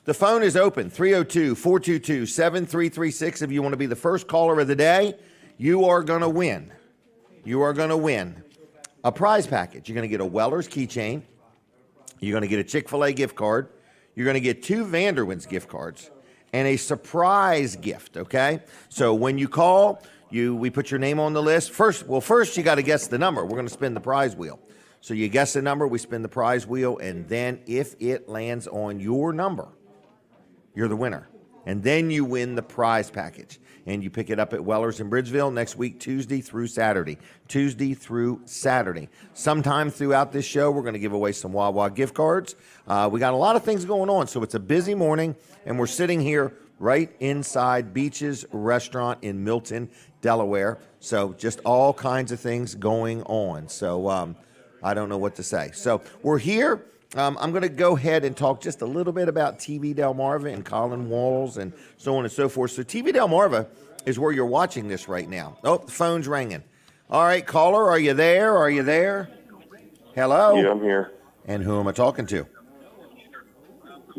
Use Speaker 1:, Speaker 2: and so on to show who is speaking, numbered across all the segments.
Speaker 1: The phone is open, 302-422-7336. If you want to be the first caller of the day, you are going to win. You are going to win a prize package. You're going to get a Weller's keychain. You're going to get a Chick-fil-A gift card. You're going to get 2 Vanderwins gift cards and a surprise gift, okay? So when you call, we put your name on the list. First you got to guess the number. We're going to spin the prize wheel. So you guess the number, we spin the prize wheel, and then if it lands on your number, you're the winner. And then you win the prize package. And you pick it up at Weller's in Bridgeville next week, Tuesday through Saturday. Tuesday through Saturday. Sometime throughout this show, we're going to give away some Wawa gift cards. We got a lot of things going on, so it's a busy morning, and we're sitting here right inside Beach's Restaurant in Milton, Delaware. So just all kinds of things going on. So I don't know what to say. So we're here. I'm going to go ahead and talk just a little bit about TV Delmarva and Colin Walls and so on and so forth. So TV Delmarva is where you're watching this right now. Oh, the phone's ringing. All right, caller, are you there? Are you there? Hello?
Speaker 2: Yeah, I'm here.
Speaker 1: And who am I talking to?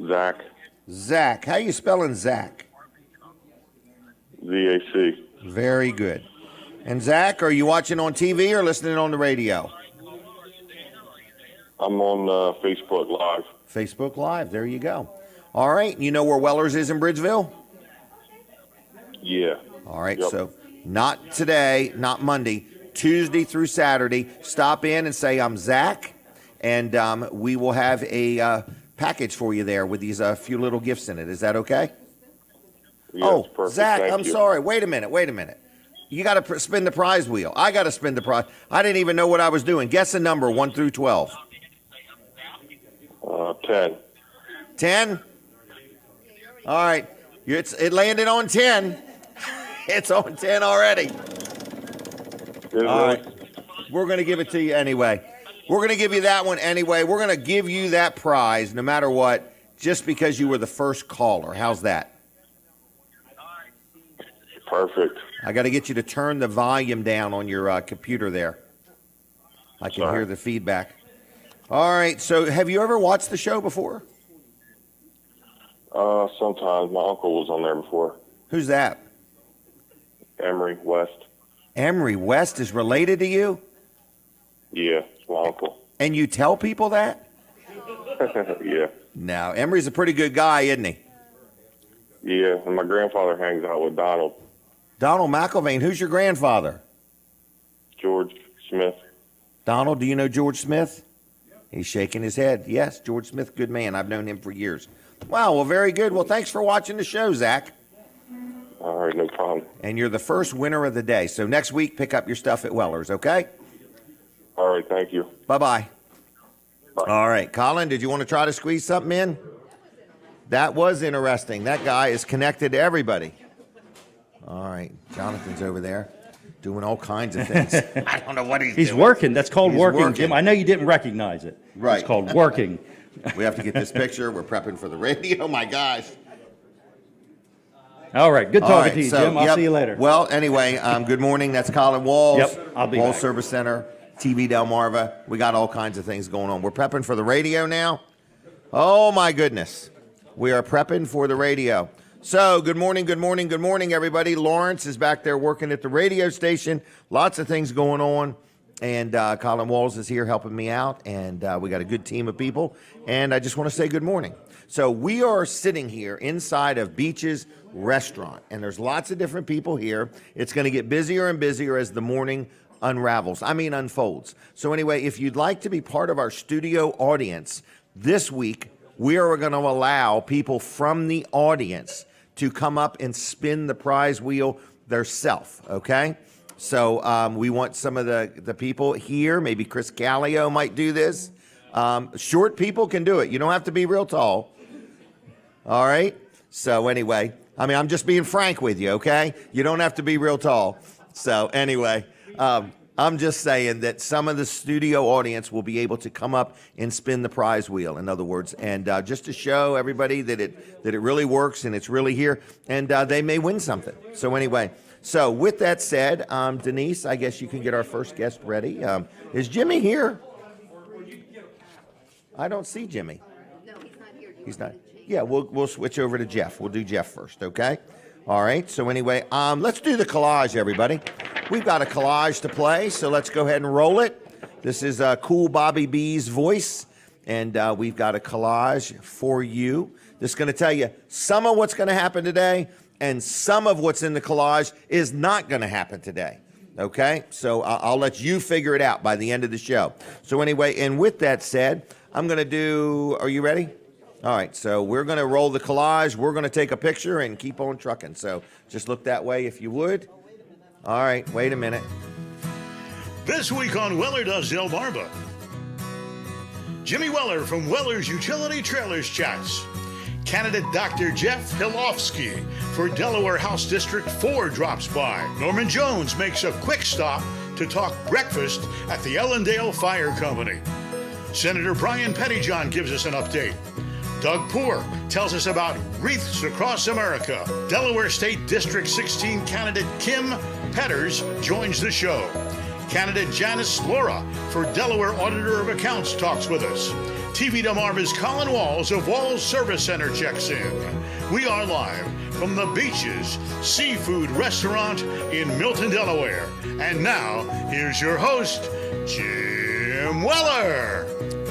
Speaker 2: Zach.
Speaker 1: Zach. How you spelling Zach?
Speaker 2: Z-A-C.
Speaker 1: Very good. And Zach, are you watching on TV or listening on the radio?
Speaker 2: I'm on Facebook Live.
Speaker 1: Facebook Live. There you go. All right. You know where Weller's is in Bridgeville?
Speaker 2: Yeah.
Speaker 1: All right.
Speaker 2: Yep.
Speaker 1: So not today, not Monday, Tuesday through Saturday. Stop in and say, I'm Zach, and we will have a package for you there with these few little gifts in it. Is that okay?
Speaker 2: Yeah, it's perfect.
Speaker 1: Zach,
Speaker 2: Thank
Speaker 1: I'm
Speaker 2: you.
Speaker 1: sorry. Wait a minute. You got to spin the prize wheel. I got to spin the prize. I didn't even know what I was doing. Guess a number, 1 through 12.
Speaker 2: 10.
Speaker 1: 10? All right. It landed on 10. It's on 10 already. All right. We're going to give it to you anyway. We're going to give you that one anyway. We're going to give you that prize no matter what, just because you were the first caller. How's that?
Speaker 2: Perfect.
Speaker 1: I got to get you to turn the volume down on your computer there. I can hear the feedback. All right. So have you ever watched the show before?
Speaker 2: Sometimes. My uncle was on there before.
Speaker 1: Who's that?
Speaker 2: Emery West.
Speaker 1: Emery West is related to you?
Speaker 2: Yeah, it's my uncle.
Speaker 1: And you tell people that?
Speaker 2: Yeah.
Speaker 1: No, Emery's a pretty good guy, isn't he?
Speaker 2: Yeah, and my grandfather hangs out with Donald.
Speaker 1: Donald McIlvain. Who's your grandfather?
Speaker 2: George Smith.
Speaker 1: Donald, do you know George Smith? He's shaking his head. Yes, George Smith, good man. I've known him for years. Wow, well, very good. Well, thanks for watching the show, Zach.
Speaker 2: All right, no problem.
Speaker 1: And you're the first winner of the day. So next week, pick up your stuff at Weller's, okay?
Speaker 2: All right, thank you.
Speaker 1: Bye-bye.
Speaker 2: Bye.
Speaker 1: All right, Colin, did you want to try to squeeze something in? That was interesting. That guy is connected to everybody. All right, Jonathan's over there doing all kinds of things. I don't know what he's doing.
Speaker 3: He's working. That's called
Speaker 1: He's
Speaker 3: working,
Speaker 1: working.
Speaker 3: Jim. I know you didn't recognize it.
Speaker 1: Right.
Speaker 3: It's called working.
Speaker 1: We have to get this picture. We're prepping for the radio. My gosh.
Speaker 3: All right. Good
Speaker 1: All
Speaker 3: talking
Speaker 1: right,
Speaker 3: to you,
Speaker 1: so,
Speaker 3: Jim. I'll
Speaker 1: yep.
Speaker 3: see you later.
Speaker 1: Well, anyway, good morning. That's Colin Walls.
Speaker 3: Yep, I'll be
Speaker 1: Walls
Speaker 3: back.
Speaker 1: Service Center, TV Delmarva. We got all kinds of things going on. We're prepping for the radio now. Oh, my goodness. We are prepping for the radio. So, good morning, everybody. Lawrence is back there working at the radio station. Lots of things going on. And Colin Walls is here helping me out. And we got a good team of people. And I just want to say good morning. So we are sitting here inside of Beach's Restaurant. And there's lots of different people here. It's going to get busier and busier as the morning unfolds. So anyway, if you'd like to be part of our studio audience, this week we are going to allow people from the audience to come up and spin the prize wheel theirself, okay? So we want some of the people here, maybe Chris Callio might do this. Short people can do it. You don't have to be real tall. All right? So anyway, I'm just being frank with you, okay? You don't have to be real tall. So anyway, I'm just saying that some of the studio audience will be able to come up and spin the prize wheel, in other words, and just to show everybody that it really works and it's really here, and they may win something. So anyway, so with that said, Denise, I guess you can get our first guest ready. Is Jimmy here? I don't see Jimmy.
Speaker 4: No, he's not here.
Speaker 1: He's not. Yeah, we'll switch over to Jeff. We'll do Jeff first, okay? All right. So anyway, let's do the collage, everybody. We've got a collage to play, so let's go ahead and roll it. This is Cool Bobby B's voice, and we've got a collage for you. This is going to tell you some of what's going to happen today, and some of what's in the collage is not going to happen today. Okay? So I'll let you figure it out by the end of the show. So anyway, and with that said, I'm going to do, are you ready? All right, so we're going to roll the collage. We're going to take a picture and keep on trucking. So just look that way if you would. All right, wait a minute.
Speaker 4: This week on Weller Does Delmarva, Jimmy Weller from Weller's Utility Trailers chats. Candidate Dr. Jeff Halovsky for Delaware House District 4 drops by. Norman Jones makes a quick stop to talk breakfast at the Ellendale Fire Company. Senator Brian Pettyjohn gives us an update. Doug Poore tells us about Wreaths across America. Delaware State District 16 candidate Kim Petters joins the show. Candidate Janice Laura for Delaware Auditor of Accounts talks with us. TV Delmarva's Colin Walls of Walls Service Center checks in. We are live from the Beaches Seafood Restaurant in Milton, Delaware. And now, here's your host, Jim Weller.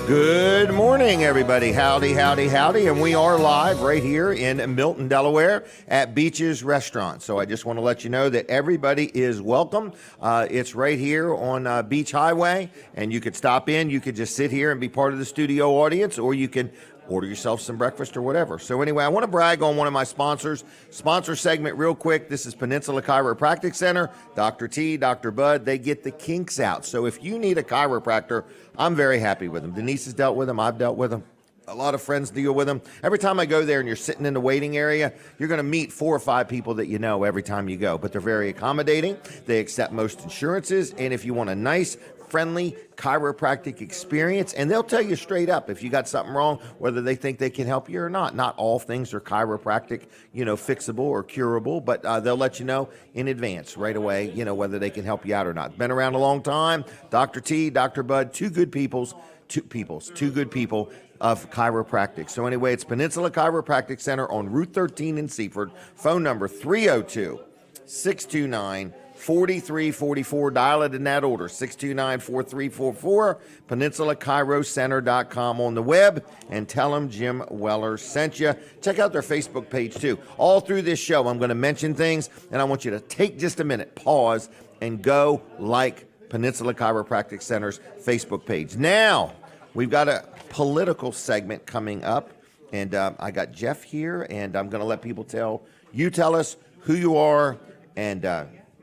Speaker 1: Good morning, everybody. Howdy, howdy, howdy. And we are live right here in Milton, Delaware at Beaches Restaurant. So I just want to let you know that everybody is welcome. It's right here on Beach Highway, and you could stop in. You could just sit here and be part of the studio audience, or you can order yourself some breakfast or whatever. So anyway, I want to brag on one of my sponsors. Sponsor segment real quick. This is Peninsula Chiropractic Center. Dr. T, Dr. Bud, they get the kinks out. So if you need a chiropractor, I'm very happy with them. Denise has dealt with them. I've dealt with them. A lot of friends deal with them. Every time I go there and you're sitting in the waiting area, you're going to meet 4 or 5 people that you know every time you go. But they're very accommodating. They accept most insurances. And if you want a nice, friendly chiropractic experience, and they'll tell you straight up if you got something wrong, whether they think they can help you or not. Not all things are chiropractic, fixable or curable, but they'll let you know in advance right away, whether they can help you out or not. Been around a long time. Dr. T, Dr. Bud, two good people of chiropractic. So anyway, it's Peninsula Chiropractic Center on Route 13 in Seaford. Phone number 302-629-4344. Dial it in that order, 629-4344, PeninsulaChiroCenter.com on the web, and tell them Jim Weller sent you. Check out their Facebook page, too. All through this show, I'm going to mention things, and I want you to take just a minute, pause, and go like Peninsula Chiropractic Center's Facebook page. Now, we've got a political segment coming up, and I got Jeff here, and I'm going to let people tell us who you are, and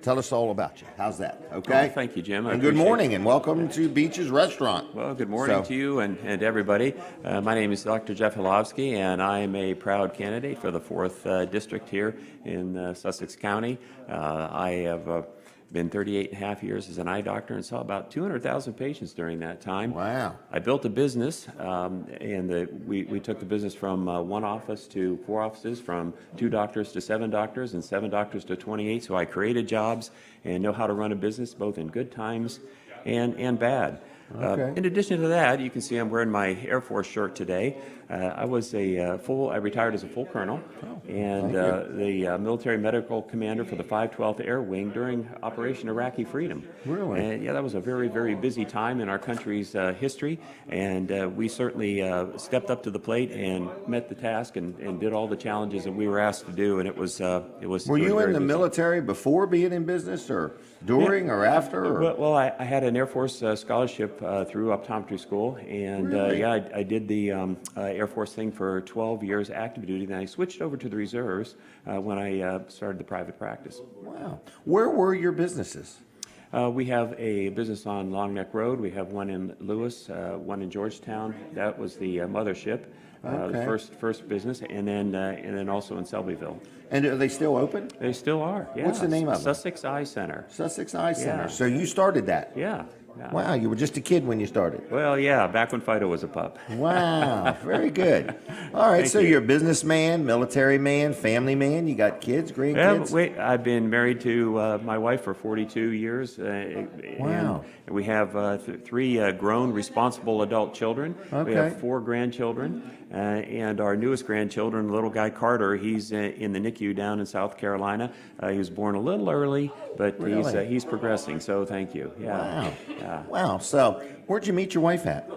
Speaker 1: tell us all about you. How's that? Okay?
Speaker 5: Oh, thank you, Jim.
Speaker 1: And good morning, and welcome to Beaches Restaurant.
Speaker 5: Well, good morning to you and everybody. My name is Dr. Jeff Halovsky, and I am a proud candidate for the 4th District here in Sussex County. I have been 38 and a half years as an eye doctor and saw about 200,000 patients during that time.
Speaker 1: Wow.
Speaker 5: I built a business, and we took the business from 1 office to 4 offices, from 2 doctors to 7 doctors, and 7 doctors to 28. So I created jobs and know how to run a business both in good times and bad.
Speaker 1: Okay.
Speaker 5: In addition to that, you can see I'm wearing my Air Force shirt today. I retired as a full colonel, and the military medical commander for the 512th Air Wing during Operation Iraqi Freedom.
Speaker 1: Really?
Speaker 5: And that was a very, very busy time in our country's history, and we certainly stepped up to the plate and met the task and did all the challenges that we were asked to do, and it was.
Speaker 1: Were you in the military before being in business, or during, or after? Or?
Speaker 5: Well, I had an Air Force scholarship through optometry school, and
Speaker 1: Really?
Speaker 5: I did the Air Force thing for 12 years active duty. Then I switched over to the reserves when I started the private practice.
Speaker 1: Wow. Where were your businesses?
Speaker 5: We have a business on Long Neck Road. We have one in Lewis, one in Georgetown. That was the mothership, the first business, and then also in Selbyville.
Speaker 1: And are they still open?
Speaker 5: They still are. Yeah.
Speaker 1: What's the name of it?
Speaker 5: Sussex Eye Center.
Speaker 1: Sussex Eye Center.
Speaker 5: Yeah.
Speaker 1: So you started that?
Speaker 5: Yeah. Yeah.
Speaker 1: Wow, you were just a kid when you started.
Speaker 5: Well, yeah, back when Fido was a pup.
Speaker 1: Wow, very good. All right,
Speaker 5: Thank
Speaker 1: so
Speaker 5: you.
Speaker 1: you're a businessman, military man, family man. You got kids,
Speaker 5: Yeah,
Speaker 1: grandkids?
Speaker 5: wait, I've been married to my wife for 42 years.
Speaker 1: Wow.
Speaker 5: And we have three grown, responsible adult children. We
Speaker 1: Okay.
Speaker 5: have 4 grandchildren. And our newest grandchildren, little guy Carter, he's in the NICU down in South Carolina. He was born a little early, but
Speaker 1: Really?
Speaker 5: he's progressing, so thank you. Yeah.
Speaker 1: Wow.
Speaker 5: Yeah.
Speaker 1: Wow. So, where'd you meet your wife at?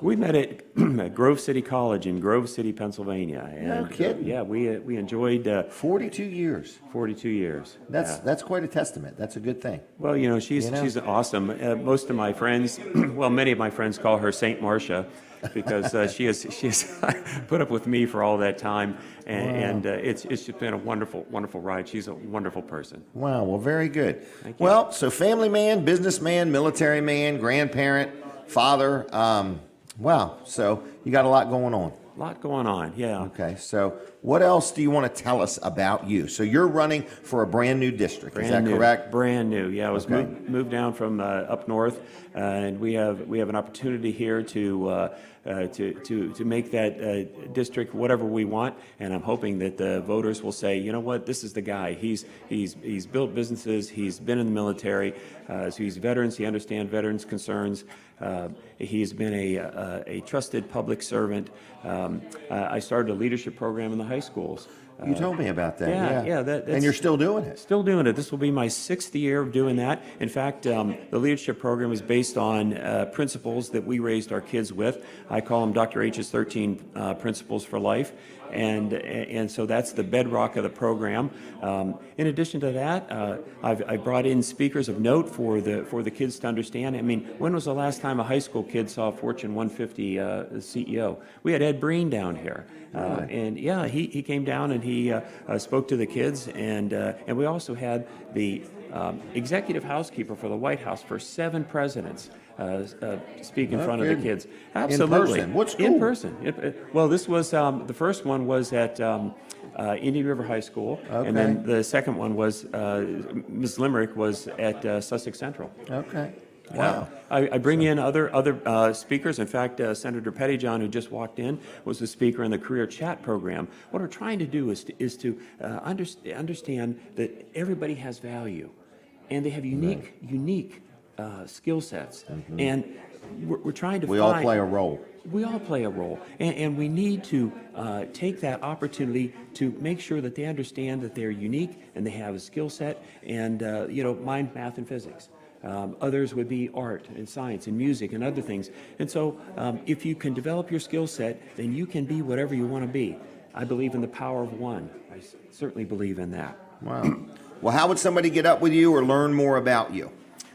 Speaker 5: We met at Grove City College in Grove City, Pennsylvania. And,
Speaker 1: No kidding.
Speaker 5: yeah, we enjoyed
Speaker 1: 42 years.
Speaker 5: 42 years.
Speaker 1: That's quite a testament. That's a good thing.
Speaker 5: Well, she's
Speaker 1: You know?
Speaker 5: she's awesome. Most of my friends, well, many of my friends call her Saint Marcia because she has put up with me for all that time, and it's just been a wonderful ride. She's a wonderful person.
Speaker 1: Wow. Well, very good.
Speaker 5: Thank you.
Speaker 1: Well, so family man, businessman, military man, grandparent, father. Wow. So you got a lot going on.
Speaker 5: A lot going on, yeah.
Speaker 1: Okay. So what else do you want to tell us about you? So you're running for a brand new district. Is that
Speaker 5: Brand new,
Speaker 1: correct?
Speaker 5: Brand new, yeah. I was
Speaker 1: Okay.
Speaker 5: moved down from up north, and we have an opportunity here to make that district whatever we want. And I'm hoping that the voters will say, you know what, this is the guy. He's built businesses. He's been in the military. So he's veterans. He understands veterans' concerns. He's been a trusted public servant. I started a leadership program in the high schools.
Speaker 1: You told me about that.
Speaker 5: Yeah,
Speaker 1: And you're still doing it.
Speaker 5: Still doing it. This will be my 6th year of doing that. In fact, the leadership program is based on principles that we raised our kids with. I call them Dr. H's 13 Principles for Life. And so that's the bedrock of the program. In addition to that, I brought in speakers of note for the kids to understand. I mean, when was the last time a high school kid saw a Fortune 150 CEO? We had Ed Breen down here. And yeah, he came down and he spoke to the kids, and we also had the executive housekeeper for the White House for 7 presidents speak in front of the
Speaker 1: kidding.
Speaker 5: kids. Absolutely.
Speaker 1: In person. What school?
Speaker 5: In person. Well, this was the first one was at Indian River High School,
Speaker 1: Okay.
Speaker 5: and then the second one was Ms. Limerick was at Sussex Central.
Speaker 1: Okay.
Speaker 5: Yeah.
Speaker 1: Wow.
Speaker 5: I bring in other speakers. In fact, Senator Pettyjohn, who just walked in, was the speaker in the Career Chat program. What we're trying to do is to understand that everybody has value, and they have unique skill sets, and we're trying to
Speaker 1: We
Speaker 5: find.
Speaker 1: all play a role.
Speaker 5: We all play a role, and we need to take that opportunity to make sure that they understand that they're unique and they have a skill set, and mind, math, and physics. Others would be art and science and music and other things. And so if you can develop your skill set, then you can be whatever you want to be. I believe in the power of one. I certainly believe in that.
Speaker 1: Wow. Well, how would somebody get up with you or learn more about you?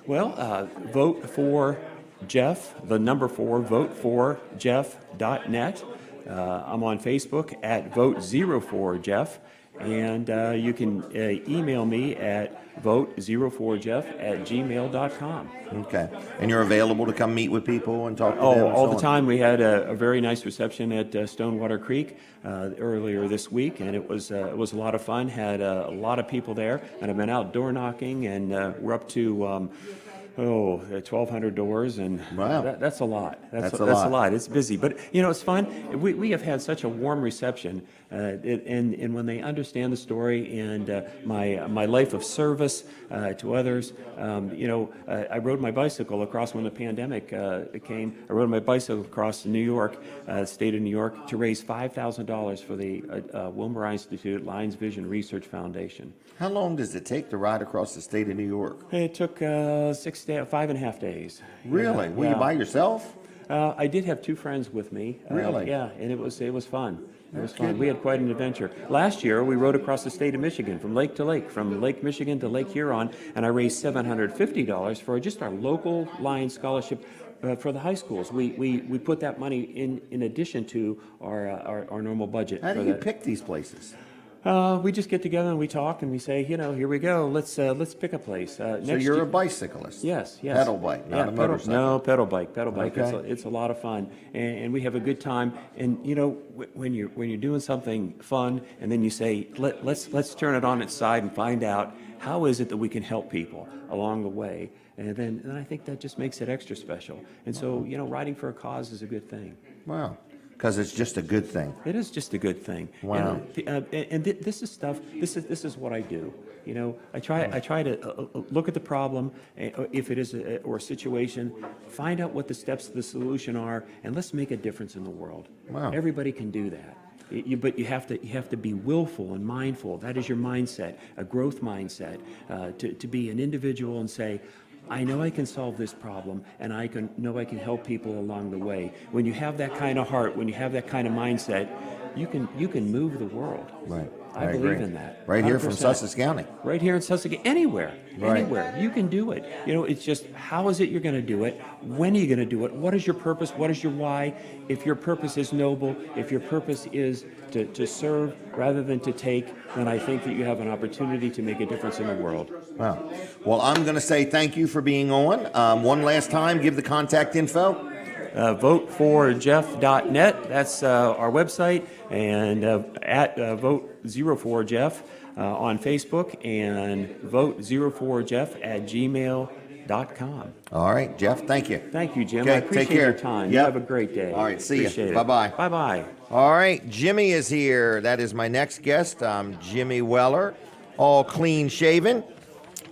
Speaker 5: Well, vote for Jeff, the number 4, voteforjeff.net. I'm on Facebook at vote04jeff, and you can email me at vote04jeff@gmail.com.
Speaker 1: Okay. And you're available to come meet with people and talk to them?
Speaker 5: Oh,
Speaker 1: and
Speaker 5: all
Speaker 1: so
Speaker 5: the
Speaker 1: on?
Speaker 5: time. We had a very nice reception at Stonewater Creek earlier this week, and it was a lot of fun. Had a lot of people there, and I've been out door knocking, and we're up to 1,200 doors, and
Speaker 1: Wow.
Speaker 5: that's a lot.
Speaker 1: That's
Speaker 5: a
Speaker 1: a lot.
Speaker 5: lot. It's busy, but it's fun. We have had such a warm reception, and when they understand the story and my life of service to others, I rode my bicycle across when the pandemic came. I rode my bicycle across New York, state of New York, to raise $5,000 for the Wilmer Institute Lions Vision Research Foundation.
Speaker 1: How long does it take to ride across the state of New York?
Speaker 5: It took 5.5 days.
Speaker 1: Really? Were you by yourself?
Speaker 5: I did have 2 friends with me.
Speaker 1: Really?
Speaker 5: Yeah, and it was fun. It was fun.
Speaker 1: kidding.
Speaker 5: We had quite an adventure. Last year, we rode across the state of Michigan, from lake to lake, from Lake Michigan to Lake Huron, and I raised $750 for just our local Lions Scholarship for the high schools. We put that money in addition to our normal budget.
Speaker 1: How
Speaker 5: for
Speaker 1: do you
Speaker 5: that.
Speaker 1: pick these places?
Speaker 5: We just get together and we talk and we say, here we go. Let's pick a place.
Speaker 1: So
Speaker 5: Next
Speaker 1: you're
Speaker 5: year-
Speaker 1: a bicyclist?
Speaker 5: Yes.
Speaker 1: Pedal bike, not a motorcycle?
Speaker 5: No, pedal bike.
Speaker 1: Okay.
Speaker 5: It's a lot of fun, and we have a good time. And when you're doing something fun, and then you say, let's turn it on its side and find out how is it that we can help people along the way. and then I think that just makes it extra special. And so, riding for a cause is a good thing.
Speaker 1: Wow. Because it's just a good thing.
Speaker 5: It is just a good thing.
Speaker 1: Wow.
Speaker 5: This is stuff. This is what I do. I try to look at the problem, if it is or a situation, find out what the steps to the solution are, and let's make a difference in the world.
Speaker 1: Wow.
Speaker 5: Everybody can do that. But you have to be willful and mindful. That is your mindset, a growth mindset, to be an individual and say, I know I can solve this problem, and I can help people along the way. When you have that kind of heart, when you have that kind of mindset, you can move the world.
Speaker 1: Right.
Speaker 5: I believe
Speaker 1: agree.
Speaker 5: in that.
Speaker 1: Right here from
Speaker 5: 100%.
Speaker 1: Sussex County.
Speaker 5: Right here in Sussex, anywhere,
Speaker 1: Right.
Speaker 5: anywhere. You can do it. It's just, how is it you're going to do it? When are you going to do it? What is your purpose? What is your why? If your purpose is noble, if your purpose is to serve rather than to take, then I think that you have an opportunity to make a difference in the world.
Speaker 1: Wow. Well, I'm going to say thank you for being on. One last time, give the contact info.
Speaker 5: Vote4Jeff.net. That's our website, and at Vote04Jeff on Facebook, and Vote04Jeff@gmail.com.
Speaker 1: All right, Jeff, thank you.
Speaker 5: Thank you, Jim.
Speaker 1: Okay,
Speaker 5: I appreciate
Speaker 1: take care.
Speaker 5: your time.
Speaker 1: Yep.
Speaker 5: You have a great day.
Speaker 1: All right, see you.
Speaker 5: Appreciate it.
Speaker 1: Bye-bye.
Speaker 5: Bye-bye.
Speaker 1: All right, Jimmy is here. That is my next guest, Jimmy Weller, all clean shaven.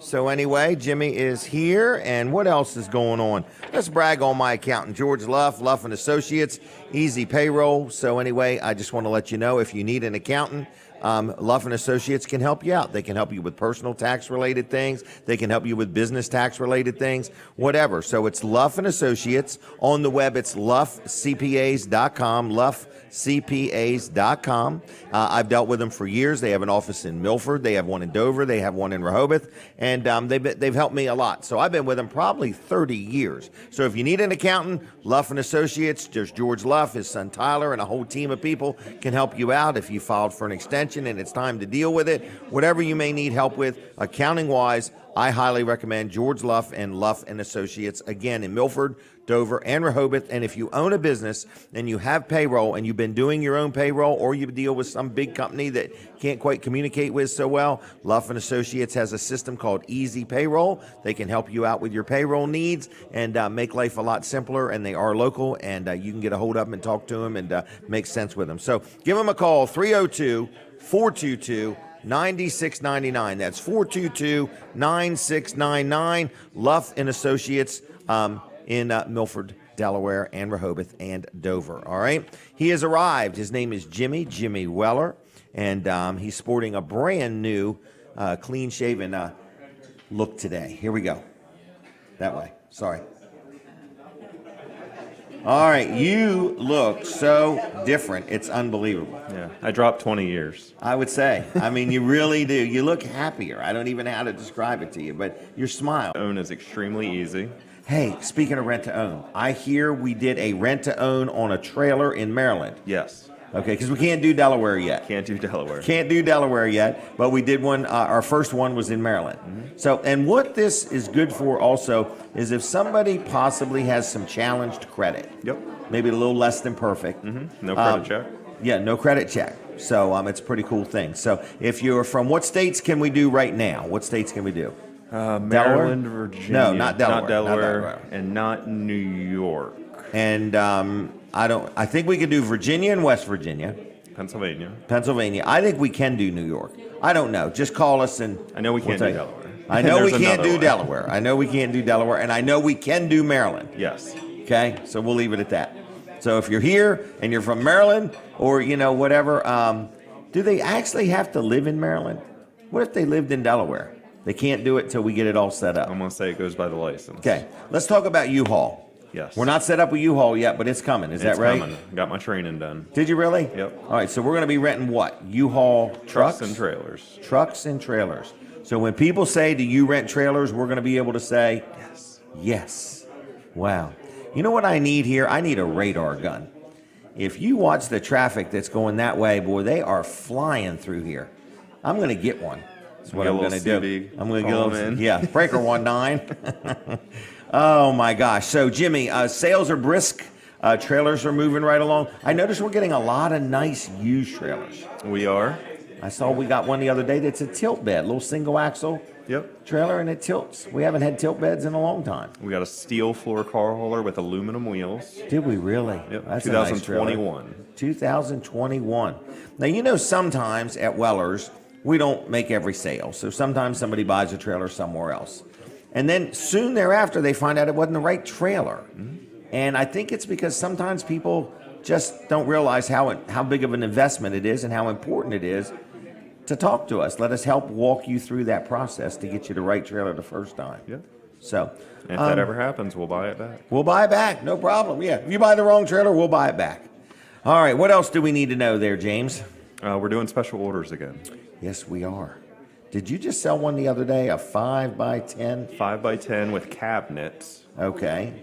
Speaker 1: So anyway, Jimmy is here, and what else is going on? Let's brag on my accountant, George Luff, Luff and Associates, easy payroll. So anyway, I just want to let you know, if you need an accountant, Luff and Associates can help you out. They can help you with personal tax-related things. They can help you with business tax-related things, whatever. So it's Luff and Associates. On the web, it's luffcpas.com, luffcpas.com. I've dealt with them for years. They have an office in Milford. They have one in Dover. They have one in Rehoboth. And they've helped me a lot. So I've been with them probably 30 years. So if you need an accountant, Luff and Associates, there's George Luff, his son Tyler, and a whole team of people can help you out if you filed for an extension and it's time to deal with it. Whatever you may need help with, accounting-wise, I highly recommend George Luff and Luff and Associates, again, in Milford, Dover, and Rehoboth. And if you own a business and you have payroll and you've been doing your own payroll, or you deal with some big company that can't quite communicate with so well, Luff and Associates has a system called Easy Payroll. They can help you out with your payroll needs and make life a lot simpler, and they are local, and you can get a hold of them and talk to them and make sense with them. So give them a call, 302-422-9699. That's 422-9699. Luff and Associates in Milford, Delaware, and Rehoboth, and Dover. All right? He has arrived. His name is Jimmy Weller, and he's sporting a brand new clean-shaven look today. Here we go. That way. Sorry. All right, you look so different. It's unbelievable.
Speaker 6: Yeah, I dropped 20 years.
Speaker 1: I would say. I mean, you really do. You look happier. I don't even know how to describe it to you, but your smile.
Speaker 6: Own is extremely easy.
Speaker 1: Hey, speaking of rent to own, I hear we did a rent to own on a trailer in Maryland.
Speaker 6: Yes.
Speaker 1: Okay, because we can't do Delaware yet.
Speaker 6: Can't do Delaware.
Speaker 1: Can't do Delaware yet, but we did one. Our first one was in Maryland.
Speaker 6: Mm-hmm.
Speaker 1: So, and what this is good for also is if somebody possibly has some challenged credit.
Speaker 6: Yep.
Speaker 1: Maybe a little less than perfect.
Speaker 6: Mm-hmm. No credit check.
Speaker 1: Yeah, no credit check. So it's a pretty cool thing. So if you're from, what states can we do right now? What states can we do?
Speaker 6: Maryland, Virginia.
Speaker 1: No, not Delaware.
Speaker 6: Not Delaware,
Speaker 1: Not Delaware.
Speaker 6: and not New York.
Speaker 1: And I think we could do Virginia and West Virginia.
Speaker 6: Pennsylvania.
Speaker 1: I think we can do New York. I don't know. Just call us and
Speaker 6: I know we can't do
Speaker 1: tell you.
Speaker 6: Delaware.
Speaker 1: I know we
Speaker 6: There's
Speaker 1: can't
Speaker 6: another
Speaker 1: do
Speaker 6: one.
Speaker 1: Delaware. I know we can't do Delaware, and I know we can do Maryland.
Speaker 6: Yes.
Speaker 1: Okay, so we'll leave it at that. So if you're here and you're from Maryland or whatever, do they actually have to live in Maryland? What if they lived in Delaware? They can't do it till we get it all set up.
Speaker 6: I'm going to say it goes by the license.
Speaker 1: Okay, let's talk about U-Haul.
Speaker 6: Yes.
Speaker 1: We're not set up with U-Haul yet, but it's coming. Is that
Speaker 6: It's
Speaker 1: right?
Speaker 6: coming. Got my training done.
Speaker 1: Did you really?
Speaker 6: Yep.
Speaker 1: All right, so we're going to be renting what? U-Haul trucks?
Speaker 6: And trailers.
Speaker 1: Trucks and trailers. So when people say, do you rent trailers, we're going to be able to say,
Speaker 6: Yes.
Speaker 1: yes. Wow. You know what I need here? I need a radar gun. If you watch the traffic that's going that way, boy, they are flying through here. I'm going to get one. That's what
Speaker 6: Get a
Speaker 1: I'm going to
Speaker 6: little
Speaker 1: do.
Speaker 6: CB,
Speaker 1: I'm going to
Speaker 6: call
Speaker 1: get a
Speaker 6: them
Speaker 1: little,
Speaker 6: in.
Speaker 1: yeah, breaker 19. Oh my gosh. So Jimmy, sales are brisk. Trailers are moving right along. I notice we're getting a lot of nice used trailers.
Speaker 6: We are.
Speaker 1: I saw we got one the other day that's a tilt bed, little single axle
Speaker 6: Yep.
Speaker 1: trailer, and it tilts. We haven't had tilt beds in a long time.
Speaker 6: We got a steel floor car hauler with aluminum wheels.
Speaker 1: Did we really?
Speaker 6: Yep.
Speaker 1: That's a nice trailer.
Speaker 6: 2021.
Speaker 1: 2021. Now, you know, sometimes at Weller's, we don't make every sale. So sometimes somebody buys a trailer somewhere else. And then soon thereafter, they find out it wasn't the right trailer. And I think it's because sometimes people just don't realize how big of an investment it is and how important it is to talk to us. Let us help walk you through that process to get you the right trailer the first time.
Speaker 6: Yep.
Speaker 1: So
Speaker 6: And if that ever happens, we'll buy it back.
Speaker 1: we'll buy it back. No problem. Yeah. If you buy the wrong trailer, we'll buy it back. All right. What else do we need to know there, James?
Speaker 6: We're doing special orders again.
Speaker 1: Yes, we are. Did you just sell one the other day, a 5x10?
Speaker 6: 5x10 with cabinets,
Speaker 1: Okay.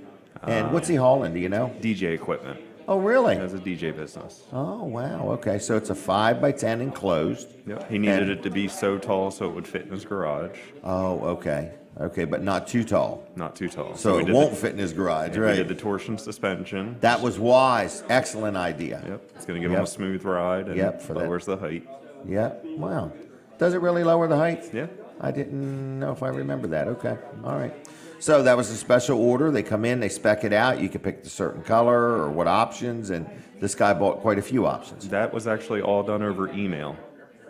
Speaker 1: And what's he hauling? Do you know?
Speaker 6: DJ equipment.
Speaker 1: Oh, really?
Speaker 6: As a DJ business.
Speaker 1: Oh, wow. Okay. So it's a 5x10 enclosed.
Speaker 6: Yep. He needed
Speaker 1: And-
Speaker 6: it to be so tall so it would fit in his garage.
Speaker 1: Oh, okay. Okay, but not too tall.
Speaker 6: Not too tall.
Speaker 1: So
Speaker 6: we
Speaker 1: it
Speaker 6: did
Speaker 1: won't fit in his garage,
Speaker 6: We did the
Speaker 1: right?
Speaker 6: torsion suspension.
Speaker 1: That was wise. Excellent idea.
Speaker 6: Yep. It's going to give him
Speaker 1: Yep.
Speaker 6: a smooth ride and
Speaker 1: Yep, for that.
Speaker 6: lowers the height.
Speaker 1: Yep. Wow. Does it really lower the height?
Speaker 6: Yeah.
Speaker 1: I didn't know if I remember that. Okay. All right. So that was a special order. They come in, they spec it out. You can pick the certain color or what options. And this guy bought quite a few options.
Speaker 6: That was actually all done over email.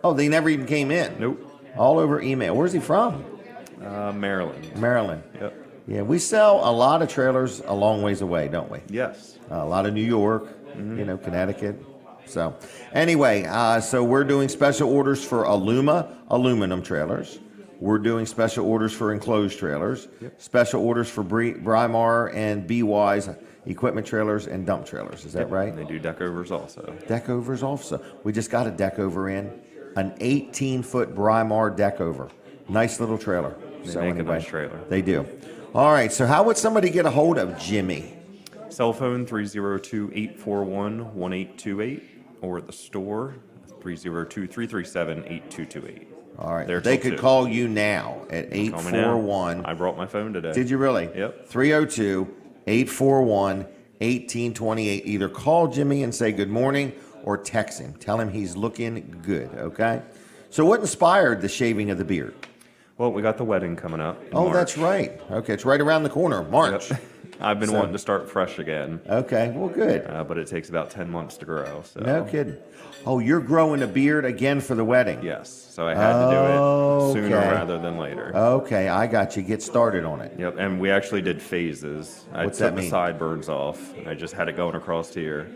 Speaker 1: Oh, they never even came in?
Speaker 6: Nope.
Speaker 1: All over email. Where's he from?
Speaker 6: Maryland.
Speaker 1: Maryland.
Speaker 6: Yep.
Speaker 1: Yeah, we sell a lot of trailers a long ways away, don't we?
Speaker 6: Yes.
Speaker 1: A lot of New York, you know, Connecticut. So anyway, so we're doing special orders for aluminum trailers. We're doing special orders for enclosed trailers, special orders for Brymar and BY's equipment trailers and dump trailers. Is that right?
Speaker 6: And they do deck overs also.
Speaker 1: Deck overs also. We just got a deck over in, an 18-foot Brymar deck over. Nice little trailer.
Speaker 6: They make a nice trailer.
Speaker 1: They do. All right, so how would somebody get a hold of Jimmy?
Speaker 6: Cell phone 302-841-1828 or at the store 302-337-8228.
Speaker 1: All right,
Speaker 6: There
Speaker 1: they
Speaker 6: till
Speaker 1: could
Speaker 6: 2.
Speaker 1: call you now at
Speaker 6: Call me now.
Speaker 1: 841.
Speaker 6: I brought my phone today.
Speaker 1: Did you really?
Speaker 6: Yep.
Speaker 1: 302-841-1828. Either call Jimmy and say good morning or text him. Tell him he's looking good, okay? So what inspired the shaving of the beard?
Speaker 6: Well, we got the wedding coming up. in
Speaker 1: Oh,
Speaker 6: March.
Speaker 1: that's right. Okay, it's right around the corner, March.
Speaker 6: Yep. I've been
Speaker 1: So-
Speaker 6: wanting to start fresh again,
Speaker 1: Okay, well, good.
Speaker 6: but it takes about 10 months to grow. So.
Speaker 1: No kidding. Oh, you're growing a beard again for the wedding?
Speaker 6: Yes, so I had to do it sooner
Speaker 1: Okay.
Speaker 6: rather than later.
Speaker 1: Okay, I got you. Get started on it.
Speaker 6: Yep, and we actually did phases.
Speaker 1: What's
Speaker 6: I
Speaker 1: that
Speaker 6: took the
Speaker 1: mean?
Speaker 6: sideburns off, and I just had it going across here.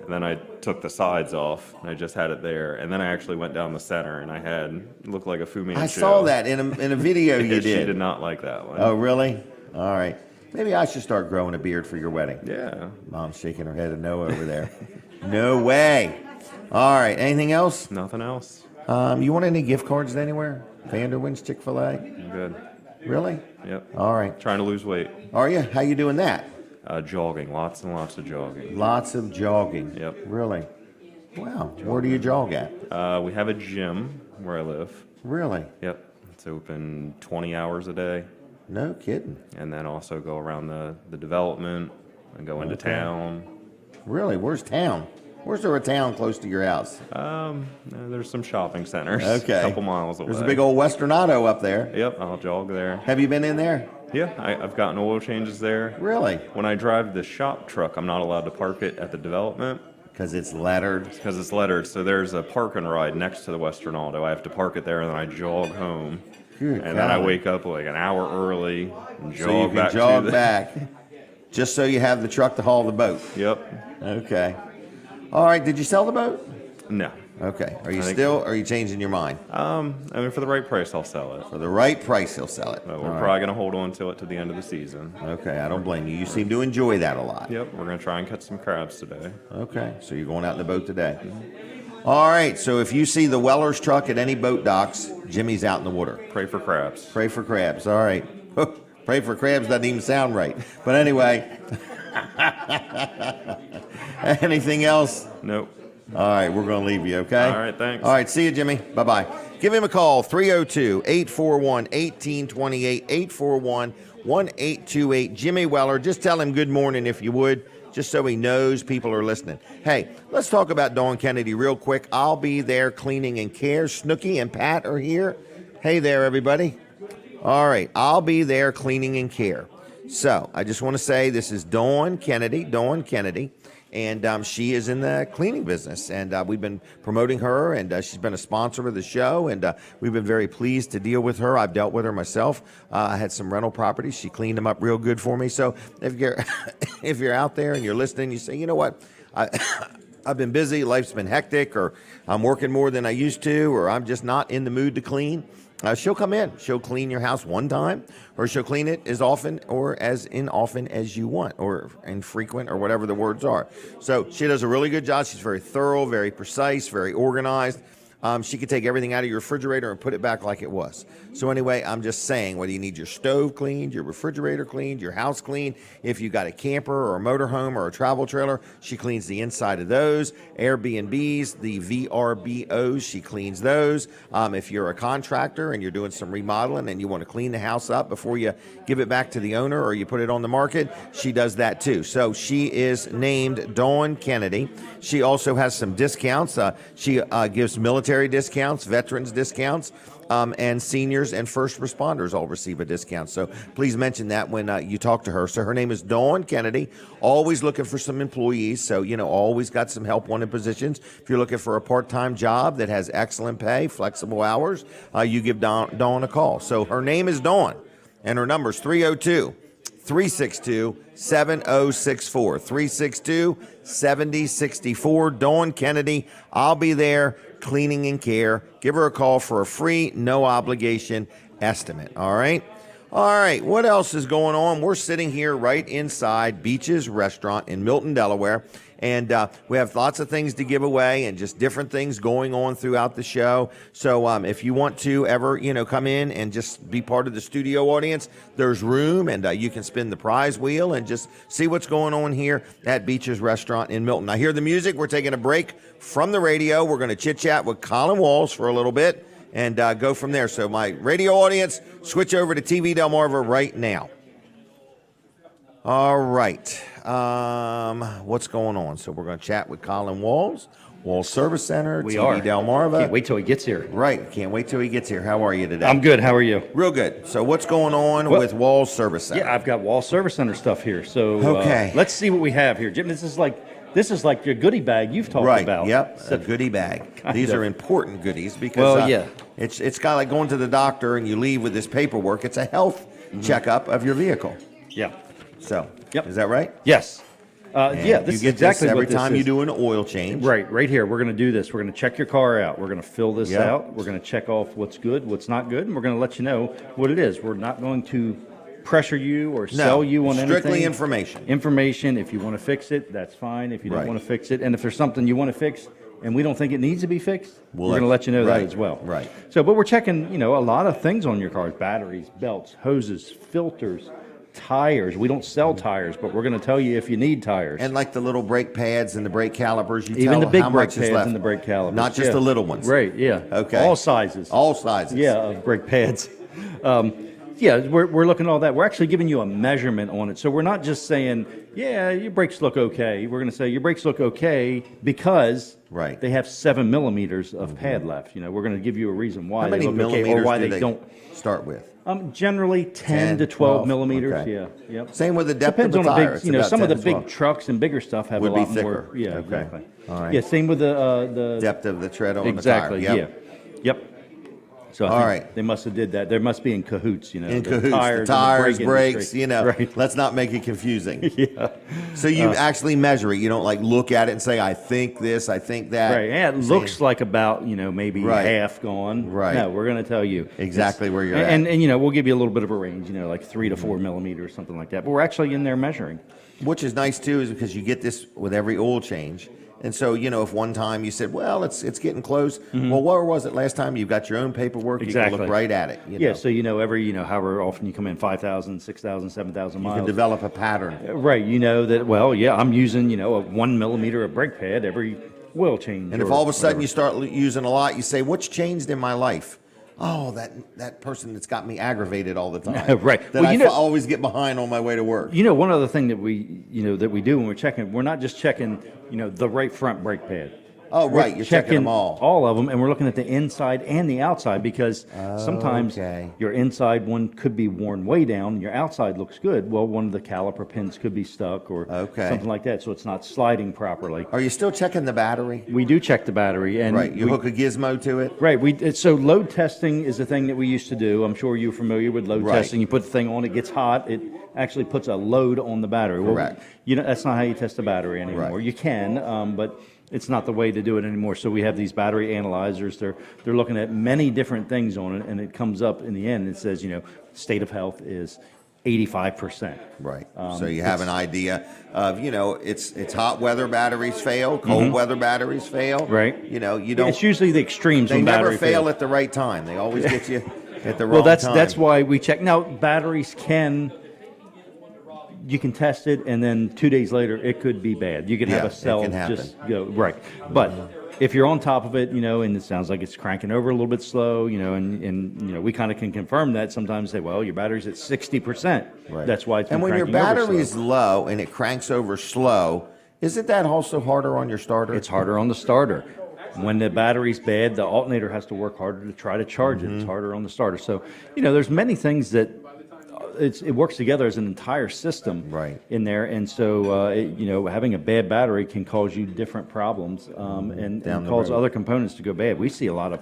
Speaker 6: And then I took the sides off, and I just had it there. And then I actually went down the center, and I had it looked like a Fu Manchu.
Speaker 1: I saw that in a video you
Speaker 6: Yeah, She
Speaker 1: did.
Speaker 6: did not like that one.
Speaker 1: Oh, really? All right. Maybe I should start growing a beard for your wedding.
Speaker 6: Yeah.
Speaker 1: Mom's shaking her head of no over there. No way. All right. Anything else?
Speaker 6: Nothing else.
Speaker 1: You want any gift cards anywhere? Vanderwin's, Chick-fil-A?
Speaker 6: I'm good.
Speaker 1: Really?
Speaker 6: Yep.
Speaker 1: All right.
Speaker 6: Trying to lose weight.
Speaker 1: Are you? How you doing that?
Speaker 6: Jogging. Lots and lots of jogging.
Speaker 1: Lots of jogging.
Speaker 6: Yep.
Speaker 1: Really? Wow. Where do you jog at?
Speaker 6: We have a gym where I live.
Speaker 1: Really?
Speaker 6: Yep. It's open 20 hours a day.
Speaker 1: No kidding.
Speaker 6: And then also go around the development and go into
Speaker 1: Okay.
Speaker 6: town.
Speaker 1: Really? Where's town? Where's there a town close to your house?
Speaker 6: There's some shopping centers.
Speaker 1: Okay.
Speaker 6: A couple miles away.
Speaker 1: There's a big old Western Auto up there.
Speaker 6: Yep, I'll jog there.
Speaker 1: Have you been in there?
Speaker 6: Yeah, I've gotten oil changes there.
Speaker 1: Really?
Speaker 6: When I drive the shop truck, I'm not allowed to park it at the development
Speaker 1: Because it's lettered.
Speaker 6: because it's lettered. So there's a park and ride next to the Western Auto. I have to park it there, and then I jog home.
Speaker 1: Good
Speaker 6: And then I
Speaker 1: golly.
Speaker 6: wake up like an hour early and jog
Speaker 1: So you can
Speaker 6: back
Speaker 1: jog
Speaker 6: to the...
Speaker 1: back, just so you have the truck to haul the boat.
Speaker 6: Yep.
Speaker 1: Okay. All right. Did you sell the boat?
Speaker 6: No.
Speaker 1: Okay. Are you
Speaker 6: I think-
Speaker 1: still? Or are you changing your mind?
Speaker 6: I mean, for the right price, I'll sell it.
Speaker 1: For the right price, he'll sell it.
Speaker 6: But
Speaker 1: All
Speaker 6: we're
Speaker 1: right.
Speaker 6: probably going to hold on to it to the end of the season.
Speaker 1: Okay. I don't blame you. You seem to enjoy that a lot.
Speaker 6: Yep, we're going to try and catch some crabs today.
Speaker 1: Okay. So you're going out in the boat today. All right. So if you see the Weller's truck at any boat docks, Jimmy's out in the water.
Speaker 6: Pray for crabs.
Speaker 1: Pray for crabs. All right. Pray for crabs doesn't even sound right. But anyway. Anything else?
Speaker 6: Nope.
Speaker 1: All right, we're going to leave you, okay?
Speaker 6: All right, thanks.
Speaker 1: All right, see you, Jimmy. Bye-bye. Give him a call, 302-841-1828, 1828 Jimmy Weller. Just tell him good morning if you would, just so he knows people are listening. Hey, let's talk about Dawn Kennedy real quick. I'll be there cleaning and care. Snooky and Pat are here. Hey there, everybody. All right, I'll be there cleaning and care. So I just want to say this is Dawn Kennedy, and she is in the cleaning business, and we've been promoting her, and she's been a sponsor of the show, and we've been very pleased to deal with her. I've dealt with her myself. I had some rental properties. She cleaned them up real good for me. So if you're if you're out there and you're listening, you say, you know what, I've been busy, life's been hectic, or I'm working more than I used to, or I'm just not in the mood to clean. She'll come in. She'll clean your house one time, or she'll clean it as often or as often as you want, or infrequent, or whatever the words are. So she does a really good job. She's very thorough, very precise, very organized. She could take everything out of your refrigerator and put it back like it was. So anyway, I'm just saying, whether you need your stove cleaned, your refrigerator cleaned, your house cleaned, if you got a camper or a motorhome or a travel trailer, she cleans the inside of those. Airbnbs, the VRBOs, she cleans those. If you're a contractor and you're doing some remodeling and you want to clean the house up before you give it back to the owner or you put it on the market, she does that too. So she is named Dawn Kennedy. She also has some discounts. She gives military discounts, veterans discounts, and seniors and first responders all receive a discount. So please mention that when you talk to her. So her name is Dawn Kennedy, always looking for some employees. So, always got some help wanted positions. If you're looking for a part-time job that has excellent pay, flexible hours, you give Dawn a call. So her name is Dawn, and her number is 302-362-7064. 362-7064. Dawn Kennedy. I'll be there cleaning and care. Give her a call for a free, no obligation estimate. All right. What else is going on? We're sitting here right inside Beach's Restaurant in Milton, Delaware. And we have lots of things to give away and just different things going on throughout the show. So if you want to ever, come in and just be part of the studio audience, there's room, and you can spin the prize wheel and just see what's going on here at Beach's Restaurant in Milton. I hear the music. We're taking a break from the radio. We're going to chit-chat with Colin Walls for a little bit and go from there. So my radio audience, switch over to TV Delmarva right now. All right. What's going on? So we're going to chat with Colin Walls Service Center,
Speaker 3: We
Speaker 1: TV
Speaker 3: are.
Speaker 1: Delmarva.
Speaker 3: Can't wait till he gets here.
Speaker 1: Right. Can't wait till he gets here. How are you today?
Speaker 3: I'm good. How are you?
Speaker 1: Real good. So what's going on with Walls Service Center?
Speaker 3: Yeah, I've got Wall Service Center stuff here. So
Speaker 1: Okay.
Speaker 3: let's see what we have here. Jim, this is like your goodie bag you've talked
Speaker 1: Right.
Speaker 3: about.
Speaker 1: Yep.
Speaker 3: So-
Speaker 1: A goodie bag.
Speaker 3: Kind
Speaker 1: These
Speaker 3: of.
Speaker 1: are important goodies because
Speaker 3: Well, yeah.
Speaker 1: it's kind of like going to the doctor and you leave with this paperwork. It's a health checkup of your vehicle.
Speaker 3: Yeah.
Speaker 1: So,
Speaker 3: Yep.
Speaker 1: is that right?
Speaker 3: Yes.
Speaker 1: And
Speaker 3: Yeah, this
Speaker 1: you get
Speaker 3: is exactly
Speaker 1: this every
Speaker 3: what this
Speaker 1: time
Speaker 3: is.
Speaker 1: you do an oil change.
Speaker 3: Right here. We're going to do this. We're going to check your car out. We're going to fill this
Speaker 1: Yep.
Speaker 3: out. We're going to check off what's good, what's not good, and we're going to let you know what it is. We're not going to pressure you or sell you on
Speaker 1: strictly
Speaker 3: anything.
Speaker 1: information.
Speaker 3: Information. If you want to fix it, that's fine. If you don't
Speaker 1: Right.
Speaker 3: want to fix it, and if there's something you want to fix and we don't think it needs to be fixed,
Speaker 1: We'll
Speaker 3: we're going to let you know
Speaker 1: right,
Speaker 3: that as well.
Speaker 1: right.
Speaker 3: So, but we're checking, a lot of things on your cars: batteries, belts, hoses, filters, tires. We don't sell tires, but we're going to tell you if you need tires.
Speaker 1: And like the little brake pads and the brake calipers, you
Speaker 3: Even
Speaker 1: tell
Speaker 3: the big
Speaker 1: how
Speaker 3: brake
Speaker 1: much is
Speaker 3: pads
Speaker 1: left.
Speaker 3: and the brake calipers.
Speaker 1: Not just
Speaker 3: yeah.
Speaker 1: the little ones.
Speaker 3: Right, yeah.
Speaker 1: Okay.
Speaker 3: All sizes.
Speaker 1: All sizes.
Speaker 3: Yeah, of brake pads. Yeah, we're looking at all that. We're actually giving you a measurement on it. So we're not just saying, yeah, your brakes look okay. We're going to say your brakes look okay because
Speaker 1: Right.
Speaker 3: they have 7 millimeters of pad left. We're going to give you a reason why
Speaker 1: How many
Speaker 3: they look okay
Speaker 1: millimeters
Speaker 3: or why
Speaker 1: do
Speaker 3: they don't.
Speaker 1: start with?
Speaker 3: Generally 10 to 12 millimeters.
Speaker 1: okay.
Speaker 3: Yeah, yep.
Speaker 1: Same with the depth
Speaker 3: Depends
Speaker 1: of the
Speaker 3: on
Speaker 1: tire.
Speaker 3: a
Speaker 1: It's
Speaker 3: big,
Speaker 1: about
Speaker 3: some of the
Speaker 1: 10 as
Speaker 3: big
Speaker 1: well.
Speaker 3: trucks and bigger stuff have
Speaker 1: Would
Speaker 3: a
Speaker 1: be
Speaker 3: lot
Speaker 1: thicker.
Speaker 3: more. Yeah,
Speaker 1: Okay.
Speaker 3: exactly.
Speaker 1: All right.
Speaker 3: Yeah, same with the
Speaker 1: Depth of the tread on
Speaker 3: exactly.
Speaker 1: the tire.
Speaker 3: Yeah. Yep. So I
Speaker 1: All
Speaker 3: think
Speaker 1: right.
Speaker 3: they must have did that. They must be in cahoots,
Speaker 1: In
Speaker 3: the
Speaker 1: cahoots,
Speaker 3: tires,
Speaker 1: the
Speaker 3: and
Speaker 1: tires,
Speaker 3: brake
Speaker 1: brakes,
Speaker 3: industry. Right.
Speaker 1: let's not make it confusing.
Speaker 3: Yeah.
Speaker 1: So you actually measure it. You don't like look at it and say, I think this, I think that.
Speaker 3: Right. Yeah, it looks like about, maybe
Speaker 1: Right.
Speaker 3: half gone.
Speaker 1: Right.
Speaker 3: No, we're going to tell you
Speaker 1: Exactly where you're
Speaker 3: and,
Speaker 1: at.
Speaker 3: And we'll give you a little bit of a range, like 3 to 4 millimeters, something like that. But we're actually in there measuring.
Speaker 1: Which is nice too, is because you get this with every oil change. And so, if one time you said, well, it's getting close. Well, where was it last time? You've got your own paperwork. You
Speaker 3: Exactly.
Speaker 1: can look right at it.
Speaker 3: Yeah, so every, however often you come in, 5,000, 6,000, 7,000
Speaker 1: you
Speaker 3: miles.
Speaker 1: can develop a pattern.
Speaker 3: Right, that, well, yeah, I'm using, a 1 millimeter of brake pad every oil change.
Speaker 1: And if all of a sudden you start using a lot, you say, what's changed in my life? oh, that person that's got me aggravated all the time.
Speaker 3: Right.
Speaker 1: That
Speaker 3: Well,
Speaker 1: I always get behind on my way to work.
Speaker 3: One other thing that we do when we're checking, we're not just checking, the right front brake pad.
Speaker 1: Oh, right.
Speaker 3: We're
Speaker 1: You're checking them all.
Speaker 3: All of them, and we're looking at the inside and the outside because sometimes
Speaker 1: Okay.
Speaker 3: your inside one could be worn way down, and your outside looks good. Well, one of the caliper pins could be stuck or something like that, so it's not sliding properly.
Speaker 1: Are you still checking the battery?
Speaker 3: We do check the battery, and
Speaker 1: Right. You hook a gizmo to it?
Speaker 3: Right. So load testing is the thing that we used to do. I'm sure you're familiar with load
Speaker 1: Right.
Speaker 3: testing. You put the thing on, it gets hot. It actually puts a load on the battery.
Speaker 1: Correct.
Speaker 3: Well, that's not how you test a battery anymore.
Speaker 1: Right.
Speaker 3: You can, but it's not the way to do it anymore. So we have these battery analyzers. They're looking at many different things on it, and it comes up in the end. It says, state of health is 85%.
Speaker 1: Right. So you have an idea of, it's hot weather batteries fail, cold weather batteries fail.
Speaker 3: Right.
Speaker 1: You don't.
Speaker 3: It's usually the extremes
Speaker 1: They
Speaker 3: when
Speaker 1: never
Speaker 3: battery
Speaker 1: fail
Speaker 3: fails.
Speaker 1: at the right time. They always get you at the wrong
Speaker 3: Well,
Speaker 1: time.
Speaker 3: that's why we check. Now, batteries you can test it, and then 2 days later, it could be bad. You could have
Speaker 1: Yeah,
Speaker 3: a cell
Speaker 1: it can happen.
Speaker 3: just go right. But if you're on top of it, and it sounds like it's cranking over a little bit slow, and we kind of can confirm that. Sometimes say, well, your battery's at 60%.
Speaker 1: Right.
Speaker 3: That's why it's been
Speaker 1: And when your
Speaker 3: cranking over
Speaker 1: battery is
Speaker 3: slow.
Speaker 1: low and it cranks over slow, isn't that also harder on your starter?
Speaker 3: It's harder on the starter. When the battery's bad, the alternator has to work harder to try to charge it. It's harder on the starter. So, there's many things that it works together as an entire system
Speaker 1: Right.
Speaker 3: in there. And so, having a bad battery can cause you different problems and
Speaker 1: Down the
Speaker 3: cause
Speaker 1: road.
Speaker 3: other components to go bad. We see a lot of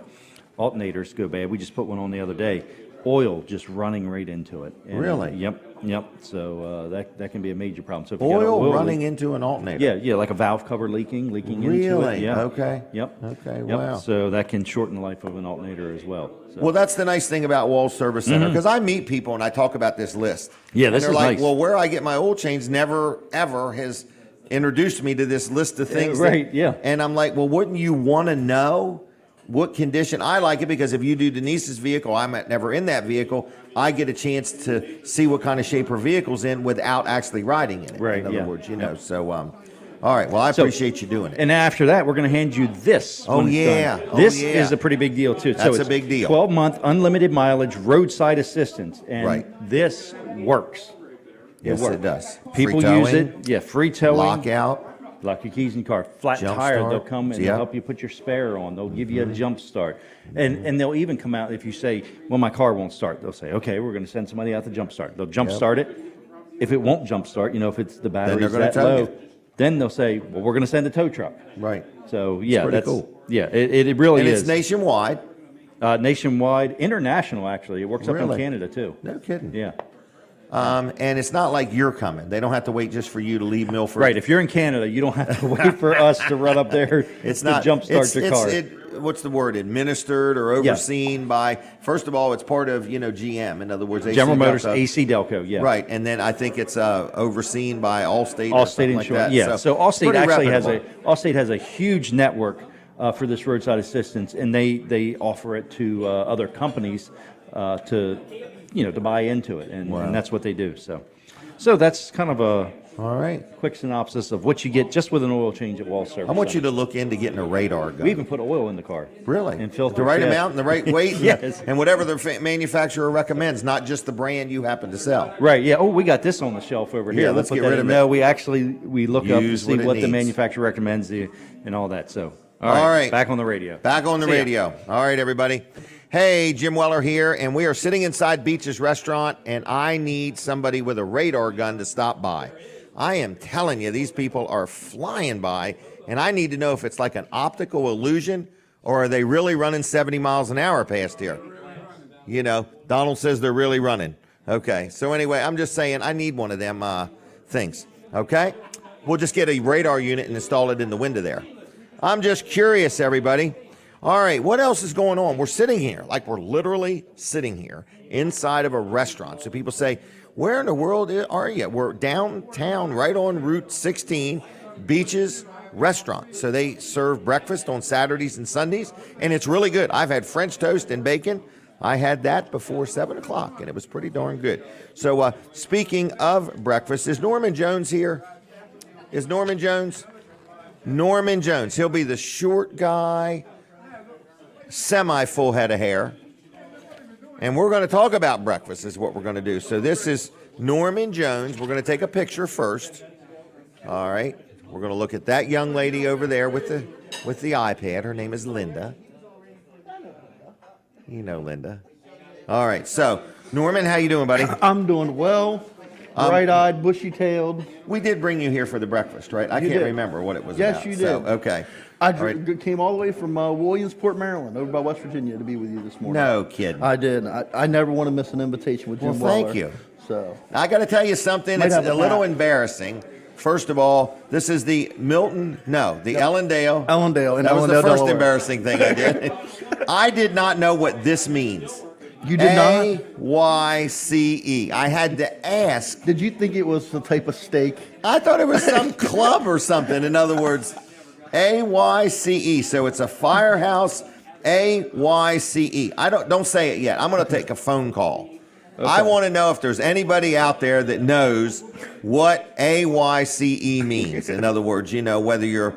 Speaker 3: alternators go bad. We just put one on the other day. Oil just running right into it. And,
Speaker 1: Really?
Speaker 3: Yep. So that can be a major problem. So if you got
Speaker 1: Oil running into an alternator.
Speaker 3: yeah, like a valve cover leaking into it.
Speaker 1: Really?
Speaker 3: Yeah.
Speaker 1: Okay.
Speaker 3: Yep.
Speaker 1: Okay,
Speaker 3: Yep.
Speaker 1: wow.
Speaker 3: So that can shorten the life of an alternator as well. So.
Speaker 1: Well, that's the nice thing about Wall Service Center, because I meet people and I talk about this list.
Speaker 3: Yeah,
Speaker 1: and
Speaker 3: this
Speaker 1: they're
Speaker 3: is
Speaker 1: like,
Speaker 3: nice.
Speaker 1: well, where I get my oil change never, ever has introduced me to this list of things.
Speaker 3: right, yeah.
Speaker 1: And I'm like, well, wouldn't you want to know what condition? I like it because if you do Denise's vehicle, I'm never in that vehicle. I get a chance to see what kind of shape her vehicle's in without actually riding in it.
Speaker 3: Right,
Speaker 1: In other
Speaker 3: yeah.
Speaker 1: words, So, all right. Well, I
Speaker 3: So-
Speaker 1: appreciate you doing it.
Speaker 3: And after that, we're going to hand you this.
Speaker 1: Oh,
Speaker 3: when it's
Speaker 1: yeah.
Speaker 3: done.
Speaker 1: Oh,
Speaker 3: This
Speaker 1: yeah.
Speaker 3: is a pretty big deal, too.
Speaker 1: That's
Speaker 3: it's
Speaker 1: a big deal.
Speaker 3: 12-month unlimited mileage roadside assistance. And
Speaker 1: Right.
Speaker 3: this works.
Speaker 1: Yes,
Speaker 3: works.
Speaker 1: it does.
Speaker 3: People
Speaker 1: Free
Speaker 3: use
Speaker 1: towing,
Speaker 3: it. Yeah, free towing.
Speaker 1: lockout.
Speaker 3: Lock your keys in your car. Flat
Speaker 1: Jump
Speaker 3: tire,
Speaker 1: start.
Speaker 3: they'll come and
Speaker 1: Yeah.
Speaker 3: they'll help you put your spare on. They'll give you a jump start. And they'll even come out if you say, well, my car won't start. They'll say, okay, we're going to send somebody out to jump start. They'll jump start it. If it won't jump start, if it's the battery's
Speaker 1: gonna
Speaker 3: that
Speaker 1: tow
Speaker 3: low,
Speaker 1: you.
Speaker 3: then they'll say, well, we're going to send a tow truck.
Speaker 1: Right.
Speaker 3: So, yeah,
Speaker 1: pretty
Speaker 3: that's
Speaker 1: cool.
Speaker 3: Yeah, it really
Speaker 1: And
Speaker 3: is.
Speaker 1: it's nationwide.
Speaker 3: Nationwide, international, actually. It works up in
Speaker 1: Really?
Speaker 3: Canada, too.
Speaker 1: No kidding.
Speaker 3: Yeah.
Speaker 1: And it's not like you're coming. They don't have to wait just for you to leave Milford.
Speaker 3: Right. If you're in Canada, you don't have to wait for us to run up there
Speaker 1: It's
Speaker 3: to
Speaker 1: not
Speaker 3: jumpstart your car.
Speaker 1: What's the word? Administered or overseen by. First of all, it's part of GM. In other words, AC
Speaker 3: General Motors,
Speaker 1: Delta.
Speaker 3: AC Delco, yeah.
Speaker 1: Right, and then I think it's overseen by Allstate. or
Speaker 3: Allstate
Speaker 1: something like
Speaker 3: Insurance,
Speaker 1: that.
Speaker 3: yeah. So
Speaker 1: it's
Speaker 3: Allstate
Speaker 1: pretty
Speaker 3: actually
Speaker 1: reputable.
Speaker 3: has a huge network for this roadside assistance, and they offer it to other companies to buy into it, and that's what they do. So that's kind of a
Speaker 1: All right.
Speaker 3: quick synopsis of what you get just with an oil change at Wall Service.
Speaker 1: I want you
Speaker 3: Center.
Speaker 1: to look into getting a radar gun.
Speaker 3: We even put oil in the car.
Speaker 1: Really?
Speaker 3: And filters.
Speaker 1: The right
Speaker 3: yeah.
Speaker 1: amount and the right weight?
Speaker 3: Yes.
Speaker 1: And whatever the manufacturer recommends, not just the brand you happen to sell.
Speaker 3: Right, yeah. Oh, we got this on the shelf over here.
Speaker 1: Yeah,
Speaker 3: We'll
Speaker 1: let's
Speaker 3: put
Speaker 1: get
Speaker 3: that
Speaker 1: rid
Speaker 3: in.
Speaker 1: of it.
Speaker 3: No, we look up to
Speaker 1: Use
Speaker 3: see
Speaker 1: what it
Speaker 3: what the
Speaker 1: needs.
Speaker 3: manufacturer recommends and all that. So,
Speaker 1: All right.
Speaker 3: back on the radio.
Speaker 1: Back on the
Speaker 3: See ya.
Speaker 1: radio. All right, everybody. Hey, Jim Weller here, and we are sitting inside Beach's Restaurant, and I need somebody with a radar gun to stop by. I am telling you, these people are flying by, and I need to know if it's like an optical illusion or are they really running 70 miles an hour past here? Donald says they're really running. Okay, so anyway, I'm just saying I need one of them things, okay? We'll just get a radar unit and install it in the window there. I'm just curious, everybody. All right, what else is going on? We're sitting here, like we're literally sitting here inside of a restaurant. So people say, where in the world are you? We're downtown, right on Route 16, Beaches Restaurant. So they serve breakfast on Saturdays and Sundays, and it's really good. I've had French toast and bacon. I had that before 7 o'clock, and it was pretty darn good. So speaking of breakfast, is Norman Jones here? Is Norman Jones? Norman Jones. He'll be the short guy, semi-full head of hair. And we're going to talk about breakfast is what we're going to do. So this is Norman Jones. We're going to take a picture first. All right. We're going to look at that young lady over there with the iPad. Her name is Linda. You know Linda. All right. So, Norman, how you doing, buddy?
Speaker 7: I'm doing well. Bright-eyed, bushy-tailed.
Speaker 1: We did bring you here for the breakfast, right? I
Speaker 7: You
Speaker 1: can't
Speaker 7: did.
Speaker 1: remember what it was
Speaker 7: Yes,
Speaker 1: about.
Speaker 7: you
Speaker 1: So,
Speaker 7: did.
Speaker 1: okay.
Speaker 7: I
Speaker 1: All right.
Speaker 7: came all the way from Williamsport, Maryland, over by West Virginia, to be with you this morning.
Speaker 1: No kidding.
Speaker 7: I did. I never want to miss an invitation with Jim
Speaker 1: Well, thank
Speaker 7: Weller.
Speaker 1: you.
Speaker 7: So
Speaker 1: I got to tell you something.
Speaker 7: Might
Speaker 1: It's
Speaker 7: have
Speaker 1: a
Speaker 7: a
Speaker 1: little
Speaker 7: map.
Speaker 1: embarrassing. First of all, this is the Milton, no, the Ellendale.
Speaker 7: Ellendale in
Speaker 1: That was the
Speaker 7: Ellendale,
Speaker 1: first
Speaker 7: Delaware.
Speaker 1: embarrassing thing I did. I did not know what this means.
Speaker 7: You did not?
Speaker 1: AYCE. I had to ask.
Speaker 7: Did you think it was the type of steak?
Speaker 1: I thought it was some club or something. In other words, AYCE. So it's a firehouse. AYCE. Don't say it yet. I'm going to take a phone call. I want to know if there's anybody out there that knows what AYCE means. In other words, whether you're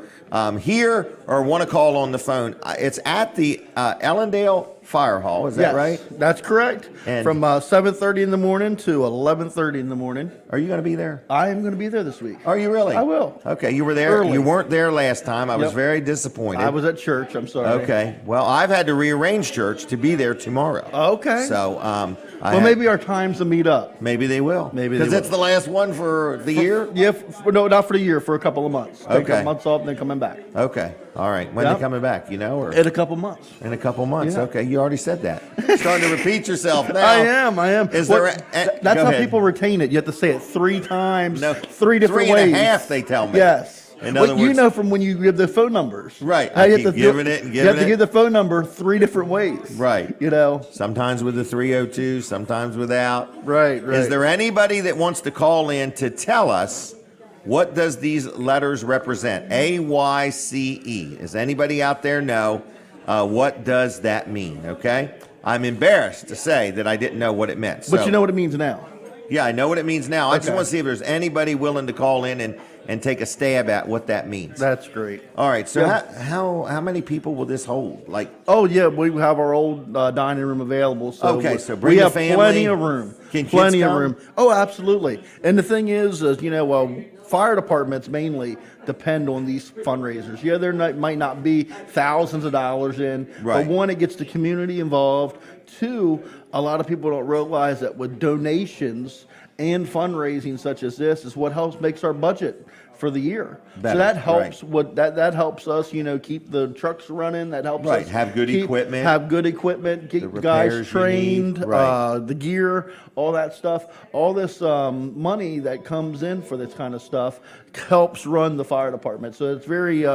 Speaker 1: here or want to call on the phone. It's at the Ellendale Fire Hall. Is that
Speaker 7: Yes,
Speaker 1: right?
Speaker 7: That's correct.
Speaker 1: And-
Speaker 7: From 7:30 in the morning to 11:30 in the morning.
Speaker 1: Are you going to be there?
Speaker 7: I am going to be there this week.
Speaker 1: Are you really?
Speaker 7: I will.
Speaker 1: Okay, you were there.
Speaker 7: Early.
Speaker 1: You weren't there last time. I was
Speaker 7: Yep.
Speaker 1: very disappointed.
Speaker 7: I was at church. I'm sorry.
Speaker 1: Okay. Well, I've had to rearrange church to be there tomorrow.
Speaker 7: Okay.
Speaker 1: So,
Speaker 7: Well, maybe our times will meet up.
Speaker 1: maybe they will.
Speaker 7: Maybe they
Speaker 1: because it's
Speaker 7: will.
Speaker 1: the last one for the year.
Speaker 7: Yeah, no, not for the year, for a couple of months. Take
Speaker 1: Okay.
Speaker 7: a months off and then coming back.
Speaker 1: Okay. All right. When
Speaker 7: Yep.
Speaker 1: they coming back? Or
Speaker 7: In a couple months.
Speaker 1: in a couple months?
Speaker 7: Yeah.
Speaker 1: Okay. You already said that. Starting to repeat yourself now.
Speaker 7: I am.
Speaker 1: Is
Speaker 7: Well,
Speaker 1: there?
Speaker 7: that's
Speaker 1: go
Speaker 7: how
Speaker 1: ahead.
Speaker 7: people retain it. You have to say it 3 times,
Speaker 1: No,
Speaker 7: 3 different
Speaker 1: three
Speaker 7: ways.
Speaker 1: and a half, they tell me.
Speaker 7: Yes.
Speaker 1: In
Speaker 7: Well,
Speaker 1: other
Speaker 7: you
Speaker 1: words-
Speaker 7: know from when you give the phone numbers.
Speaker 1: Right.
Speaker 7: How
Speaker 1: I
Speaker 7: you have
Speaker 1: keep
Speaker 7: to
Speaker 1: giving it and
Speaker 7: You have
Speaker 1: giving
Speaker 7: to
Speaker 1: it.
Speaker 7: give the phone number 3 different ways.
Speaker 1: Right. Sometimes with the 302, sometimes without.
Speaker 7: Right.
Speaker 1: Is there anybody that wants to call in to tell us what does these letters represent? AYCE. Does anybody out there know what does that mean? Okay. I'm embarrassed to say that I didn't know what it meant.
Speaker 7: But
Speaker 1: So-
Speaker 7: you know what it means now.
Speaker 1: Yeah, I know what it means now. I just
Speaker 7: Okay.
Speaker 1: want to see if there's anybody willing to call in and take a stab at what that means.
Speaker 7: That's great.
Speaker 1: All right. So
Speaker 7: Yeah.
Speaker 1: how many people will this hold? Like,
Speaker 7: Oh yeah, we have our old dining room available. So
Speaker 1: Okay, so bring
Speaker 7: we
Speaker 1: the
Speaker 7: have
Speaker 1: family.
Speaker 7: plenty of room.
Speaker 1: Can kids
Speaker 7: Plenty of
Speaker 1: come?
Speaker 7: room. Oh, absolutely. And the thing is, fire departments mainly depend on these fundraisers. Yeah, there might not be thousands of dollars in,
Speaker 1: Right.
Speaker 7: but one, it gets the community involved. 2, a lot of people don't realize that with donations and fundraising such as this is what makes our budget for the year.
Speaker 1: Better,
Speaker 7: So that helps.
Speaker 1: right.
Speaker 7: That helps us, keep the trucks running. That helps
Speaker 1: Right,
Speaker 7: us
Speaker 1: have good equipment.
Speaker 7: Have good equipment. Get
Speaker 1: The
Speaker 7: guys
Speaker 1: repairs you need,
Speaker 7: trained.
Speaker 1: right.
Speaker 7: The gear, all that stuff. All this money that comes in for this kind of stuff helps run the fire department. So it's very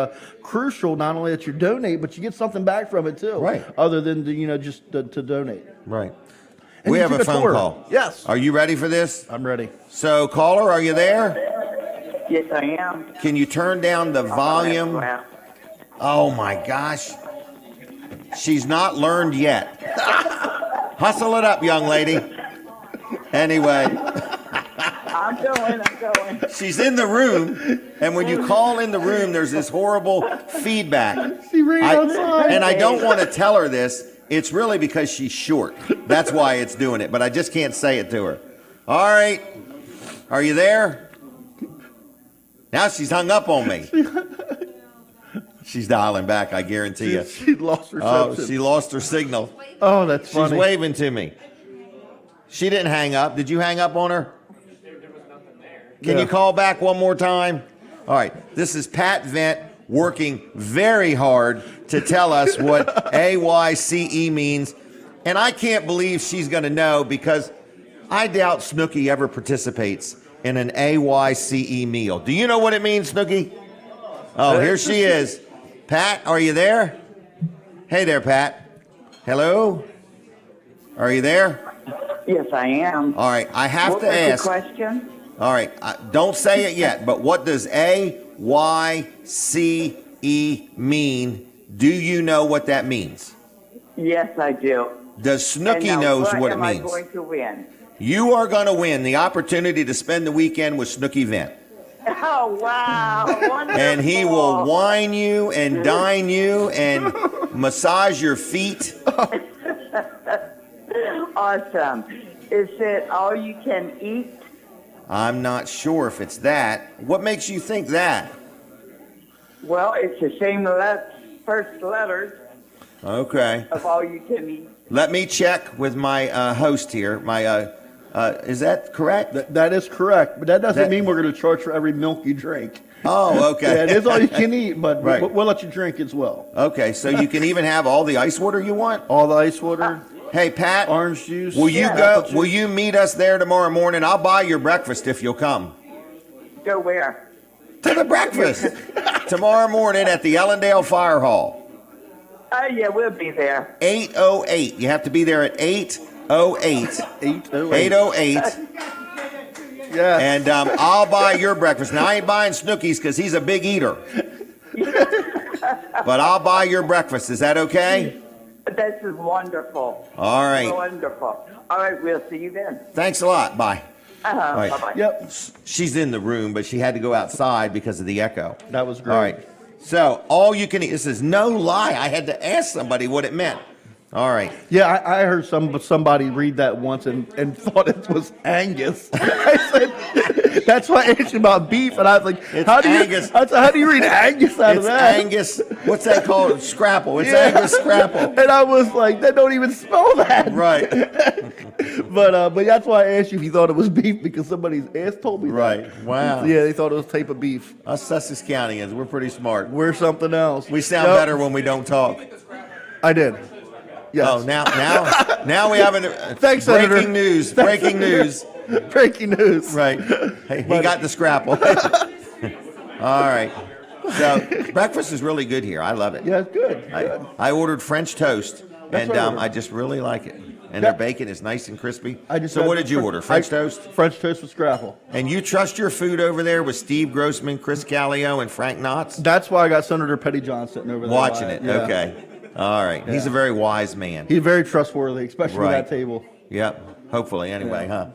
Speaker 7: crucial not only that you donate, but you get something back from it too.
Speaker 1: Right.
Speaker 7: Other than just to donate.
Speaker 1: right.
Speaker 7: And
Speaker 1: We
Speaker 7: you
Speaker 1: have a
Speaker 7: took
Speaker 1: phone
Speaker 7: tour.
Speaker 1: call.
Speaker 7: Yes.
Speaker 1: Are you ready for this?
Speaker 7: I'm ready.
Speaker 1: So, caller, are you there?
Speaker 8: Yes, I am.
Speaker 1: Can you turn down the volume?
Speaker 8: Wow.
Speaker 1: Oh my gosh. She's not learned yet. Hustle it up, young lady. Anyway,
Speaker 8: I'm going.
Speaker 1: she's in the room, and when you call in the room, there's this horrible feedback.
Speaker 7: She ran outside.
Speaker 1: And I don't want to tell her this. It's really because she's short. That's why it's doing it, but I just can't say it to her. All right. Are you there? Now she's hung up on me. She's dialing back, I guarantee you.
Speaker 7: She lost
Speaker 1: Oh,
Speaker 7: reception.
Speaker 1: she lost her signal.
Speaker 7: Oh, that's
Speaker 1: She's
Speaker 7: funny.
Speaker 1: waving to me. She didn't hang up. Did you hang up on her? Can
Speaker 7: Yeah.
Speaker 1: you call back one more time? All right. This is Pat Vent working very hard to tell us what AYCE means. And I can't believe she's going to know because I doubt Snooki ever participates in an AYCE meal. Do you know what it means, Snooki? Oh, here she is. Pat, are you there? Hey there, Pat. Hello? Are you there?
Speaker 8: Yes, I am.
Speaker 1: All right, I have
Speaker 8: What
Speaker 1: to
Speaker 8: was the
Speaker 1: ask.
Speaker 8: question?
Speaker 1: All right, don't say it yet, but what does AYCE mean? Do you know what that means?
Speaker 8: Yes, I do.
Speaker 1: Does
Speaker 8: And
Speaker 1: Snooki
Speaker 8: now
Speaker 1: knows what it
Speaker 8: am I
Speaker 1: means?
Speaker 8: going to win?
Speaker 1: You are going to win the opportunity to spend the weekend with Snooki Vent.
Speaker 8: Oh, wow. Wonderful.
Speaker 1: And he will wine you and dine you and massage your feet.
Speaker 8: Awesome. Is it all you can eat?
Speaker 1: I'm not sure if it's that. What makes you think that?
Speaker 8: Well, it's the same first letters
Speaker 1: Okay.
Speaker 8: of all you can eat.
Speaker 1: Let me check with my host here. Is that correct?
Speaker 7: That is correct, but that doesn't
Speaker 1: That-
Speaker 7: mean we're going to charge for every milk you drink.
Speaker 1: Oh, okay.
Speaker 7: Yeah, it is all you can eat, but
Speaker 1: Right.
Speaker 7: we'll let you drink as well.
Speaker 1: Okay, so you can even have all the ice water you want?
Speaker 7: All the ice water,
Speaker 1: Hey, Pat,
Speaker 7: orange juice.
Speaker 1: will you
Speaker 7: apple
Speaker 1: go?
Speaker 7: juice.
Speaker 1: Will you meet us there tomorrow morning? I'll buy your breakfast if you'll come.
Speaker 8: Go where?
Speaker 1: To the breakfast tomorrow morning at the Ellendale Fire Hall.
Speaker 8: Oh, yeah, we'll be there.
Speaker 1: 8:08. You have to be there at 8:08.
Speaker 7: 808.
Speaker 1: 8:08.
Speaker 7: Yeah.
Speaker 1: And I'll buy your breakfast. Now, I ain't buying Snooki's because he's a big eater. But I'll buy your breakfast. Is that okay?
Speaker 8: This is wonderful.
Speaker 1: All right.
Speaker 8: Wonderful. All right, we'll see you then.
Speaker 1: Thanks a lot. Bye. All right.
Speaker 8: Bye-bye.
Speaker 7: Yep.
Speaker 1: She's in the room, but she had to go outside because of the echo.
Speaker 7: That was great.
Speaker 1: All right. So, all you can eat. This is no lie. I had to ask somebody what it meant. All right.
Speaker 7: Yeah, I heard somebody read that once and thought it was Angus. I said, that's why I asked you about beef, and I was like,
Speaker 1: It's
Speaker 7: how do
Speaker 1: Angus.
Speaker 7: you read Angus out of
Speaker 1: It's
Speaker 7: that?
Speaker 1: Angus. What's that called? Scrapple. It's
Speaker 7: Yeah.
Speaker 1: Angus Scrapple.
Speaker 7: And I was like, that don't even spell that.
Speaker 1: Right.
Speaker 7: But that's why I asked you if you thought it was beef, because somebody's ass told me that.
Speaker 1: Right. Wow.
Speaker 7: Yeah, they thought it was a type of beef.
Speaker 1: Us Sussex Countyans, we're pretty smart.
Speaker 7: We're something else.
Speaker 1: We sound
Speaker 7: Yep.
Speaker 1: better when we don't talk.
Speaker 7: I did. Yes.
Speaker 1: Oh, now we have a
Speaker 7: Thanks,
Speaker 1: breaking
Speaker 7: Senator.
Speaker 1: news. Breaking news.
Speaker 7: Breaking news.
Speaker 1: Right. Hey, he got the scrapple. All right. So breakfast is really good here. I love it.
Speaker 7: Yeah, it's good. Good.
Speaker 1: I ordered French toast,
Speaker 7: That's
Speaker 1: and
Speaker 7: what I ordered.
Speaker 1: I just really like it. And
Speaker 7: Yeah.
Speaker 1: their bacon is nice and crispy.
Speaker 7: So
Speaker 1: what did you order? French toast?
Speaker 7: French toast with scrapple.
Speaker 1: And you trust your food over there with Steve Grossman, Chris Callio, and Frank Knotts?
Speaker 7: That's why I got Senator Pettyjohn sitting over there.
Speaker 1: Watching
Speaker 7: by
Speaker 1: it.
Speaker 7: Yeah.
Speaker 1: Okay. All right. He's a very wise man.
Speaker 7: He's very trustworthy, especially
Speaker 1: Right.
Speaker 7: at that table.
Speaker 1: Yep. Hopefully, anyway, huh?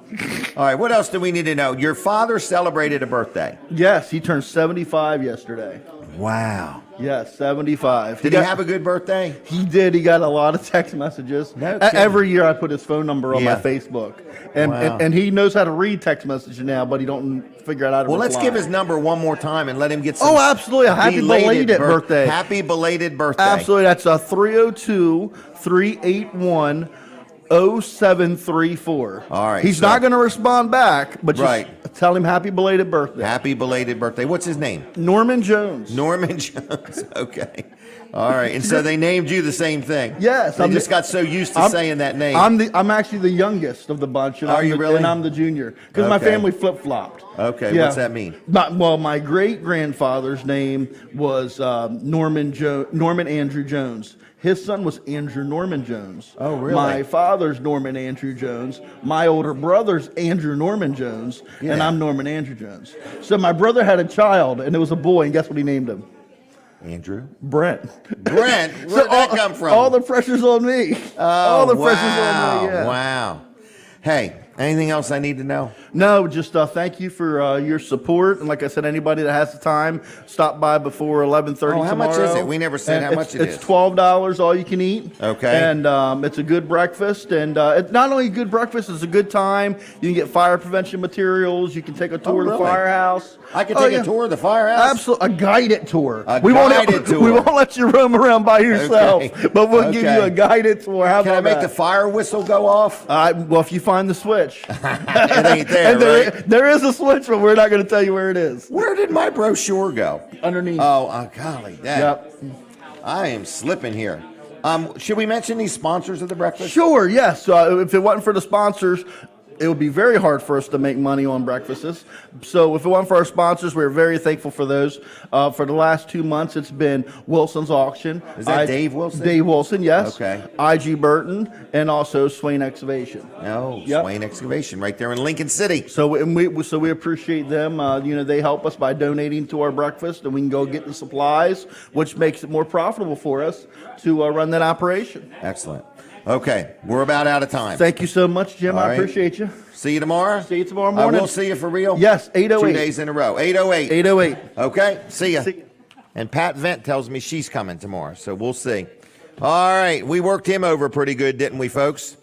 Speaker 1: All right. What else do we need to know? Your father celebrated a birthday.
Speaker 7: Yes, he turned 75 yesterday.
Speaker 1: Wow.
Speaker 7: Yes, 75.
Speaker 1: Did he have a good birthday?
Speaker 7: He did. He got a lot of text messages.
Speaker 1: No kidding.
Speaker 7: Every year I put his phone number on
Speaker 1: Yeah.
Speaker 7: my Facebook. And,
Speaker 1: Wow.
Speaker 7: and he knows how to read text messages now, but he don't figure out how to
Speaker 1: Well, let's
Speaker 7: reply.
Speaker 1: give his number one more time and let him get some.
Speaker 7: Oh, absolutely. A happy belated birthday.
Speaker 1: Happy belated birthday.
Speaker 7: Absolutely. That's a 302-381 0734.
Speaker 1: All right,
Speaker 7: He's
Speaker 1: so-
Speaker 7: not going to respond back, but just
Speaker 1: Right.
Speaker 7: tell him happy belated birthday.
Speaker 1: Happy belated birthday. What's his name?
Speaker 7: Norman Jones.
Speaker 1: Norman Jones. Okay. All right. And so they named you the same thing.
Speaker 7: Yes,
Speaker 1: They
Speaker 7: I'm
Speaker 1: just
Speaker 7: the-
Speaker 1: got so used to saying that name.
Speaker 7: I'm actually the youngest of the bunch. And
Speaker 1: Are
Speaker 7: I'm
Speaker 1: you
Speaker 7: the,
Speaker 1: really?
Speaker 7: And I'm the junior because my
Speaker 1: Okay.
Speaker 7: family flip flopped.
Speaker 1: Okay, what's that mean?
Speaker 7: My great grandfather's name was Norman Andrew Jones. His son was Andrew Norman Jones.
Speaker 1: Oh, really?
Speaker 7: My father's Norman Andrew Jones. My older brother's Andrew Norman Jones, and
Speaker 1: Yeah.
Speaker 7: I'm Norman Andrew Jones. So my brother had a child, and it was a boy, and guess what he named him?
Speaker 1: Andrew?
Speaker 7: Brent.
Speaker 1: Brent? Where'd that come from?
Speaker 7: All the pressure's on me. All the pressure's on me. Yeah.
Speaker 1: Wow. Hey, anything else I need to know?
Speaker 7: No, just thank you for your support. And like I said, anybody that has the time, stop by before 11:30
Speaker 1: Oh, how
Speaker 7: tomorrow.
Speaker 1: much is it? We never said
Speaker 7: And
Speaker 1: how much it
Speaker 7: it's
Speaker 1: is.
Speaker 7: $12 all you can eat.
Speaker 1: Okay.
Speaker 7: And it's a good breakfast. And it's not only a good breakfast, it's a good time. You can get fire prevention materials. You can take a tour of the
Speaker 1: really?
Speaker 7: firehouse.
Speaker 1: I can
Speaker 7: Oh,
Speaker 1: take
Speaker 7: yeah.
Speaker 1: a tour of the firehouse?
Speaker 7: Absolutely. A guided tour.
Speaker 1: A
Speaker 7: We
Speaker 1: guided tour.
Speaker 7: We won't let you roam around by yourself,
Speaker 1: Okay.
Speaker 7: but we'll give
Speaker 1: Okay.
Speaker 7: you a guided tour. How
Speaker 1: Can I
Speaker 7: about
Speaker 1: make
Speaker 7: that?
Speaker 1: the fire whistle go off?
Speaker 7: Well, if you find the switch.
Speaker 1: It ain't there,
Speaker 7: And
Speaker 1: right?
Speaker 7: there is a switch, but we're not going to tell you where it is.
Speaker 1: Where did my brochure go?
Speaker 7: Underneath.
Speaker 1: Oh, golly, dang.
Speaker 7: Yep.
Speaker 1: I am slipping here. Should we mention these sponsors of the breakfast?
Speaker 7: Sure, yes. If it wasn't for the sponsors, it would be very hard for us to make money on breakfasts. So if it wasn't for our sponsors, we're very thankful for those. For the last 2 months, it's been Wilson's Auction.
Speaker 1: Is that Dave Wilson?
Speaker 7: Dave Wilson, yes.
Speaker 1: Okay.
Speaker 7: IG Burton, and also Swain Excavation.
Speaker 1: No,
Speaker 7: Yep.
Speaker 1: Swain Excavation right there in Lincoln City.
Speaker 7: So we appreciate them. They help us by donating to our breakfast, and we can go get the supplies, which makes it more profitable for us to run that operation.
Speaker 1: Excellent. Okay, we're about out of time.
Speaker 7: Thank you so much, Jim.
Speaker 1: All
Speaker 7: I
Speaker 1: right.
Speaker 7: appreciate you.
Speaker 1: See you tomorrow?
Speaker 7: See you tomorrow morning.
Speaker 1: I will see you for real?
Speaker 7: Yes, 8:08.
Speaker 1: 2 days in a row. 8:08.
Speaker 7: 8:08.
Speaker 1: Okay, see ya.
Speaker 7: See ya.
Speaker 1: And Pat Vent tells me she's coming tomorrow, so we'll see. All right, we worked him over pretty good, didn't we, folks?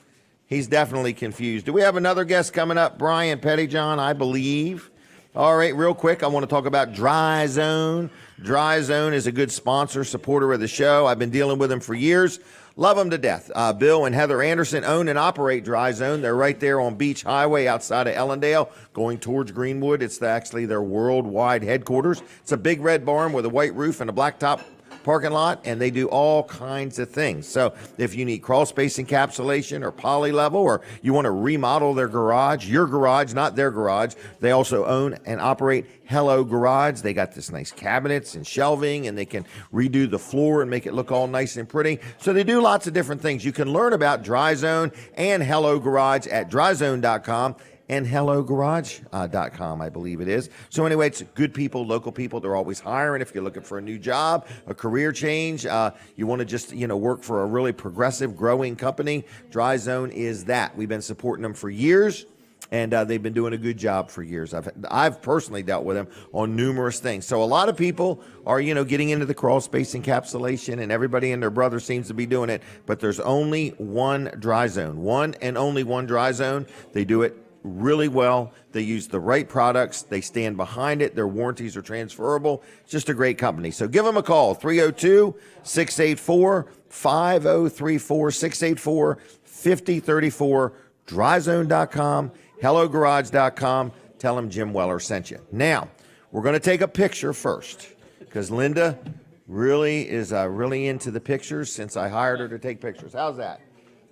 Speaker 1: He's definitely confused. Do we have another guest coming up? Brian Pettyjohn, I believe. All right, real quick, I want to talk about Dry Zone. Dry Zone is a good sponsor, supporter of the show. I've been dealing with them for years. Love them to death. Bill and Heather Anderson own and operate Dry Zone. They're right there on Beach Highway outside of Ellendale, going towards Greenwood. It's actually their worldwide headquarters. It's a big red barn with a white roof and a blacktop parking lot, and they do all kinds of things. So if you need crawl space encapsulation or poly level, or you want to remodel their garage, your garage, not their garage, they also own and operate Hello Garage. They got this nice cabinets and shelving, and they can redo the floor and make it look all nice and pretty. So they do lots of different things. You can learn about Dry Zone and Hello Garage at dryzone.com. and hellogarage.com, I believe it is. So anyway, it's good people, local people. They're always hiring. If you're looking for a new job, a career change, you want to just, work for a really progressive, growing company, Dry Zone is that. We've been supporting them for years, and they've been doing a good job for years. I've personally dealt with them on numerous things. So a lot of people are, getting into the crawl space encapsulation, and everybody and their brother seems to be doing it, but there's only one Dry Zone, one and only one Dry Zone. They do it really well. They use the right products. They stand behind it. Their warranties are transferable. It's just a great company. So give them a call, 302-684-5034, 684-5034, dryzone.com, hellogarage.com. Tell them Jim Weller sent you. Now, we're going to take a picture first because Linda really is really into the pictures since I hired her to take pictures. How's that?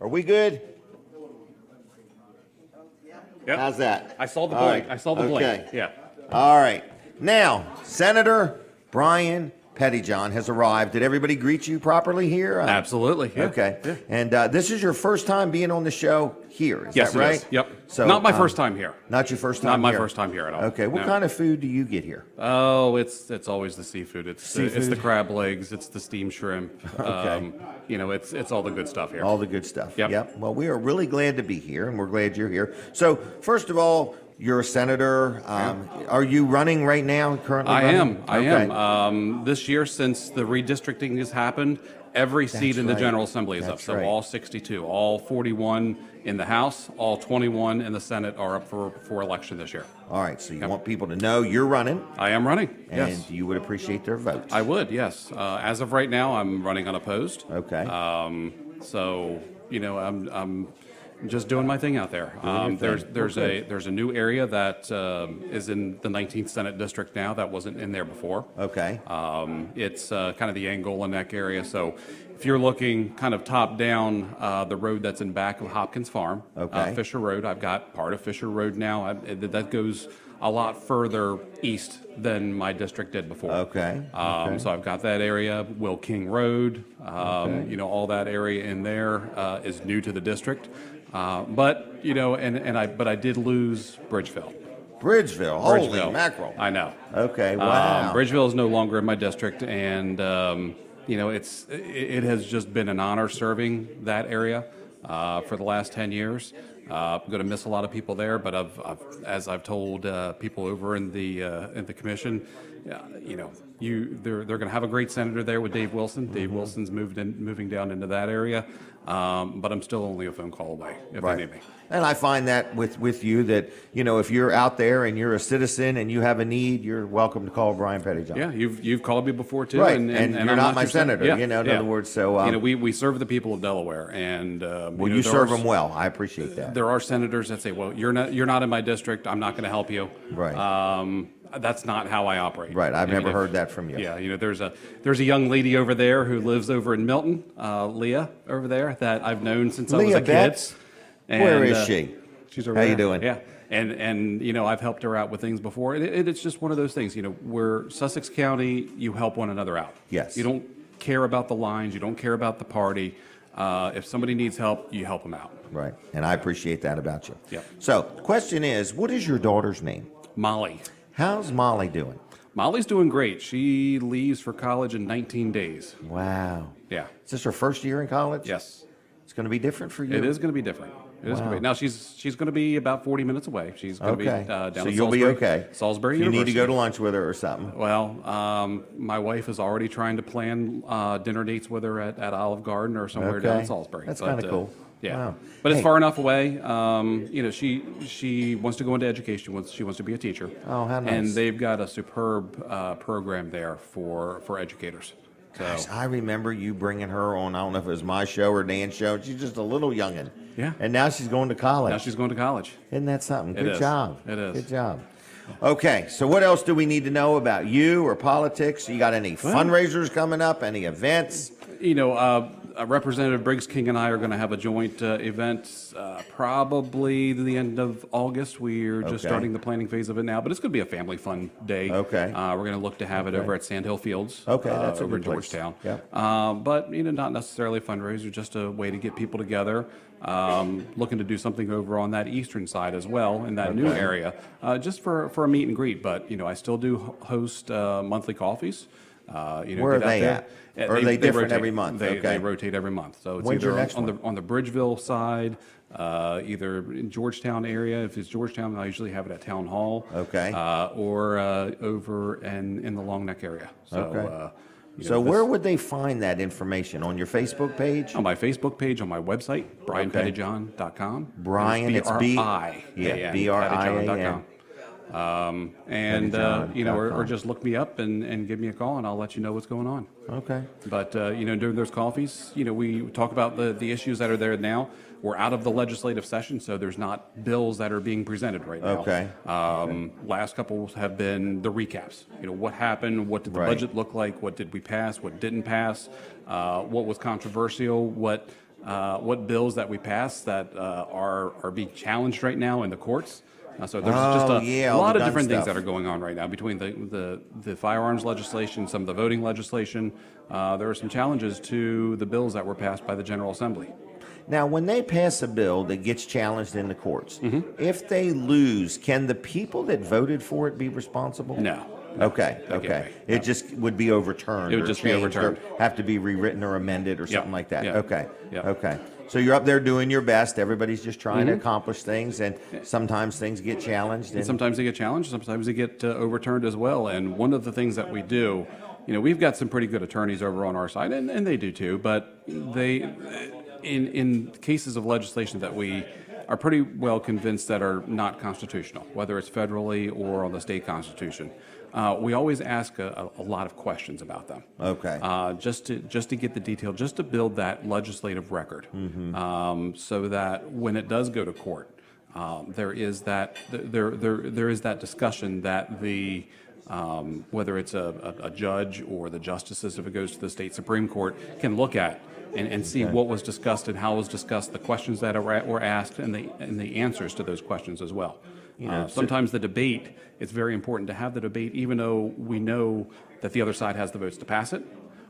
Speaker 1: Are we good?
Speaker 9: Yep.
Speaker 1: How's that?
Speaker 9: I saw the
Speaker 1: All
Speaker 9: blink.
Speaker 1: right.
Speaker 9: I saw the
Speaker 1: Okay.
Speaker 9: blink. Yeah.
Speaker 1: All right. Now, Senator Brian Pettyjohn has arrived. Did everybody greet you properly here?
Speaker 9: Absolutely. Yeah.
Speaker 1: Okay.
Speaker 9: Yeah.
Speaker 1: And this is your first time being on the show here, is
Speaker 9: Yes,
Speaker 1: that right?
Speaker 9: it is. Yep.
Speaker 1: So,
Speaker 9: Not my first time here.
Speaker 1: Not your first time
Speaker 9: Not my
Speaker 1: here?
Speaker 9: first time here at all.
Speaker 1: Okay. What
Speaker 9: No.
Speaker 1: kind of food do you get here?
Speaker 9: Oh, it's always the seafood. It's the
Speaker 1: Seafood?
Speaker 9: crab legs. It's the steamed shrimp.
Speaker 1: Okay.
Speaker 9: It's all the good stuff here.
Speaker 1: All the good stuff.
Speaker 9: Yep.
Speaker 1: Well, we are really glad to be here, and we're glad you're here. So, first of all, you're a senator. Are you running right now, currently
Speaker 9: I
Speaker 1: running?
Speaker 9: am. I
Speaker 1: Okay.
Speaker 9: am. This year, since the redistricting has happened, every seat in the
Speaker 1: right.
Speaker 9: General Assembly is up.
Speaker 1: That's
Speaker 9: So
Speaker 1: right.
Speaker 9: all 62, all 41 in the House, all 21 in the Senate are up for election this year.
Speaker 1: All right, so you want people to know you're running,
Speaker 9: I am running.
Speaker 1: and
Speaker 9: Yes.
Speaker 1: you would appreciate their vote.
Speaker 9: I would, yes. As of right now, I'm running unopposed.
Speaker 1: Okay.
Speaker 9: I'm just doing my thing out there. There's a new area that is in the 19th Senate District now that wasn't in there before.
Speaker 1: Okay.
Speaker 9: It's kind of the Angola Neck area. So if you're looking kind of top down, the road that's in back of Hopkins Farm,
Speaker 1: Okay.
Speaker 9: Fisher Road, I've got part of Fisher Road now. That goes a lot further east than my district did before.
Speaker 1: Okay.
Speaker 9: So I've got that area, Will King Road, all that area in there is new to the district. But I did lose Bridgeville.
Speaker 1: Bridgeville. Holy
Speaker 9: Bridgeville.
Speaker 1: mackerel.
Speaker 9: I know.
Speaker 1: Okay. Wow.
Speaker 9: Bridgeville is no longer in my district, and it has just been an honor serving that area for the last 10 years. I'm going to miss a lot of people there, but as I've told people over in the commission, they're going to have a great senator there with Dave Wilson. Dave Wilson's moving down into that area, but I'm still only a phone call away if they need me.
Speaker 1: And I find that with you that, if you're out there and you're a citizen and you have a need, you're welcome to call Brian Pettyjohn.
Speaker 9: Yeah, you've called me before too,
Speaker 1: Right,
Speaker 9: and
Speaker 1: you're
Speaker 9: I'm
Speaker 1: not my
Speaker 9: your
Speaker 1: senator,
Speaker 9: Yeah,
Speaker 1: in
Speaker 9: yeah.
Speaker 1: other words. So,
Speaker 9: we serve the people of Delaware, and
Speaker 1: well, you serve them well. I appreciate that.
Speaker 9: There are senators that say, "Well, you're not in my district. I'm not going to help you."
Speaker 1: Right.
Speaker 9: That's not how I operate.
Speaker 1: Right. I've never heard that from you.
Speaker 9: Yeah, there's a young lady over there who lives over in Milton, Leah over there, that I've known since I was
Speaker 1: Leah
Speaker 9: a kid.
Speaker 1: Betts?
Speaker 9: And,
Speaker 1: Where is she?
Speaker 9: She's over
Speaker 1: How
Speaker 9: there.
Speaker 1: you doing?
Speaker 9: Yeah, and I've helped her out with things before. It's just one of those things. We're Sussex County. You help one another out.
Speaker 1: Yes.
Speaker 9: You don't care about the lines. You don't care about the party. If somebody needs help, you help them out.
Speaker 1: Right. And I appreciate that about you.
Speaker 9: Yep.
Speaker 1: So, the question is, what is your daughter's name?
Speaker 9: Molly.
Speaker 1: How's Molly doing?
Speaker 9: Molly's doing great. She leaves for college in 19 days.
Speaker 1: Wow.
Speaker 9: Yeah.
Speaker 1: Is this her first year in college?
Speaker 9: Yes.
Speaker 1: It's going to be different for you?
Speaker 9: It is going to be different. It is going to be. Now she's going to be about 40 minutes away. She's going to be down
Speaker 1: so
Speaker 9: at
Speaker 1: you'll be okay.
Speaker 9: Salisbury
Speaker 1: You
Speaker 9: University.
Speaker 1: need to go to lunch with her or something.
Speaker 9: Well, my wife is already trying to plan dinner dates with her at Olive Garden or somewhere down in Salisbury.
Speaker 1: That's
Speaker 9: But,
Speaker 1: kind of cool.
Speaker 9: Yeah.
Speaker 1: Wow.
Speaker 9: But it's
Speaker 1: Hey.
Speaker 9: far enough away. You know, she wants to go into education. She wants to be a teacher.
Speaker 1: Oh, how nice.
Speaker 9: And they've got a superb program there for educators. So,
Speaker 1: Gosh, I remember you bringing her on, I don't know if it was my show or Dan's show. She's just a little youngin'.
Speaker 9: Yeah.
Speaker 1: And now she's going to college.
Speaker 9: now she's going to college.
Speaker 1: Isn't that something?
Speaker 9: It
Speaker 1: Good
Speaker 9: is.
Speaker 1: job.
Speaker 9: It is.
Speaker 1: Good job. Okay, so what else do we need to know about you or politics? You got any fundraisers coming up? Any events?
Speaker 9: You know, Representative Briggs King and I are going to have a joint event probably the end of August. We're just
Speaker 1: Okay.
Speaker 9: starting the planning phase of it now, but it's going to be a family fun day.
Speaker 1: Okay.
Speaker 9: We're going to look to have it over at Sand Hill Fields.
Speaker 1: Okay, that's a
Speaker 9: over
Speaker 1: good
Speaker 9: in
Speaker 1: place.
Speaker 9: Georgetown.
Speaker 1: Yep.
Speaker 9: But you know, not necessarily a fundraiser, just a way to get people together. Looking to do something over on that eastern side as well in that new area, just for a meet and greet. But you know, I still do host monthly coffees. You know,
Speaker 1: Where are
Speaker 9: get out
Speaker 1: they
Speaker 9: there.
Speaker 1: at? Or are they different
Speaker 9: rotate.
Speaker 1: every month?
Speaker 9: They
Speaker 1: Okay.
Speaker 9: rotate every month. So it's
Speaker 1: When's your
Speaker 9: either
Speaker 1: next one?
Speaker 9: on the Bridgeville side, either in Georgetown area. If it's Georgetown, I usually have it at Town Hall.
Speaker 1: Okay.
Speaker 9: Or over in the Long Neck area. So,
Speaker 1: Okay.
Speaker 9: you
Speaker 1: So
Speaker 9: know,
Speaker 1: where would they find that information? On your Facebook page?
Speaker 9: on my Facebook page, on my website, brianpettyjohn.com.
Speaker 1: Brian, it's B-
Speaker 9: B-R-I-A-N,
Speaker 1: B-R-I-A-N.
Speaker 9: Pettyjohn.com. And, you know, or
Speaker 1: Pettyjohn.com.
Speaker 9: just look me up and give me a call, and I'll let you know what's going on.
Speaker 1: Okay.
Speaker 9: But, you know, during those coffees, you know, we talk about the issues that are there now. We're out of the legislative session, so there's not bills that are being presented right now.
Speaker 1: Okay.
Speaker 9: Last couple have been the recaps. You know, what happened? What did the
Speaker 1: Right.
Speaker 9: budget look like? What did we pass? What didn't pass? What was controversial? What bills that we passed that are being challenged right now in the courts? So there's just
Speaker 1: Oh,
Speaker 9: a
Speaker 1: yeah, all
Speaker 9: lot
Speaker 1: the
Speaker 9: of
Speaker 1: gun
Speaker 9: different things
Speaker 1: stuff.
Speaker 9: that are going on right now between the firearms legislation, some of the voting legislation. There are some challenges to the bills that were passed by the General Assembly.
Speaker 1: Now, when they pass a bill that gets challenged in the courts,
Speaker 9: Mm-hmm.
Speaker 1: if they lose, can the people that voted for it be responsible?
Speaker 9: No.
Speaker 1: Okay,
Speaker 9: They
Speaker 1: okay.
Speaker 9: can't be.
Speaker 1: It just would be overturned.
Speaker 9: It would
Speaker 1: or
Speaker 9: just be
Speaker 1: changed
Speaker 9: overturned.
Speaker 1: Or have to be rewritten or amended or something like that.
Speaker 9: Yeah.
Speaker 1: Okay,
Speaker 9: Yeah.
Speaker 1: okay. So you're up there doing your best. Everybody's just trying
Speaker 9: Mm-hmm.
Speaker 1: to accomplish things, and sometimes things get challenged.
Speaker 9: And sometimes they get challenged, sometimes they get overturned as well. And one of the things that we do, you know, we've got some pretty good attorneys over on our side, and they do too, but they, in cases of legislation that we are pretty well convinced that are not constitutional, whether it's federally or on the state constitution, we always ask a lot of questions about them.
Speaker 1: Okay.
Speaker 9: Just to get the detail, just to build that legislative record, so that when it does go to court, there is that there is that discussion that the whether it's a judge or the justices, if it goes to the state Supreme Court, can look at and see what was discussed and how it was discussed, the questions that were asked, and the answers to those questions as well. Sometimes the debate, it's very important to have the debate, even though we know that the other side has the votes to pass it.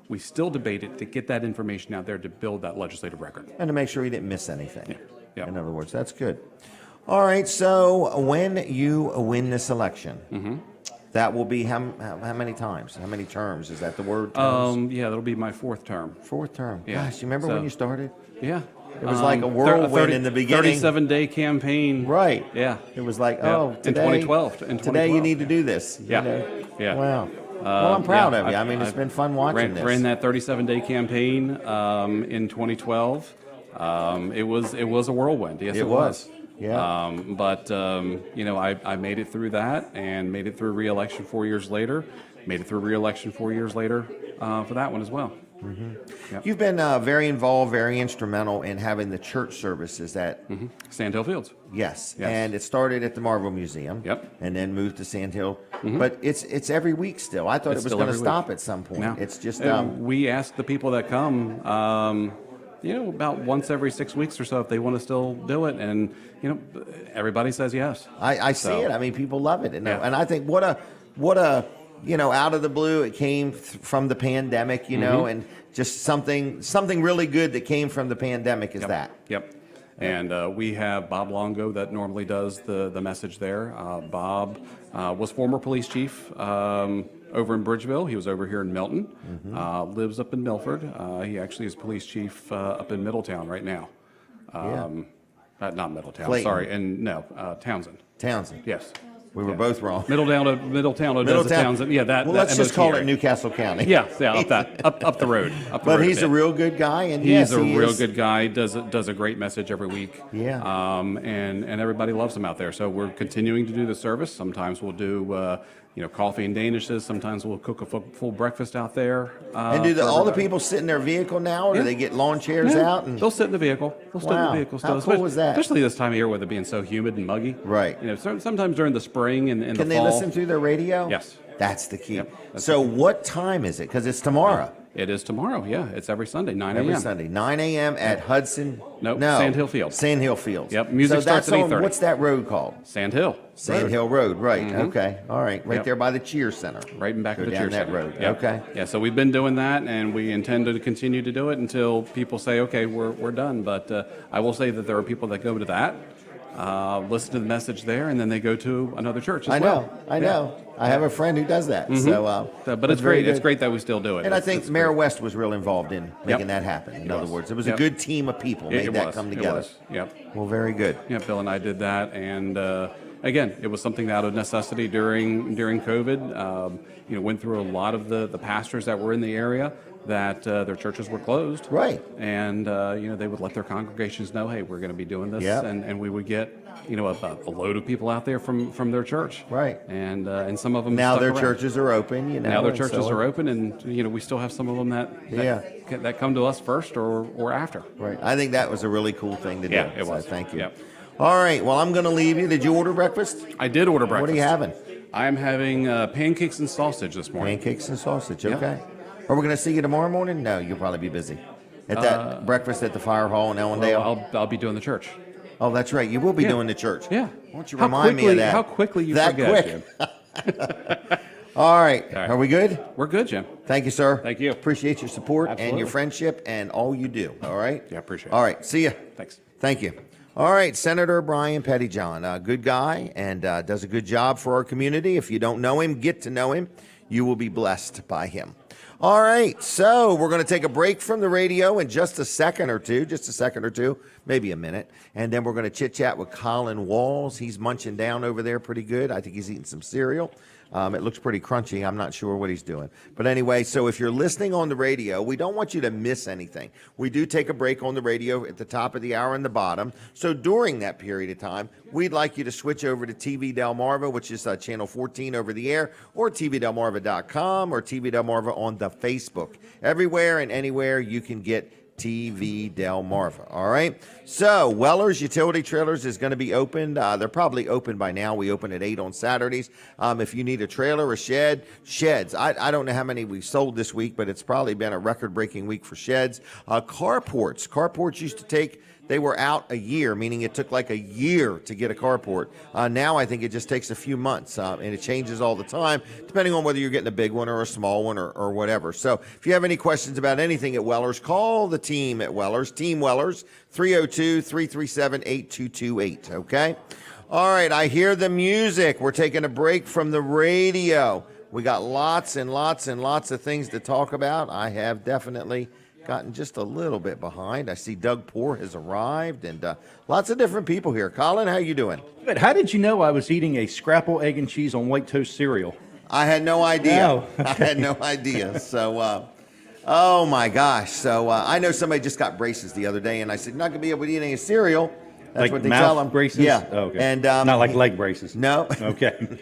Speaker 9: We still debate it to get that information out there to build that legislative record.
Speaker 1: And to make sure you didn't miss anything.
Speaker 9: Yeah.
Speaker 1: In other words, that's good. All right, so when you win this election,
Speaker 9: Mm-hmm.
Speaker 1: that will be how many times? How many terms? Is that the word? Terms?
Speaker 9: Yeah, that'll be my fourth term.
Speaker 1: Fourth term.
Speaker 9: Yeah.
Speaker 1: Gosh, you remember
Speaker 9: So-
Speaker 1: when you started?
Speaker 9: Yeah.
Speaker 1: It was like a whirlwind in the beginning.
Speaker 9: 37-day campaign.
Speaker 1: Right.
Speaker 9: Yeah.
Speaker 1: It was like,
Speaker 9: Yeah.
Speaker 1: oh,
Speaker 9: In
Speaker 1: today,
Speaker 9: 2012.
Speaker 1: today you need to do this.
Speaker 9: Yeah.
Speaker 1: You know?
Speaker 9: Yeah.
Speaker 1: Wow. Well, I'm proud
Speaker 9: yeah,
Speaker 1: of you. I mean, it's
Speaker 9: I've
Speaker 1: been fun watching this.
Speaker 9: Ran that 37-day campaign in 2012. It was a whirlwind. Yes,
Speaker 1: It
Speaker 9: it
Speaker 1: was. Yeah.
Speaker 9: But you know, I made it through that and made it through re-election 4 years later. Made it through re-election 4 years later for that one as well. Yep.
Speaker 1: You've been very involved, very instrumental in having the church services at
Speaker 9: Sand Hill Fields.
Speaker 1: Yes.
Speaker 9: Yes.
Speaker 1: And it started at the Marvel Museum.
Speaker 9: Yep.
Speaker 1: And then moved to Sand Hill. But it's every week still. I thought
Speaker 9: It's
Speaker 1: it was
Speaker 9: still
Speaker 1: going to
Speaker 9: every
Speaker 1: stop
Speaker 9: week.
Speaker 1: at some point.
Speaker 9: No.
Speaker 1: It's just
Speaker 9: We ask the people that come, you know, about once every 6 weeks or so if they want to still do it, and you know, everybody says yes.
Speaker 1: I see
Speaker 9: So-
Speaker 1: it. I mean, people love it, and
Speaker 9: Yeah.
Speaker 1: and I think what a you know, out of the blue, it came from the pandemic, you know, and just something really good that came from the pandemic is that.
Speaker 9: Yep. And we have Bob Longo that normally does the message there. Bob was former police chief over in Bridgeville. He was over here in Milton. Lives up in Milford. He actually is police chief up in Middletown right now. Not Middletown,
Speaker 1: Clayton.
Speaker 9: sorry. And no, Townsend.
Speaker 1: Townsend.
Speaker 9: Yes.
Speaker 1: We were both wrong.
Speaker 9: Middletown, Odessa, Townsend. Yeah, that.
Speaker 1: Well,
Speaker 9: that
Speaker 1: let's just
Speaker 9: MOT
Speaker 1: call it
Speaker 9: area.
Speaker 1: Newcastle County.
Speaker 9: Yeah, up the road.
Speaker 1: But he's a real good guy, and
Speaker 9: He's
Speaker 1: yes,
Speaker 9: a
Speaker 1: he
Speaker 9: real
Speaker 1: is.
Speaker 9: good guy. Does a great message every week.
Speaker 1: Yeah.
Speaker 9: And everybody loves him out there. So we're continuing to do the service. Sometimes we'll do coffee and danishes. Sometimes we'll cook a full breakfast out there.
Speaker 1: And do
Speaker 9: for
Speaker 1: all the
Speaker 9: everybody.
Speaker 1: people sit in their vehicle now, or do
Speaker 9: Yeah.
Speaker 1: they get lawn chairs
Speaker 9: Yeah,
Speaker 1: out? And
Speaker 9: they'll sit in the vehicle. They'll sit in
Speaker 1: Wow.
Speaker 9: the vehicle.
Speaker 1: How
Speaker 9: still,
Speaker 1: cool is that?
Speaker 9: Especially this time of year with it being so humid and muggy.
Speaker 1: Right.
Speaker 9: Sometimes during the spring and
Speaker 1: can
Speaker 9: the
Speaker 1: they
Speaker 9: fall.
Speaker 1: listen through their radio?
Speaker 9: Yes.
Speaker 1: That's the key.
Speaker 9: Yep, that's
Speaker 1: So
Speaker 9: the key.
Speaker 1: what time is it? Because it's tomorrow.
Speaker 9: It is tomorrow. Yeah, it's every Sunday, 9 a.m.
Speaker 1: Every Sunday, 9 a.m. at Hudson.
Speaker 9: Nope,
Speaker 1: no,
Speaker 9: Sand Hill Field.
Speaker 1: Sand Hill Fields.
Speaker 9: Yep, music
Speaker 1: so
Speaker 9: starts
Speaker 1: that's
Speaker 9: at
Speaker 1: on,
Speaker 9: 8:30.
Speaker 1: what's that road called?
Speaker 9: Sand Hill.
Speaker 1: Sand
Speaker 9: Road.
Speaker 1: Hill Road, right. Okay, all right. Right
Speaker 9: Yep.
Speaker 1: there by the Cheer Center.
Speaker 9: Right in back
Speaker 1: Go
Speaker 9: of the
Speaker 1: down
Speaker 9: Cheer
Speaker 1: that
Speaker 9: Center.
Speaker 1: road.
Speaker 9: Yep.
Speaker 1: Okay.
Speaker 9: Yeah, so we've been doing that, and we intend to continue to do it until people say, okay, we're done. But I will say that there are people that go to that, listen to the message there, and then they go to another church as
Speaker 1: I
Speaker 9: well.
Speaker 1: know. I know. I have a friend who does that. So,
Speaker 9: But it's
Speaker 1: very
Speaker 9: great. It's
Speaker 1: good.
Speaker 9: great that we still do it.
Speaker 1: And I
Speaker 9: It's-
Speaker 1: think
Speaker 9: it's
Speaker 1: Mayor
Speaker 9: great.
Speaker 1: West was real involved in making that happen. In other words, it was a
Speaker 9: Yep.
Speaker 1: good team of people made
Speaker 9: It
Speaker 1: that
Speaker 9: was.
Speaker 1: come
Speaker 9: It
Speaker 1: together.
Speaker 9: was. Yep.
Speaker 1: Well, very good.
Speaker 9: Yeah, Bill and I did that, and again, it was something out of necessity during COVID. Went through a lot of the pastors that were in the area that their churches were closed.
Speaker 1: Right.
Speaker 9: And they would let their congregations know, hey, we're going to be doing this,
Speaker 1: Yep.
Speaker 9: and we would get a load of people out there from their church.
Speaker 1: Right.
Speaker 9: And some of them
Speaker 1: Now
Speaker 9: stuck
Speaker 1: their
Speaker 9: around.
Speaker 1: churches are open.
Speaker 9: Now their
Speaker 1: and
Speaker 9: churches
Speaker 1: so-
Speaker 9: are open, and we still have some of them that come to us first or after.
Speaker 1: Right. I think that was a really cool thing to do.
Speaker 9: Yeah, it
Speaker 1: So
Speaker 9: was.
Speaker 1: thank you.
Speaker 9: Yep.
Speaker 1: All right. Well, I'm going to leave you. Did you order breakfast?
Speaker 9: I did order breakfast.
Speaker 1: What are you having?
Speaker 9: I'm having pancakes and sausage this morning.
Speaker 1: Pancakes and sausage.
Speaker 9: Yeah.
Speaker 1: Okay. Are we going to see you tomorrow morning? No, you'll probably be busy. At that breakfast at the fire hall in Ellendale?
Speaker 9: Well, I'll be doing the church.
Speaker 1: Oh, that's right. You will be
Speaker 9: Yeah.
Speaker 1: doing the church.
Speaker 9: Yeah.
Speaker 1: Why don't you
Speaker 9: How
Speaker 1: remind me of
Speaker 9: quickly-
Speaker 1: that?
Speaker 9: how quickly you
Speaker 1: that
Speaker 9: forget,
Speaker 1: quick. All right. Are we good?
Speaker 9: We're good, Jim.
Speaker 1: Thank you, sir.
Speaker 9: Thank you.
Speaker 1: Appreciate your support and
Speaker 9: Absolutely.
Speaker 1: your friendship and all you do. All right?
Speaker 9: Yeah, appreciate it.
Speaker 1: All right. See you.
Speaker 9: Thanks.
Speaker 1: Thank you. All right, Senator Brian Pettyjohn, a good guy and does a good job for our community. If you don't know him, get to know him. You will be blessed by him. All right, so we're going to take a break from the radio in just a second or two, maybe a minute. And then we're going to chit-chat with Colin Walls. He's munching down over there pretty good. I think he's eating some cereal. It looks pretty crunchy. I'm not sure what he's doing. But anyway, so if you're listening on the radio, we don't want you to miss anything. We do take a break on the radio at the top of the hour and the bottom. So during that period of time, we'd like you to switch over to TV Delmarva, which is channel 14 over the air, or tvdelmarva.com, or TV Delmarva on the Facebook. Everywhere and anywhere you can get TV Delmarva. All right. So Weller's Utility Trailers is going to be opened. They're probably open by now. We open at 8 on Saturdays. If you need a trailer, a shed, sheds. I don't know how many we sold this week, but it's probably been a record-breaking week for sheds. Carports. Carports used to take. They were out a year, meaning it took like a year to get a carport. Now I think it just takes a few months, and it changes all the time, depending on whether you're getting a big one or a small one or whatever. So if you have any questions about anything at Weller's, call the team at Weller's, Team Weller's, 302-337-8228, okay? All right, I hear the music. We're taking a break from the radio. We got lots and lots and lots of things to talk about. I have definitely gotten just a little bit behind. I see Doug Poore has arrived, and lots of different people here. Colin, how you doing?
Speaker 3: But how did you know I was eating a scrapple egg and cheese on white toast cereal?
Speaker 1: I had no idea.
Speaker 3: No.
Speaker 1: I had no idea. So, oh my gosh. So I know somebody just got braces the other day, and I said, not going to be able to eat any cereal. That's
Speaker 3: Like
Speaker 1: what they
Speaker 3: mouth
Speaker 1: tell them.
Speaker 3: braces?
Speaker 1: Yeah.
Speaker 3: Oh, okay.
Speaker 1: And
Speaker 3: Not like leg braces.
Speaker 1: No.
Speaker 3: Okay.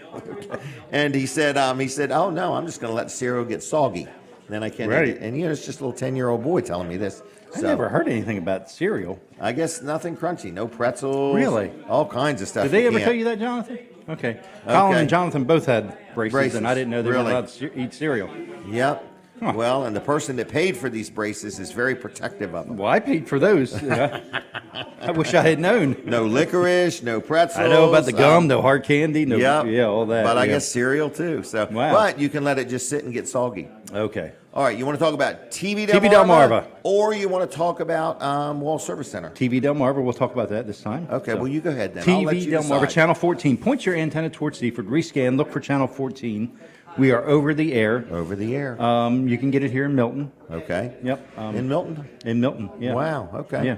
Speaker 1: And he said, oh no, I'm just going to let the cereal get soggy. Then I can't
Speaker 3: Right.
Speaker 1: eat it. And it's just a little 10-year-old boy telling me this.
Speaker 3: I never heard anything about cereal.
Speaker 1: I guess nothing crunchy, no pretzels.
Speaker 3: Really?
Speaker 1: All kinds of stuff.
Speaker 3: Did they ever
Speaker 1: can't.
Speaker 3: tell you that, Jonathan? Okay. Colin and Jonathan both had braces, and I didn't know they
Speaker 1: Really?
Speaker 3: were allowed to eat cereal.
Speaker 1: Yep.
Speaker 3: Huh.
Speaker 1: Well, and the person that paid for these braces is very protective of them.
Speaker 3: Well, I paid for those. I wish I had known.
Speaker 1: No licorice, no pretzels.
Speaker 3: I know about the gum, no hard candy, no,
Speaker 1: Yep.
Speaker 3: yeah, all that.
Speaker 1: But I
Speaker 3: yeah.
Speaker 1: guess cereal too. So,
Speaker 3: Wow.
Speaker 1: But you can let it just sit and get soggy.
Speaker 3: Okay.
Speaker 1: All right, you want to talk about TV
Speaker 3: TV
Speaker 1: Delmarva?
Speaker 3: Delmarva.
Speaker 1: Or you want to talk about Wall Service Center?
Speaker 3: TV Delmarva, we'll talk about that this time.
Speaker 1: Okay,
Speaker 3: So,
Speaker 1: well, you go ahead then. I'll let
Speaker 3: TV
Speaker 1: you
Speaker 3: Delmarva,
Speaker 1: decide.
Speaker 3: Channel 14. Point your antenna towards Seaford, rescan, look for Channel 14. We are over the air.
Speaker 1: Over the air.
Speaker 3: You can get it here in Milton.
Speaker 1: Okay.
Speaker 3: Yep.
Speaker 1: In Milton?
Speaker 3: In Milton, yeah.
Speaker 1: Wow, okay.
Speaker 3: Yeah.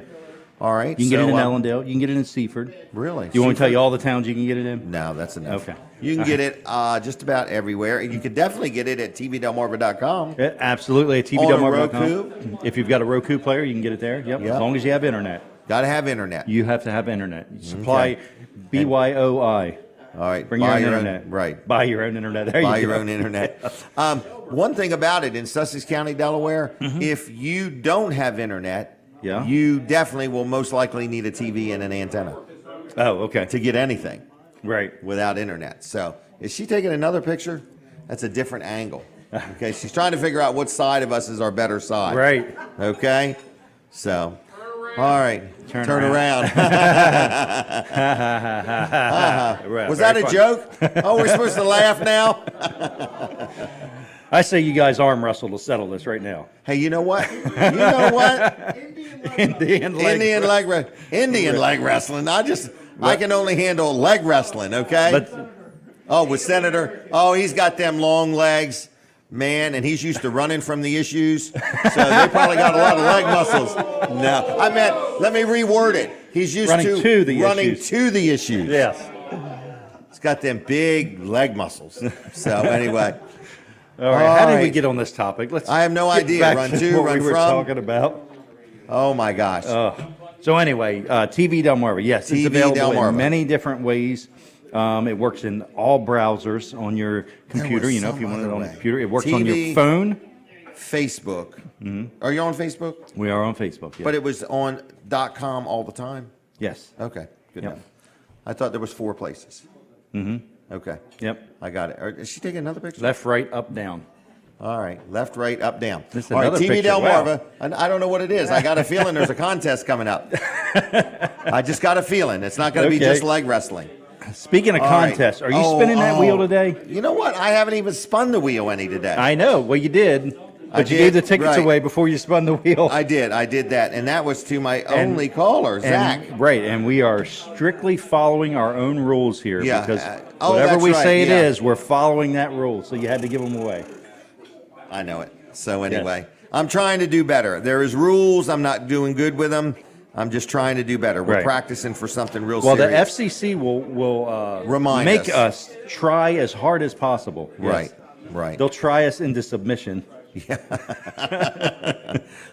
Speaker 1: All right.
Speaker 3: You can get it in
Speaker 1: so,
Speaker 3: Ellendale. You can get it in Seaford.
Speaker 1: Really?
Speaker 3: Do you want me to tell
Speaker 1: Seaford?
Speaker 3: you all the towns you can get it in?
Speaker 1: No, that's enough.
Speaker 3: Okay.
Speaker 1: You can get it just about everywhere. And you could definitely get it at tvdelmarva.com.
Speaker 3: Yeah, absolutely. At
Speaker 1: On a
Speaker 3: tvdelmarva.com.
Speaker 1: Roku?
Speaker 3: If you've got a Roku player, you can get it there. Yep.
Speaker 1: Yep.
Speaker 3: As long as you have internet.
Speaker 1: Got to have internet.
Speaker 3: You have to have internet. Supply
Speaker 1: Okay.
Speaker 3: BYOI.
Speaker 1: All right.
Speaker 3: Bring your
Speaker 1: buy
Speaker 3: own
Speaker 1: your
Speaker 3: internet.
Speaker 1: Own, right.
Speaker 3: Buy your own internet. There
Speaker 1: Buy
Speaker 3: you
Speaker 1: your
Speaker 3: go.
Speaker 1: own internet. One thing about it in Sussex County, Delaware, if you don't have internet,
Speaker 3: Yeah.
Speaker 1: you definitely will most likely need a TV and an antenna
Speaker 3: Oh, okay.
Speaker 1: to get anything
Speaker 3: Right.
Speaker 1: without internet. So is she taking another picture? That's a different angle. Okay, she's trying to figure out what side of us is our better side.
Speaker 3: Right.
Speaker 1: Okay, so all right, turn around. Was that a joke? Oh, we're supposed to laugh now?
Speaker 3: I say you guys arm wrestle to settle this right now.
Speaker 1: Hey, you know what? You know what?
Speaker 3: Indian
Speaker 1: leg wrestling. I can only handle leg wrestling, okay? With Senator, he's got them long legs, man, and he's used to running from the issues, so they probably got a lot of leg muscles. No, I meant, let me reword it. He's used
Speaker 3: Running to the
Speaker 1: running
Speaker 3: issues.
Speaker 1: to the issues.
Speaker 3: Yes.
Speaker 1: He's got them big leg muscles. So anyway.
Speaker 3: All right. How did we
Speaker 1: right.
Speaker 3: get on this topic?
Speaker 1: I have no
Speaker 3: get
Speaker 1: idea.
Speaker 3: back
Speaker 1: Run
Speaker 3: to
Speaker 1: to,
Speaker 3: what
Speaker 1: run
Speaker 3: we were
Speaker 1: from.
Speaker 3: talking about.
Speaker 1: Oh my gosh.
Speaker 3: So anyway, TV Delmarva. Yes, it's
Speaker 1: TV
Speaker 3: available
Speaker 1: Delmarva.
Speaker 3: in many different ways. It works in all browsers on your computer.
Speaker 1: was
Speaker 3: You know, if
Speaker 1: some
Speaker 3: you want it
Speaker 1: other
Speaker 3: on
Speaker 1: way.
Speaker 3: the computer, it works on
Speaker 1: TV.
Speaker 3: your phone.
Speaker 1: Facebook. Are you on Facebook?
Speaker 3: We are on Facebook. Yeah.
Speaker 1: But it was on .com all the time?
Speaker 3: Yes.
Speaker 1: Okay, good
Speaker 3: Yep.
Speaker 1: enough. I thought there was 4 places. Okay,
Speaker 3: Yep.
Speaker 1: I got it. Is she taking another picture?
Speaker 3: Left, right, up, down.
Speaker 1: All right, left, right, up, down.
Speaker 3: This is
Speaker 1: All right,
Speaker 3: another
Speaker 1: TV
Speaker 3: picture.
Speaker 1: Delmarva. I don't know what it is. I got a feeling there's a contest coming up. I just got a feeling. It's not going to be
Speaker 3: Okay.
Speaker 1: just leg wrestling.
Speaker 3: Speaking of
Speaker 1: All right.
Speaker 3: contests, are you spinning that wheel today?
Speaker 1: You know what? I haven't even spun the wheel any today.
Speaker 3: I know. Well, you did. But you
Speaker 1: did,
Speaker 3: gave the tickets
Speaker 1: right.
Speaker 3: away before you spun the wheel.
Speaker 1: I did that. And that was to my only caller, Zach.
Speaker 3: Right, and we are strictly following our own rules here
Speaker 1: Yeah,
Speaker 3: because
Speaker 1: oh,
Speaker 3: whatever
Speaker 1: that's
Speaker 3: we
Speaker 1: right,
Speaker 3: say it
Speaker 1: yeah.
Speaker 3: is, we're following that rule. So you had to give them away.
Speaker 1: I know it. So anyway, I'm trying to do better. There is rules. I'm not doing good with them. I'm just trying to do better. We're
Speaker 3: Right.
Speaker 1: practicing for something real
Speaker 3: Well,
Speaker 1: serious.
Speaker 3: the FCC will
Speaker 1: Remind
Speaker 3: make
Speaker 1: us.
Speaker 3: us try as hard as possible. Yes.
Speaker 1: Right.
Speaker 3: They'll try us into submission.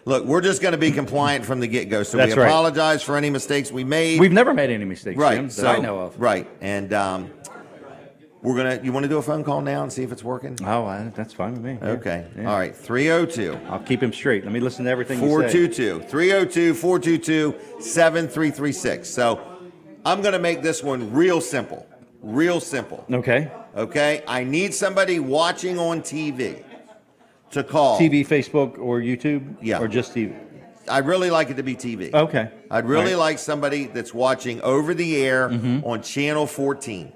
Speaker 1: Look, we're just going to be compliant from the get-go. So
Speaker 3: That's
Speaker 1: we
Speaker 3: right.
Speaker 1: apologize for any mistakes we made.
Speaker 3: We've never made any mistakes,
Speaker 1: right.
Speaker 3: Jim,
Speaker 1: so,
Speaker 3: that I know of.
Speaker 1: Right. And we're going to, you want to do a phone call now and see if it's working?
Speaker 3: Oh, that's fine with me. Yeah.
Speaker 1: Okay.
Speaker 3: Yeah.
Speaker 1: All right. 302.
Speaker 3: I'll keep him straight. Let me listen to everything you say.
Speaker 1: 422 302 7336. So I'm going to make this one real simple. Real simple.
Speaker 3: Okay.
Speaker 1: Okay? I need somebody watching on TV to call.
Speaker 3: TV, Facebook, or YouTube?
Speaker 1: Yeah.
Speaker 3: Or just TV?
Speaker 1: I'd really like it to be TV.
Speaker 3: Okay.
Speaker 1: I'd really
Speaker 3: Right.
Speaker 1: like somebody that's watching over the air on Channel 14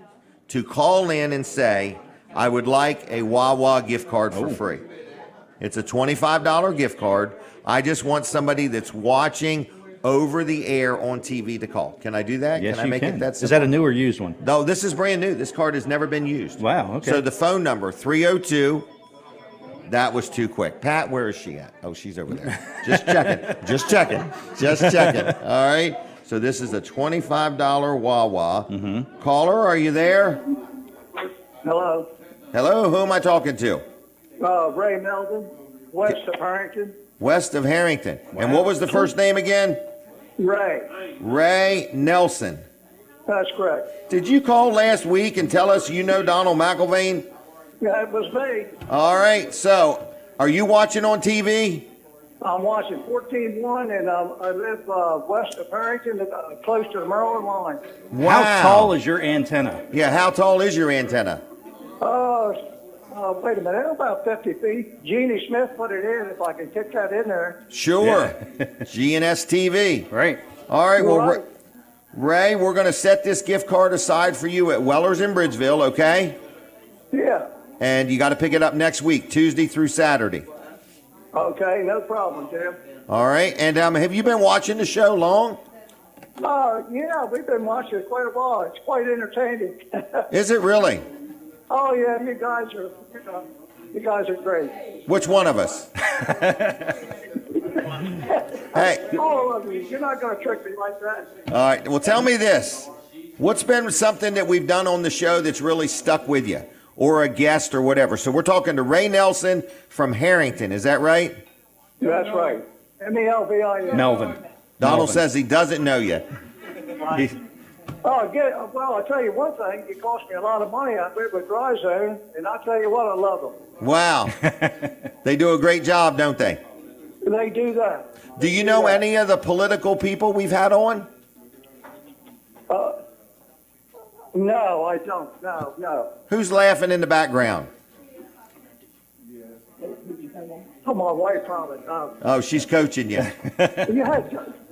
Speaker 1: to call in and say, I would like a Wawa gift card for free. It's a $25 gift card. I just want somebody that's watching over the air on TV to call. Can I do that?
Speaker 3: Yes,
Speaker 1: can I
Speaker 3: you
Speaker 1: make
Speaker 3: can.
Speaker 1: it that
Speaker 3: Is
Speaker 1: simple?
Speaker 3: that a new or used one?
Speaker 1: No, this is brand new. This card has never been used.
Speaker 3: Wow, okay.
Speaker 1: So the phone number, 302. That was too quick. Pat, where is she at? Oh, she's over there. Just checking. Just checking. Just checking. All right. So this is a $25 Wawa. Caller, are you there?
Speaker 8: Hello.
Speaker 1: Hello, who am I talking to?
Speaker 8: Ray Melvin, west of Harrington.
Speaker 1: West of Harrington. And what was the first name again?
Speaker 8: Ray.
Speaker 1: Ray Nelson.
Speaker 8: That's correct.
Speaker 1: Did you call last week and tell us you know Donald McIlvain?
Speaker 8: Yeah, it was me.
Speaker 1: All right. So are you watching on TV?
Speaker 8: I'm watching 14-1, and I live west of Harrington, close to the Maryland line.
Speaker 1: Wow.
Speaker 3: How tall is your antenna?
Speaker 1: Yeah, how tall is your antenna?
Speaker 8: Wait a minute, about 50 feet. Jeannie Smith put it in, if I can kick that in there.
Speaker 1: Sure. GNS TV.
Speaker 3: Right.
Speaker 1: All right. Well,
Speaker 8: Right.
Speaker 1: Ray, we're going to set this gift card aside for you at Weller's in Bridgeville, okay?
Speaker 8: Yeah.
Speaker 1: And you got to pick it up next week, Tuesday through Saturday.
Speaker 8: Okay, no problem, Jim.
Speaker 1: All right. And have you been watching the show long?
Speaker 8: Yeah, we've been watching it quite a while. It's quite entertaining.
Speaker 1: Is it really?
Speaker 8: Oh yeah, you guys are great.
Speaker 1: Which one of us? Hey,
Speaker 8: All of you, you're not going to trick me like that.
Speaker 1: all right. Well, tell me this. What's been something that we've done on the show that's really stuck with you, or a guest or whatever? So we're talking to Ray Nelson from Harrington. Is that right?
Speaker 8: That's right. MELVIN.
Speaker 3: Melvin.
Speaker 1: Donald says he doesn't know you.
Speaker 8: Well, I tell you one thing. It cost me a lot of money. I live with Dry Zone, and I tell you what, I love them.
Speaker 1: Wow. They do a great job, don't they?
Speaker 8: They do that.
Speaker 1: Do you know any of the political people we've had on?
Speaker 8: No, I don't. No.
Speaker 1: Who's laughing in the background?
Speaker 8: Oh, my wife probably.
Speaker 1: Oh, she's coaching you.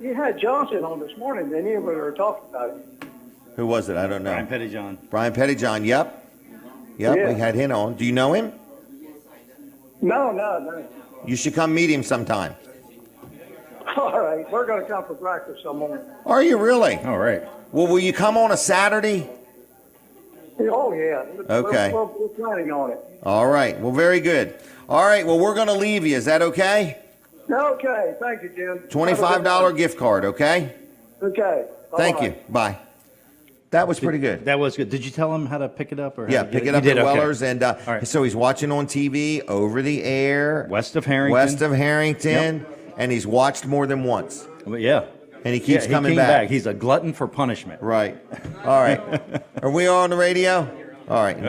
Speaker 8: You had Johnson on this morning, didn't you? We were talking about it.
Speaker 1: Who was it? I don't know.
Speaker 3: Brian Pettyjohn.
Speaker 1: Brian Pettyjohn. Yep.
Speaker 8: Yeah.
Speaker 1: We had him on. Do you know him?
Speaker 8: No.
Speaker 1: You should come meet him sometime.
Speaker 8: All right, we're going to come for breakfast some morning.
Speaker 1: Are you really?
Speaker 3: All right.
Speaker 1: Well, will you come on a Saturday?
Speaker 8: Oh, yeah.
Speaker 1: Okay.
Speaker 8: We're planning on it.
Speaker 1: All right. Well, very good. All right. Well, we're going to leave you. Is that okay?
Speaker 8: Okay. Thank you, Jim.
Speaker 1: $25 gift card, okay?
Speaker 8: Okay.
Speaker 1: Thank
Speaker 8: Bye-bye.
Speaker 1: you. Bye. That was pretty good.
Speaker 3: That was good. Did you tell him how to pick it up? Or how
Speaker 1: Yeah,
Speaker 3: to get
Speaker 1: pick it
Speaker 3: You
Speaker 1: up
Speaker 3: did?
Speaker 1: at
Speaker 3: Okay.
Speaker 1: Weller's. And
Speaker 3: right.
Speaker 1: so he's watching on TV, over the air.
Speaker 3: West of Harrington.
Speaker 1: West of Harrington. And he's watched more than once.
Speaker 3: Yeah.
Speaker 1: And he keeps
Speaker 3: he
Speaker 1: coming
Speaker 3: came
Speaker 1: back.
Speaker 3: He's a glutton for punishment.
Speaker 1: Right. All right. Are we on the radio? All right.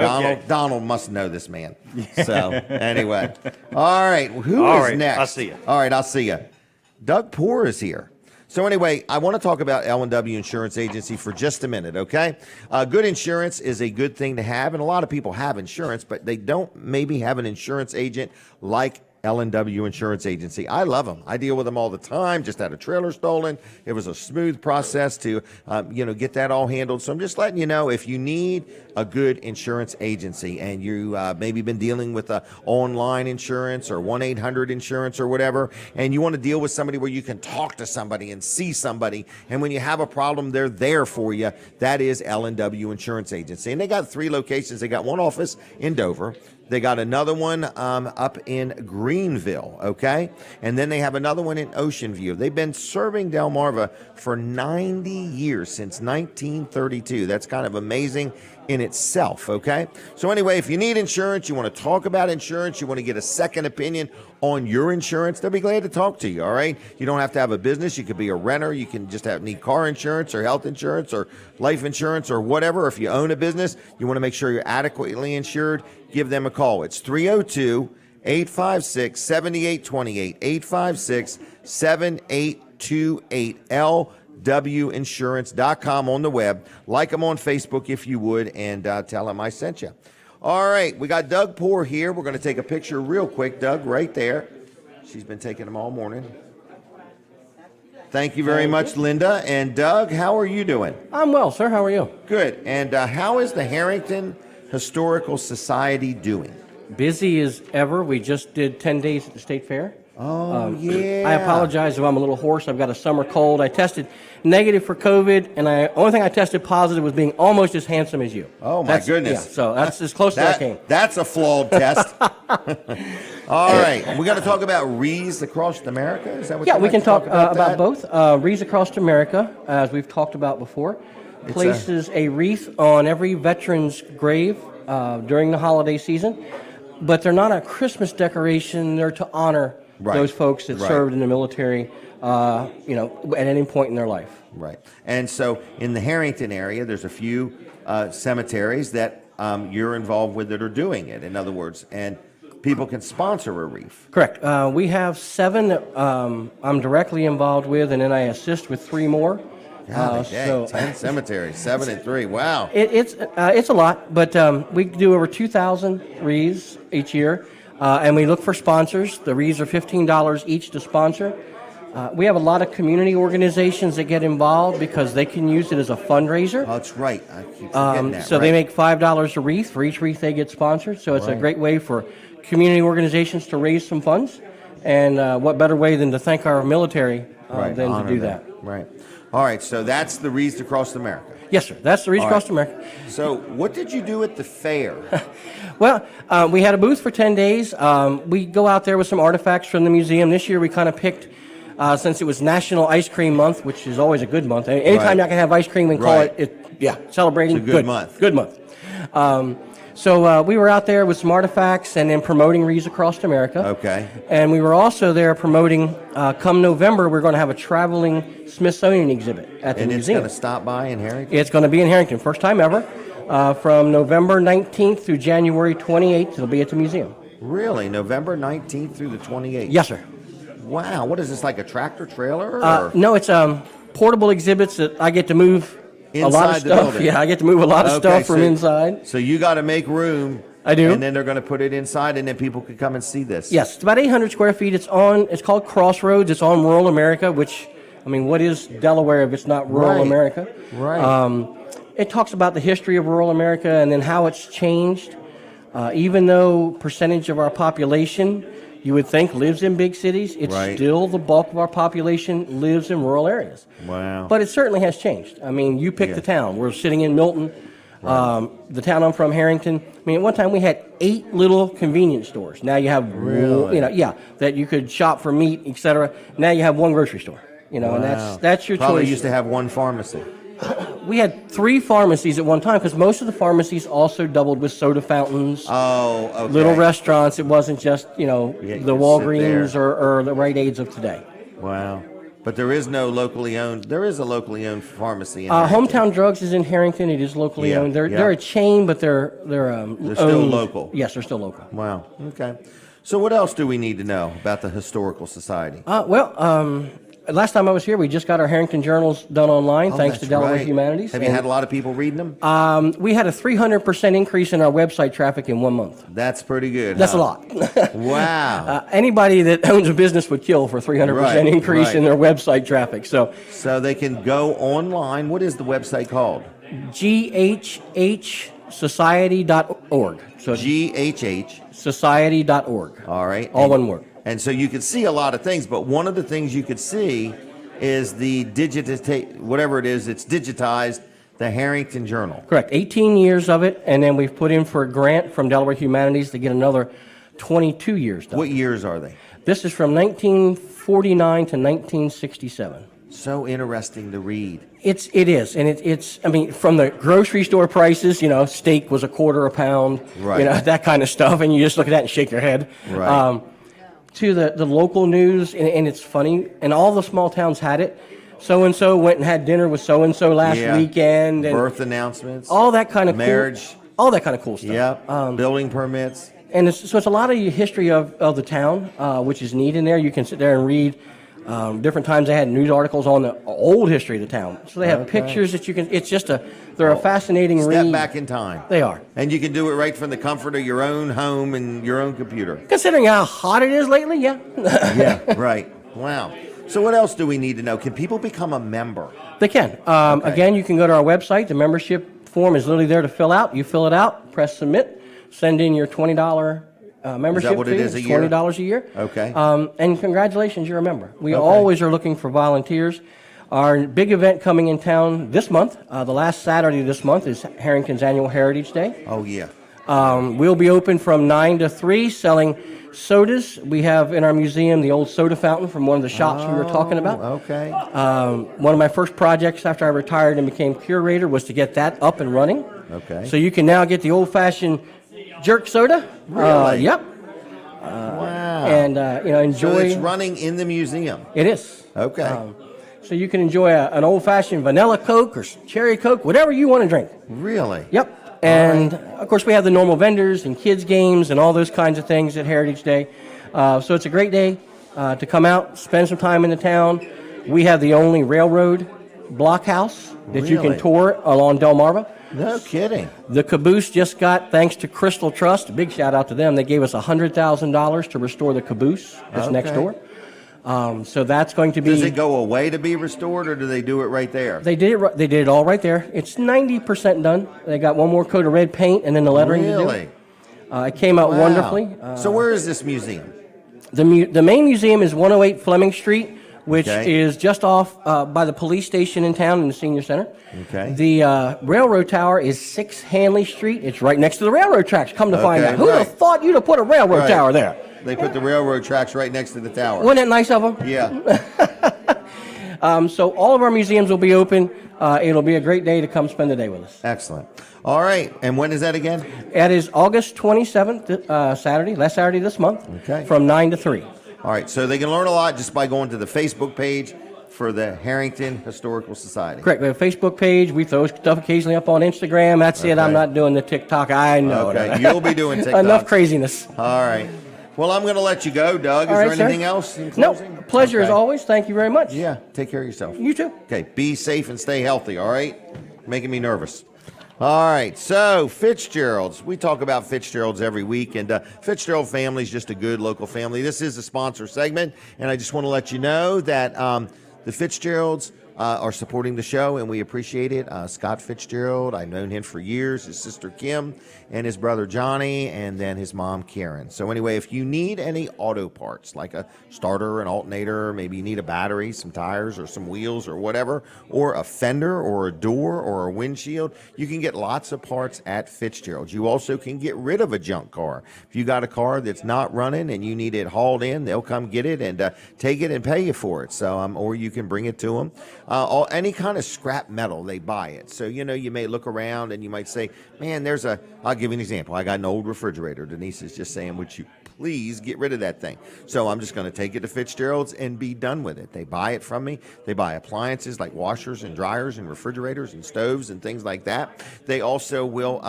Speaker 1: Donald must know this man. So, anyway. All right. Who
Speaker 3: All
Speaker 1: is
Speaker 3: right,
Speaker 1: next?
Speaker 3: I'll see you.
Speaker 1: All right. I'll see you. Doug Poore is here. So anyway, I want to talk about L&W Insurance Agency for just a minute, okay? Good insurance is a good thing to have, and a lot of people have insurance, but they don't maybe have an insurance agent like L&W Insurance Agency. I love them. I deal with them all the time. Just had a trailer stolen. It was a smooth process to, get that all handled. So I'm just letting you know, if you need a good insurance agency and you maybe been dealing with online insurance or 1-800-insurance or whatever, and you want to deal with somebody where you can talk to somebody and see somebody, and when you have a problem, they're there for you, that is L&W Insurance Agency. And they got 3 locations. They got one office in Dover. They got another one up in Greenville, okay? And then they have another one in Ocean View. They've been serving Delmarva for 90 years, since 1932. That's kind of amazing in itself, okay? So anyway, if you need insurance, you want to talk about insurance, you want to get a second opinion on your insurance, they'll be glad to talk to you, all right? You don't have to have a business. You could be a renter. You can just need car insurance or health insurance or life insurance or whatever. If you own a business, you want to make sure you're adequately insured, give them a call. It's 302-856-7828, 856-7828, lwinsurance.com on the web. Like them on Facebook if you would, and tell them I sent you. All right, we got Doug Poore here. We're going to take a picture real quick. Doug, right there. She's been taking them all morning. Thank you very much, Linda. And Doug, how are you doing?
Speaker 10: I'm well, sir. How are you?
Speaker 1: Good. And how is the Harrington Historical Society doing?
Speaker 10: Busy as ever. We just did 10 days at the State Fair.
Speaker 1: Oh, yeah.
Speaker 10: I apologize if I'm a little hoarse. I've got a summer cold. I tested negative for COVID, and only thing I tested positive was being almost as handsome as you.
Speaker 1: Oh, my goodness.
Speaker 10: Yeah, so that's as close as I came.
Speaker 1: That's a flawed test. All right. We're going to talk about Wreaths across America? Is that what
Speaker 10: Yeah,
Speaker 1: you'd
Speaker 10: we
Speaker 1: like
Speaker 10: can
Speaker 1: to
Speaker 10: talk about
Speaker 1: that?
Speaker 10: both. Wreaths Across America, as we've talked about before, places a wreath on every veteran's grave during the holiday season, but they're not a Christmas decoration. They're to honor those folks that served in the military, at any point in their life.
Speaker 1: Right. And so in the Harrington area, there's a few cemeteries that you're involved with that are doing it, in other words, and people can sponsor a wreath.
Speaker 10: Correct. We have 7 that I'm directly involved with, and then I assist with 3 more.
Speaker 1: Golly, dang, 10 cemeteries, 7 and 3. Wow.
Speaker 10: It's a lot, but we do over 2,000 wreaths each year, and we look for sponsors. The wreaths are $15 each to sponsor. We have a lot of community organizations that get involved because they can use it as a fundraiser.
Speaker 1: Oh, that's right. I keep forgetting that.
Speaker 10: So they make $5 a wreath for each wreath they get sponsored. So it's a great way for community organizations to raise some funds. And what better way than to thank our military than to do that.
Speaker 1: Right. All right, so that's the Wreaths Across America.
Speaker 10: Yes, sir. That's the Wreaths
Speaker 1: All
Speaker 10: Across
Speaker 1: right.
Speaker 10: America.
Speaker 1: So what did you do at the fair?
Speaker 10: Well, we had a booth for 10 days. We go out there with some artifacts from the museum. This year we kind of picked, since it was National Ice Cream Month, which is always a good month. Anytime
Speaker 1: Right.
Speaker 10: I can have ice cream and call
Speaker 1: Right.
Speaker 10: celebrating.
Speaker 1: It's a good month.
Speaker 10: Good month. So we were out there with some artifacts and then promoting Wreaths Across America.
Speaker 1: Okay.
Speaker 10: And we were also there promoting, come November, we're going to have a traveling Smithsonian exhibit at the
Speaker 1: And it's
Speaker 10: museum.
Speaker 1: going to stop by in Harrington?
Speaker 10: It's going to be in Harrington, first time ever. From November 19th through January 28th, it'll be at the museum.
Speaker 1: Really? November 19th through the 28th?
Speaker 10: Yes, sir.
Speaker 1: Wow. What is this, like a tractor trailer? Or?
Speaker 10: No, it's portable exhibits that I get to move a lot of
Speaker 1: Inside the
Speaker 10: stuff.
Speaker 1: building?
Speaker 10: Yeah, I get to move a lot of
Speaker 1: Okay,
Speaker 10: stuff from
Speaker 1: so-
Speaker 10: inside.
Speaker 1: So you got to make room.
Speaker 10: I do.
Speaker 1: And then they're going to put it inside, and then people can come and see this.
Speaker 10: Yes, it's about 800 square feet. It's called Crossroads. It's on rural America, which, I mean, what is Delaware if it's not rural
Speaker 1: Right.
Speaker 10: America?
Speaker 1: Right.
Speaker 10: It talks about the history of rural America and then how it's changed. Even though percentage of our population, you would think, lives in big cities, it's
Speaker 1: Right.
Speaker 10: still the bulk of our population lives in rural areas.
Speaker 1: Wow.
Speaker 10: But it certainly has changed. I mean, you pick
Speaker 1: Yeah.
Speaker 10: the town. We're sitting in Milton, the town I'm from, Harrington. I mean, at one time we had 8 little convenience stores. Now you have,
Speaker 1: Really?
Speaker 10: that you could shop for meat, etc. Now you have one grocery store. And
Speaker 1: Wow.
Speaker 10: that's your
Speaker 1: Probably
Speaker 10: choice.
Speaker 1: used to have one pharmacy.
Speaker 10: We had 3 pharmacies at one time because most of the pharmacies also doubled with soda fountains,
Speaker 1: Oh, okay.
Speaker 10: little restaurants. It wasn't just,
Speaker 1: Yeah,
Speaker 10: the
Speaker 1: you could sit
Speaker 10: Walgreens
Speaker 1: there.
Speaker 10: or the Rite Aids of today.
Speaker 1: Wow. But there is no locally owned. There is a locally owned pharmacy in Harrington.
Speaker 10: Hometown Drugs is in Harrington. It is locally
Speaker 1: Yeah,
Speaker 10: owned. They're
Speaker 1: yeah.
Speaker 10: a chain, but they're
Speaker 1: still
Speaker 10: owned.
Speaker 1: local.
Speaker 10: Yes, they're still local.
Speaker 1: Wow. Okay. So what else do we need to know about the Historical Society?
Speaker 10: Last time I was here, we just got our Harrington journals done online,
Speaker 1: Oh,
Speaker 10: thanks to
Speaker 1: that's
Speaker 10: Delaware
Speaker 1: right.
Speaker 10: Humanities.
Speaker 1: Have you
Speaker 10: And,
Speaker 1: had a lot of people reading them?
Speaker 10: we had a 300% increase in our website traffic in 1 month.
Speaker 1: That's pretty good.
Speaker 10: That's
Speaker 1: huh?
Speaker 10: a lot.
Speaker 1: Wow.
Speaker 10: Anybody that owns a business would kill for 300%
Speaker 1: Right,
Speaker 10: increase in
Speaker 1: right.
Speaker 10: their website traffic. So
Speaker 1: So they can go online. What is the website called?
Speaker 10: ghhsociety.org. So
Speaker 1: GHH.
Speaker 10: society.org.
Speaker 1: All right.
Speaker 10: All one word.
Speaker 1: And so you could see a lot of things, but one of the things you could see is the whatever it is, it's digitized, the Harrington Journal.
Speaker 10: Correct. 18 years of it, and then we've put in for a grant from Delaware Humanities to get another 22 years done.
Speaker 1: What years are they?
Speaker 10: This is from 1949 to 1967.
Speaker 1: So interesting to read.
Speaker 10: It is, and it's. I mean, from the grocery store prices, steak was $0.25 a pound,
Speaker 1: Right.
Speaker 10: That kind of stuff, and you just look at that and shake your head.
Speaker 1: Right.
Speaker 10: To the local news, and it's funny, and all the small towns had it. So and so went and had dinner with so and so last
Speaker 1: Yeah.
Speaker 10: weekend, and
Speaker 1: Birth announcements.
Speaker 10: all that kind of
Speaker 1: marriage.
Speaker 10: all that kind of cool stuff.
Speaker 1: Yeah. Building permits.
Speaker 10: And so it's a lot of the history of the town, which is neat in there. You can sit there and read. Different times they had news articles on the old history of the town. So they have
Speaker 1: Okay.
Speaker 10: pictures that you can. It's just they're a fascinating
Speaker 1: Step
Speaker 10: read.
Speaker 1: back in time.
Speaker 10: They are.
Speaker 1: And you can do it right from the comfort of your own home and your own computer.
Speaker 10: Considering how hot it is lately, yeah.
Speaker 1: Yeah, right. Wow. So what else do we need to know? Can people become a member?
Speaker 10: They can. Again, you can go to our website. The membership form is literally there to fill out. You fill it out, press submit, send in your $20 membership
Speaker 1: what
Speaker 10: fee.
Speaker 1: it is a
Speaker 10: It's
Speaker 1: year?
Speaker 10: $20 a year.
Speaker 1: Okay.
Speaker 10: And congratulations, you're a member. We
Speaker 1: Okay.
Speaker 10: always are looking for volunteers. Our big event coming in town this month, the last Saturday this month, is Harrington's annual Heritage Day.
Speaker 1: Oh, yeah.
Speaker 10: We'll be open from 9 to 3 selling sodas. We have in our museum the old soda fountain from one of the shops we were talking about.
Speaker 1: Okay.
Speaker 10: One of my first projects after I retired and became curator was to get that up and running.
Speaker 1: Okay.
Speaker 10: So you can now get the old-fashioned jerk soda.
Speaker 1: Really?
Speaker 10: Yep.
Speaker 1: Wow.
Speaker 10: And enjoy.
Speaker 1: So it's running in the museum.
Speaker 10: It is.
Speaker 1: Okay.
Speaker 10: So you can enjoy an old-fashioned vanilla Coke or cherry Coke, whatever you want to drink.
Speaker 1: Really?
Speaker 10: Yep. And of course, we have the normal vendors and kids' games and all those kinds of things at Heritage Day. So it's a great day to come out, spend some time in the town. We have the only railroad blockhouse that you can
Speaker 1: Really?
Speaker 10: tour along Delmarva.
Speaker 1: No kidding.
Speaker 10: The caboose just got, thanks to Crystal Trust, a big shout out to them. They gave us $100,000 to restore the caboose that's next
Speaker 1: Okay.
Speaker 10: door. So that's going to be.
Speaker 1: Does it go away to be restored, or do they do it right there?
Speaker 10: They did it. They did it all right there. It's 90% done. They got one more coat of red paint and then the lettering to do.
Speaker 1: Really?
Speaker 10: It came out
Speaker 1: Wow.
Speaker 10: wonderfully.
Speaker 1: So where is this museum?
Speaker 10: The main museum is 108 Fleming Street. which
Speaker 1: Okay.
Speaker 10: is just off by the police station in town in the senior center.
Speaker 1: Okay.
Speaker 10: The railroad tower is 6 Hanley Street. It's right next to the railroad tracks. Come to find
Speaker 1: Okay,
Speaker 10: out. Who would
Speaker 1: right.
Speaker 10: have thought you'd have put a railroad
Speaker 1: Right.
Speaker 10: tower there?
Speaker 1: They put the railroad tracks right next to the tower.
Speaker 10: Wasn't that nice of them?
Speaker 1: Yeah.
Speaker 10: So all of our museums will be open. It'll be a great day to come spend the day with us.
Speaker 1: Excellent. All right. And when is that again?
Speaker 10: That is August 27th, Saturday, last Saturday this month,
Speaker 1: Okay.
Speaker 10: from 9 to 3.
Speaker 1: All right. So they can learn a lot just by going to the Facebook page for the Harrington Historical Society.
Speaker 10: Correct. We have a Facebook page. We throw stuff occasionally up on Instagram. That's it. I'm
Speaker 1: Okay.
Speaker 10: not doing the TikTok. I know.
Speaker 1: Okay. You'll be doing TikTok.
Speaker 10: Enough craziness.
Speaker 1: All right. Well, I'm going to let you go, Doug. Is
Speaker 10: All right,
Speaker 1: there
Speaker 10: sir.
Speaker 1: anything else in
Speaker 10: No.
Speaker 1: closing?
Speaker 10: Pleasure as
Speaker 1: Okay.
Speaker 10: always. Thank you very much.
Speaker 1: Yeah. Take care of yourself.
Speaker 10: You too.
Speaker 1: Okay. Be safe and stay healthy. All right. Making me nervous. All right. So Fitzgerald's. We talk about Fitzgerald's every week, and Fitzgerald family is just a good local family. This is a sponsor segment, and I just want to let you know that the Fitzgeralds are supporting the show, and we appreciate it. Scott Fitzgerald, I've known him for years, his sister Kim, and his brother Johnny, and then his mom Karen. So anyway, if you need any auto parts, like a starter, an alternator, maybe you need a battery, some tires, or some wheels, or whatever, or a fender, or a door, or a windshield, you can get lots of parts at Fitzgerald's. You also can get rid of a junk car. If you got a car that's not running and you need it hauled in, they'll come get it and take it and pay you for it. So, or you can bring it to them. Any kind of scrap metal, they buy it. So, you know, you may look around and you might say, man, I'll give you an example. I got an old refrigerator. Denise is just saying, would you please get rid of that thing? So I'm just going to take it to Fitzgerald's and be done with it. They buy it from me. They buy appliances like washers and dryers and refrigerators and stoves and things like that. They also will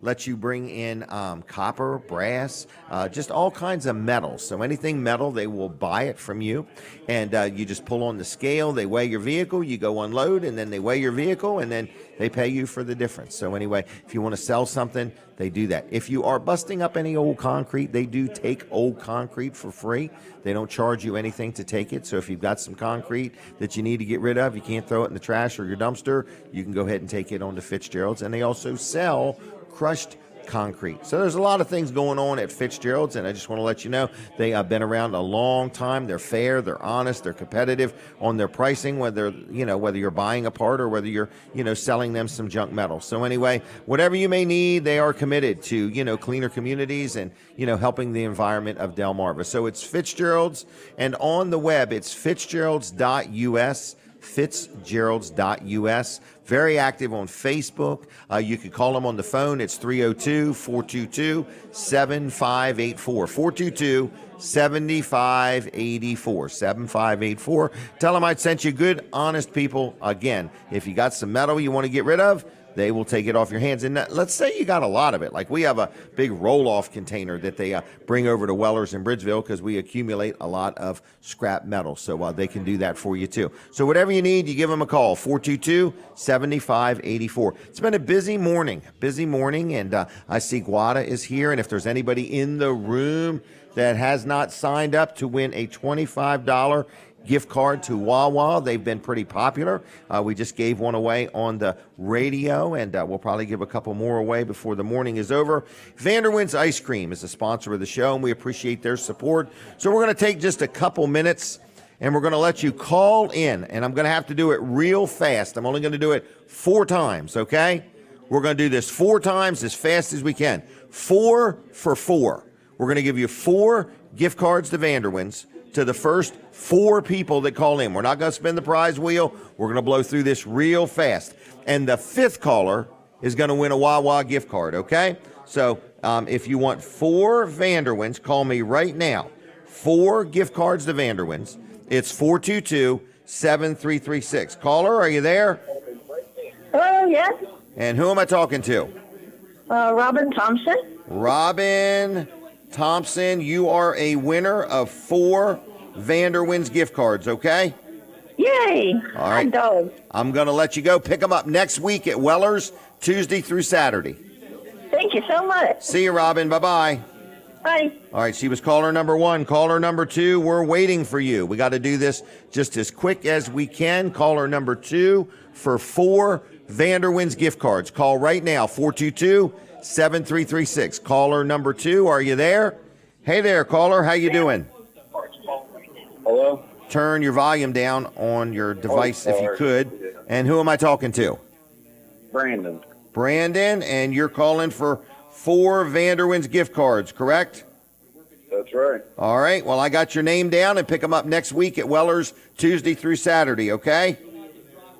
Speaker 1: let you bring in copper, brass, just all kinds of metals. So anything metal, they will buy it from you. And you just pull on the scale. They weigh your vehicle. You go unload, and then they weigh your vehicle, and then they pay you for the difference. So anyway, if you want to sell something, they do that. If you are busting up any old concrete, they do take old concrete for free. They don't charge you anything to take it. So if you've got some concrete that you need to get rid of, you can't throw it in the trash or your dumpster, you can go ahead and take it on to Fitzgerald's. And they also sell crushed concrete. So there's a lot of things going on at Fitzgerald's, and I just want to let you know they have been around a long time. They're fair, they're honest, they're competitive on their pricing, whether you're buying a part or whether you're selling them some junk metal. So anyway, whatever you may need, they are committed to cleaner communities and helping the environment of Delmarva. So it's Fitzgerald's, and on the web it's fitzgeralds.us. Fitzgeralds.us. Very active on Facebook. You can call them on the phone. It's 302-422-7584. 422-7584. 7584. Tell them I sent you. Good, honest people. Again, if you got some metal you want to get rid of, they will take it off your hands. And let's say you got a lot of it. Like we have a big roll-off container that they bring over to Weller's in Bridgeville because we accumulate a lot of scrap metal. So they can do that for you too. So whatever you need, you give them a call, 422-7584. It's been a busy morning, and I see Guada is here. And if there's anybody in the room that has not signed up to win a $25 gift card to Wawa. They've been pretty popular. We just gave one away on the radio, and we'll probably give a couple more away before the morning is over. Vanderwin's Ice Cream is a sponsor of the show, and we appreciate their support. So we're going to take just a couple minutes, and we're going to let you call in, and I'm going to have to do it real fast. I'm only going to do it 4 times, okay? We're going to do this 4 times as fast as we can. 4 for 4. We're going to give you 4 gift cards to Vanderwin's to the first 4 people that call in. We're not going to spin the prize wheel. We're going to blow through this real fast. And the 5th caller is going to win a Wawa gift card, okay? So if you want 4 Vanderwin's, call me right now. 4 gift cards to Vanderwin's. It's 422-7336. Caller, are you there?
Speaker 11: Hello, yes.
Speaker 1: And who am I talking to?
Speaker 11: Robin Thompson.
Speaker 1: Robin Thompson, you are a winner of 4 Vanderwin's gift cards, okay?
Speaker 11: Yay.
Speaker 1: All right.
Speaker 11: Dog.
Speaker 1: I'm going to let you go. Pick them up next week at Weller's, Tuesday through Saturday.
Speaker 11: Thank you so much.
Speaker 1: See you, Robin. Bye-bye.
Speaker 11: Bye.
Speaker 1: All right, she was caller number 1. Caller number 2, we're waiting for you. We got to do this just as quick as we can. Caller number 2 for 4 Vanderwin's gift cards. Call right now, 422-7336. Caller number 2, are you there? Hey there, caller. How you doing?
Speaker 2: Hello?
Speaker 1: Turn your volume down on your device if you
Speaker 2: sorry.
Speaker 1: could.
Speaker 2: Yeah.
Speaker 1: And who am I talking to?
Speaker 2: Brandon.
Speaker 1: Brandon, and you're calling for 4 Vanderwins gift cards, correct?
Speaker 2: That's right.
Speaker 1: All right. Well, I got your name down and pick them up next week at Weller's Tuesday through Saturday, okay?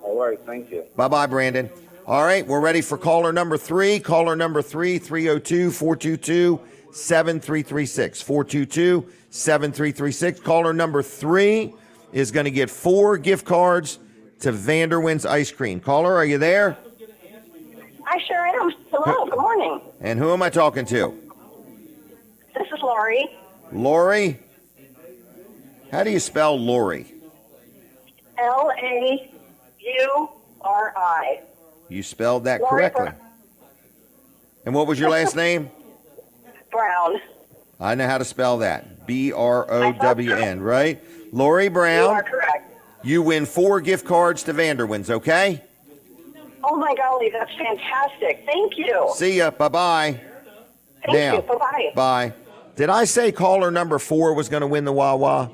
Speaker 2: All right, thank you.
Speaker 1: Bye-bye, Brandon. All right, we're ready for caller number 3. Caller number 3, 302-422-7336. 422-7336. Caller number 3 is going to get 4 gift cards to Vanderwins Ice Cream. Caller, are you there?
Speaker 11: I sure am. Hello, good morning.
Speaker 1: And who am I talking to?
Speaker 11: This is Lori.
Speaker 1: Lori? How do you spell Lori?
Speaker 11: Lauri.
Speaker 1: You spelled that
Speaker 11: Lori
Speaker 1: correctly. And what was your last name?
Speaker 11: Brown.
Speaker 1: I know how to spell that. B-R-O-W-N, right? Lori Brown.
Speaker 11: You are correct.
Speaker 1: You win 4 gift cards to Vanderwins, okay?
Speaker 11: Oh my golly, that's fantastic. Thank you.
Speaker 1: See ya. Bye-bye.
Speaker 11: Thank you. Bye-bye.
Speaker 1: Bye. Did I say caller number 4 was going to win the Wawa?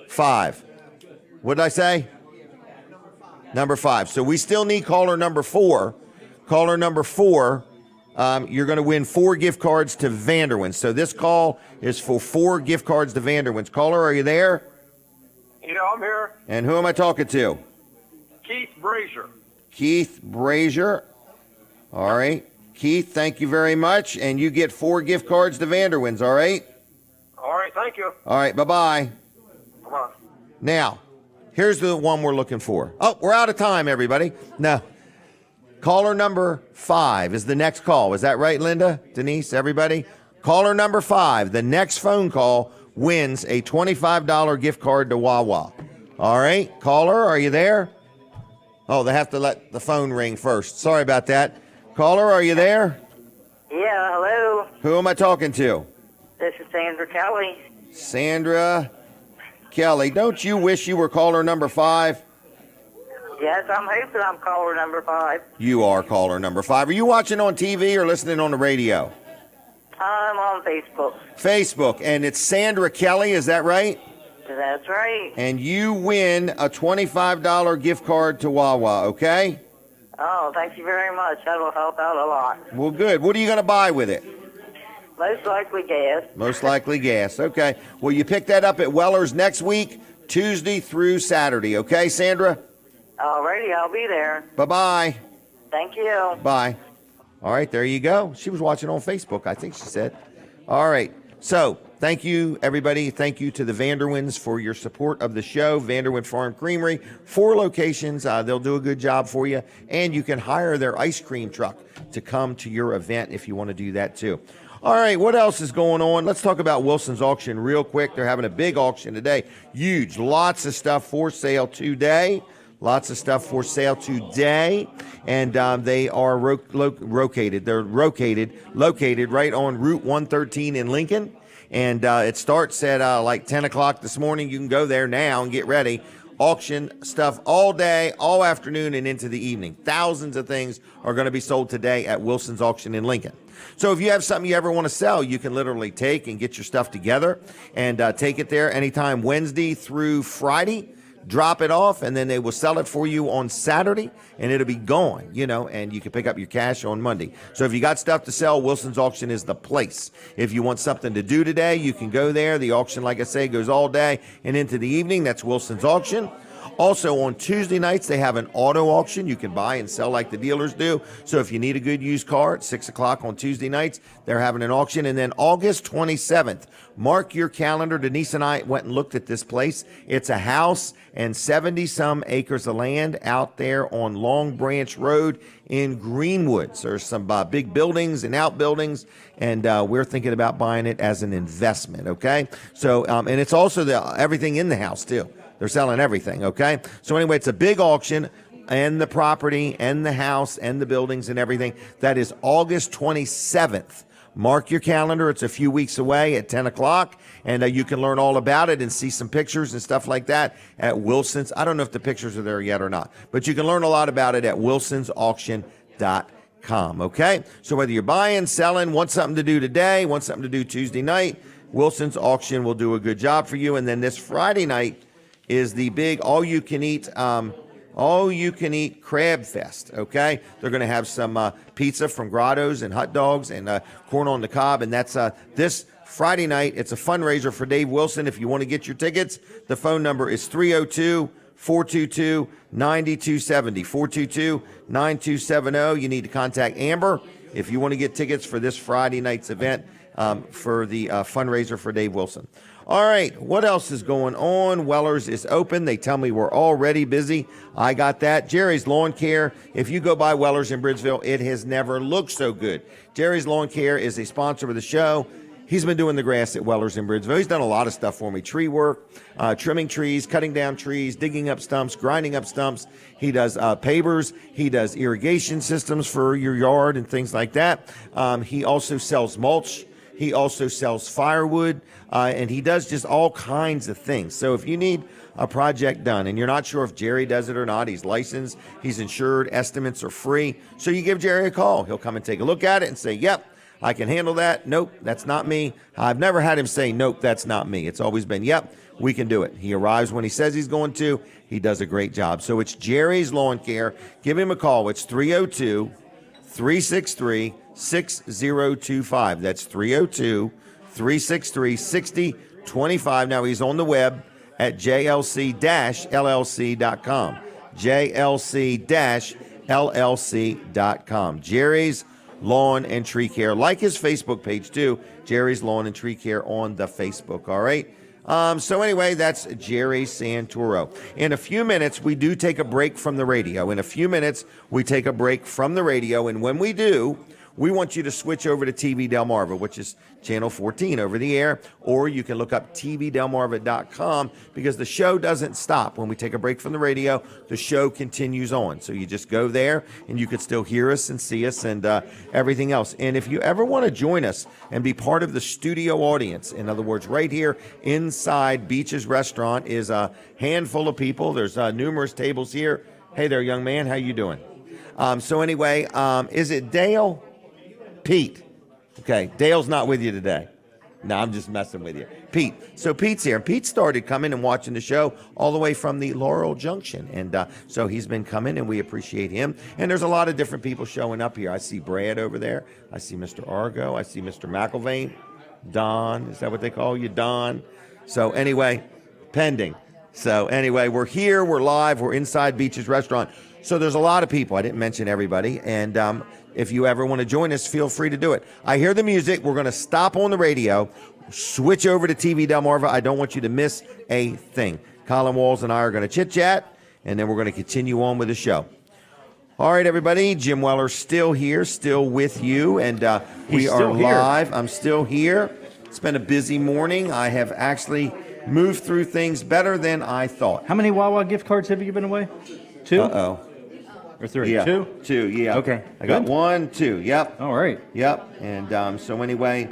Speaker 1: 5. What did I say? Number 5. So we still need caller number 4. Caller number 4, you're going to win 4 gift cards to Vanderwins. So this call is for 4 gift cards to Vanderwins. Caller, are you there?
Speaker 8: Yeah, I'm here.
Speaker 1: And who am I talking to?
Speaker 8: Keith Brazier.
Speaker 1: Keith Brazier. All right. Keith, thank you very much. And you get 4 gift cards to Vanderwins, all right?
Speaker 8: All right, thank you.
Speaker 1: All right, bye-bye.
Speaker 8: Bye-bye.
Speaker 1: Now, here's the one we're looking for. Oh, we're out of time, everybody. No. Caller number 5 is the next call. Is that right, Linda, Denise, everybody? Caller number 5, the next phone call wins a $25 gift card to Wawa. All right, caller, are you there? Oh, they have to let the phone ring first. Sorry about that. Caller, are you there?
Speaker 11: Yeah, hello.
Speaker 1: Who am I talking to?
Speaker 11: This is Sandra Kelly.
Speaker 1: Sandra Kelly. Don't you wish you were caller number 5?
Speaker 11: Yes, I'm hoping I'm caller number 5.
Speaker 1: You are caller number 5. Are you watching on TV or listening on the radio?
Speaker 11: I'm on Facebook.
Speaker 1: Facebook. And it's Sandra Kelly, is that right?
Speaker 11: That's right.
Speaker 1: And you win a $25 gift card to Wawa, okay?
Speaker 11: Oh, thank you very much. That'll help out a lot.
Speaker 1: Well, good. What are you going to buy with it?
Speaker 11: Most likely gas.
Speaker 1: Most likely gas. Okay. Well, you pick that up at Weller's next week, Tuesday through Saturday, okay, Sandra?
Speaker 11: Alrighty, I'll be there.
Speaker 1: Bye-bye.
Speaker 11: Thank you.
Speaker 1: Bye. All right, there you go. She was watching on Facebook, I think she said. All right. So, thank you, everybody. Thank you to the Vanderwins for your support of the show. Vanderwin Farm Creamery, 4 locations. They'll do a good job for you. And you can hire their ice cream truck to come to your event if you want to do that, too. All right, what else is going on? Let's talk about Wilson's Auction real quick. They're having a big auction today. Huge. Lots of stuff for sale today. Lots of stuff for sale today, and they are located. They're located right on Route 113 in Lincoln, and it starts at like 10 o'clock this morning. You can go there now and get ready. Auction stuff all day, all afternoon, and into the evening. Thousands of things are going to be sold today at Wilson's Auction in Lincoln. So if you have something you ever want to sell, you can literally take and get your stuff together and take it there anytime Wednesday through Friday. Drop it off, and then they will sell it for you on Saturday, and it'll be gone, and you can pick up your cash on Monday. So if you got stuff to sell, Wilson's Auction is the place. If you want something to do today, you can go there. The auction, like I say, goes all day and into the evening. That's Wilson's Auction. Also, on Tuesday nights, they have an auto auction. You can buy and sell like the dealers do. So if you need a good used car at 6 o'clock on Tuesday nights, they're having an auction. And then August 27th, mark your calendar. Denise and I went and looked at this place. It's a house and 70-some acres of land out there on Long Branch Road in Greenwoods. There's some big buildings and outbuildings, and we're thinking about buying it as an investment, okay? So, and it's also everything in the house, too. They're selling everything, okay? So anyway, it's a big auction, and the property and the house and the buildings and everything. That is August 27th. Mark your calendar. It's a few weeks away at 10 o'clock, and you can learn all about it and see some pictures and stuff like that at Wilson's. I don't know if the pictures are there yet or not, but you can learn a lot about it at wilsonsauction.com, okay? So whether you're buying, selling, want something to do today, want something to do Tuesday night, Wilson's auction will do a good job for you. And then this Friday night is the big all-you-can-eat crab fest, okay? They're going to have some pizza from Grotto's and hot dogs and corn on the cob, and that's this Friday night. It's a fundraiser for Dave Wilson. If you want to get your tickets, the phone number is 302-422-9270, 422-9270. You need to contact Amber if you want to get tickets for this Friday night's event for the fundraiser for Dave Wilson. All right, what else is going on? Weller's is open. They tell me we're already busy. I got that. Jerry's Lawn Care. If you go by Weller's in Bridgeville, it has never looked so good. Jerry's Lawn Care is a sponsor of the show. He's been doing the grass at Weller's in Bridgeville. He's done a lot of stuff for me. Tree work, trimming trees, cutting down trees, digging up stumps, grinding up stumps. He does pavers. He does irrigation systems for your yard and things like that. He also sells mulch. He also sells firewood, and he does just all kinds of things. So if you need a project done and you're not sure if Jerry does it or not, he's licensed, he's insured, estimates are free. So you give Jerry a call. He'll come and take a look at it and say, yep, I can handle that. Nope, that's not me. I've never had him say, nope, that's not me. It's always been, yep, we can do it. He arrives when he says he's going to. He does a great job. So it's Jerry's Lawn Care. Give him a call. It's 302-363-6025. That's 302-363-6025. Now he's on the web at jlc-llc.com. jlc-llc.com. Jerry's Lawn and Tree Care. Like his Facebook page too, Jerry's Lawn and Tree Care on the Facebook. All right. So anyway, that's Jerry Santoro. In a few minutes, we do take a break from the radio. In a few minutes, we take a break from the radio. And when we do, we want you to switch over to TV Delmarva, which is channel 14 over the air, or you can look up tvdelmarva.com because the show doesn't stop. When we take a break from the radio, the show continues on. So you just go there and you can still hear us and see us and everything else. And if you ever want to join us and be part of the studio audience, in other words, right here inside Beach's Restaurant is a handful of people. There's numerous tables here. Hey there, young man. How you doing? So anyway, is it Dale? Pete. Okay, Dale's not with you today. No, I'm just messing with you. Pete. So Pete's here. Pete started coming and watching the show all the way from the Laurel Junction. And so he's been coming, and we appreciate him. And there's a lot of different people showing up here. I see Brad over there. I see Mr. Argo. I see Mr. McIlvain. Don. Is that what they call you? Don. So anyway, pending. So anyway, we're here. We're live. We're inside Beach's Restaurant. So there's a lot of people. I didn't mention everybody. And if you ever want to join us, feel free to do it. I hear the music. We're going to stop on the radio, switch over to TV Delmarva. I don't want you to miss a thing. Colin Walls and I are going to chit-chat, and then we're going to continue on with the show. All right, everybody. Jim Weller still here, still with you, and we are live. I'm still here. It's been a busy morning. I have actually moved through things better than I thought.
Speaker 3: How many Wawa gift cards have you given away? 2?
Speaker 1: Uh-oh.
Speaker 3: Or 3?
Speaker 1: Yeah.
Speaker 3: 2?
Speaker 1: 2, yeah.
Speaker 3: Okay.
Speaker 1: I got 1, 2, yep.
Speaker 3: All right.
Speaker 1: Yep. And so anyway,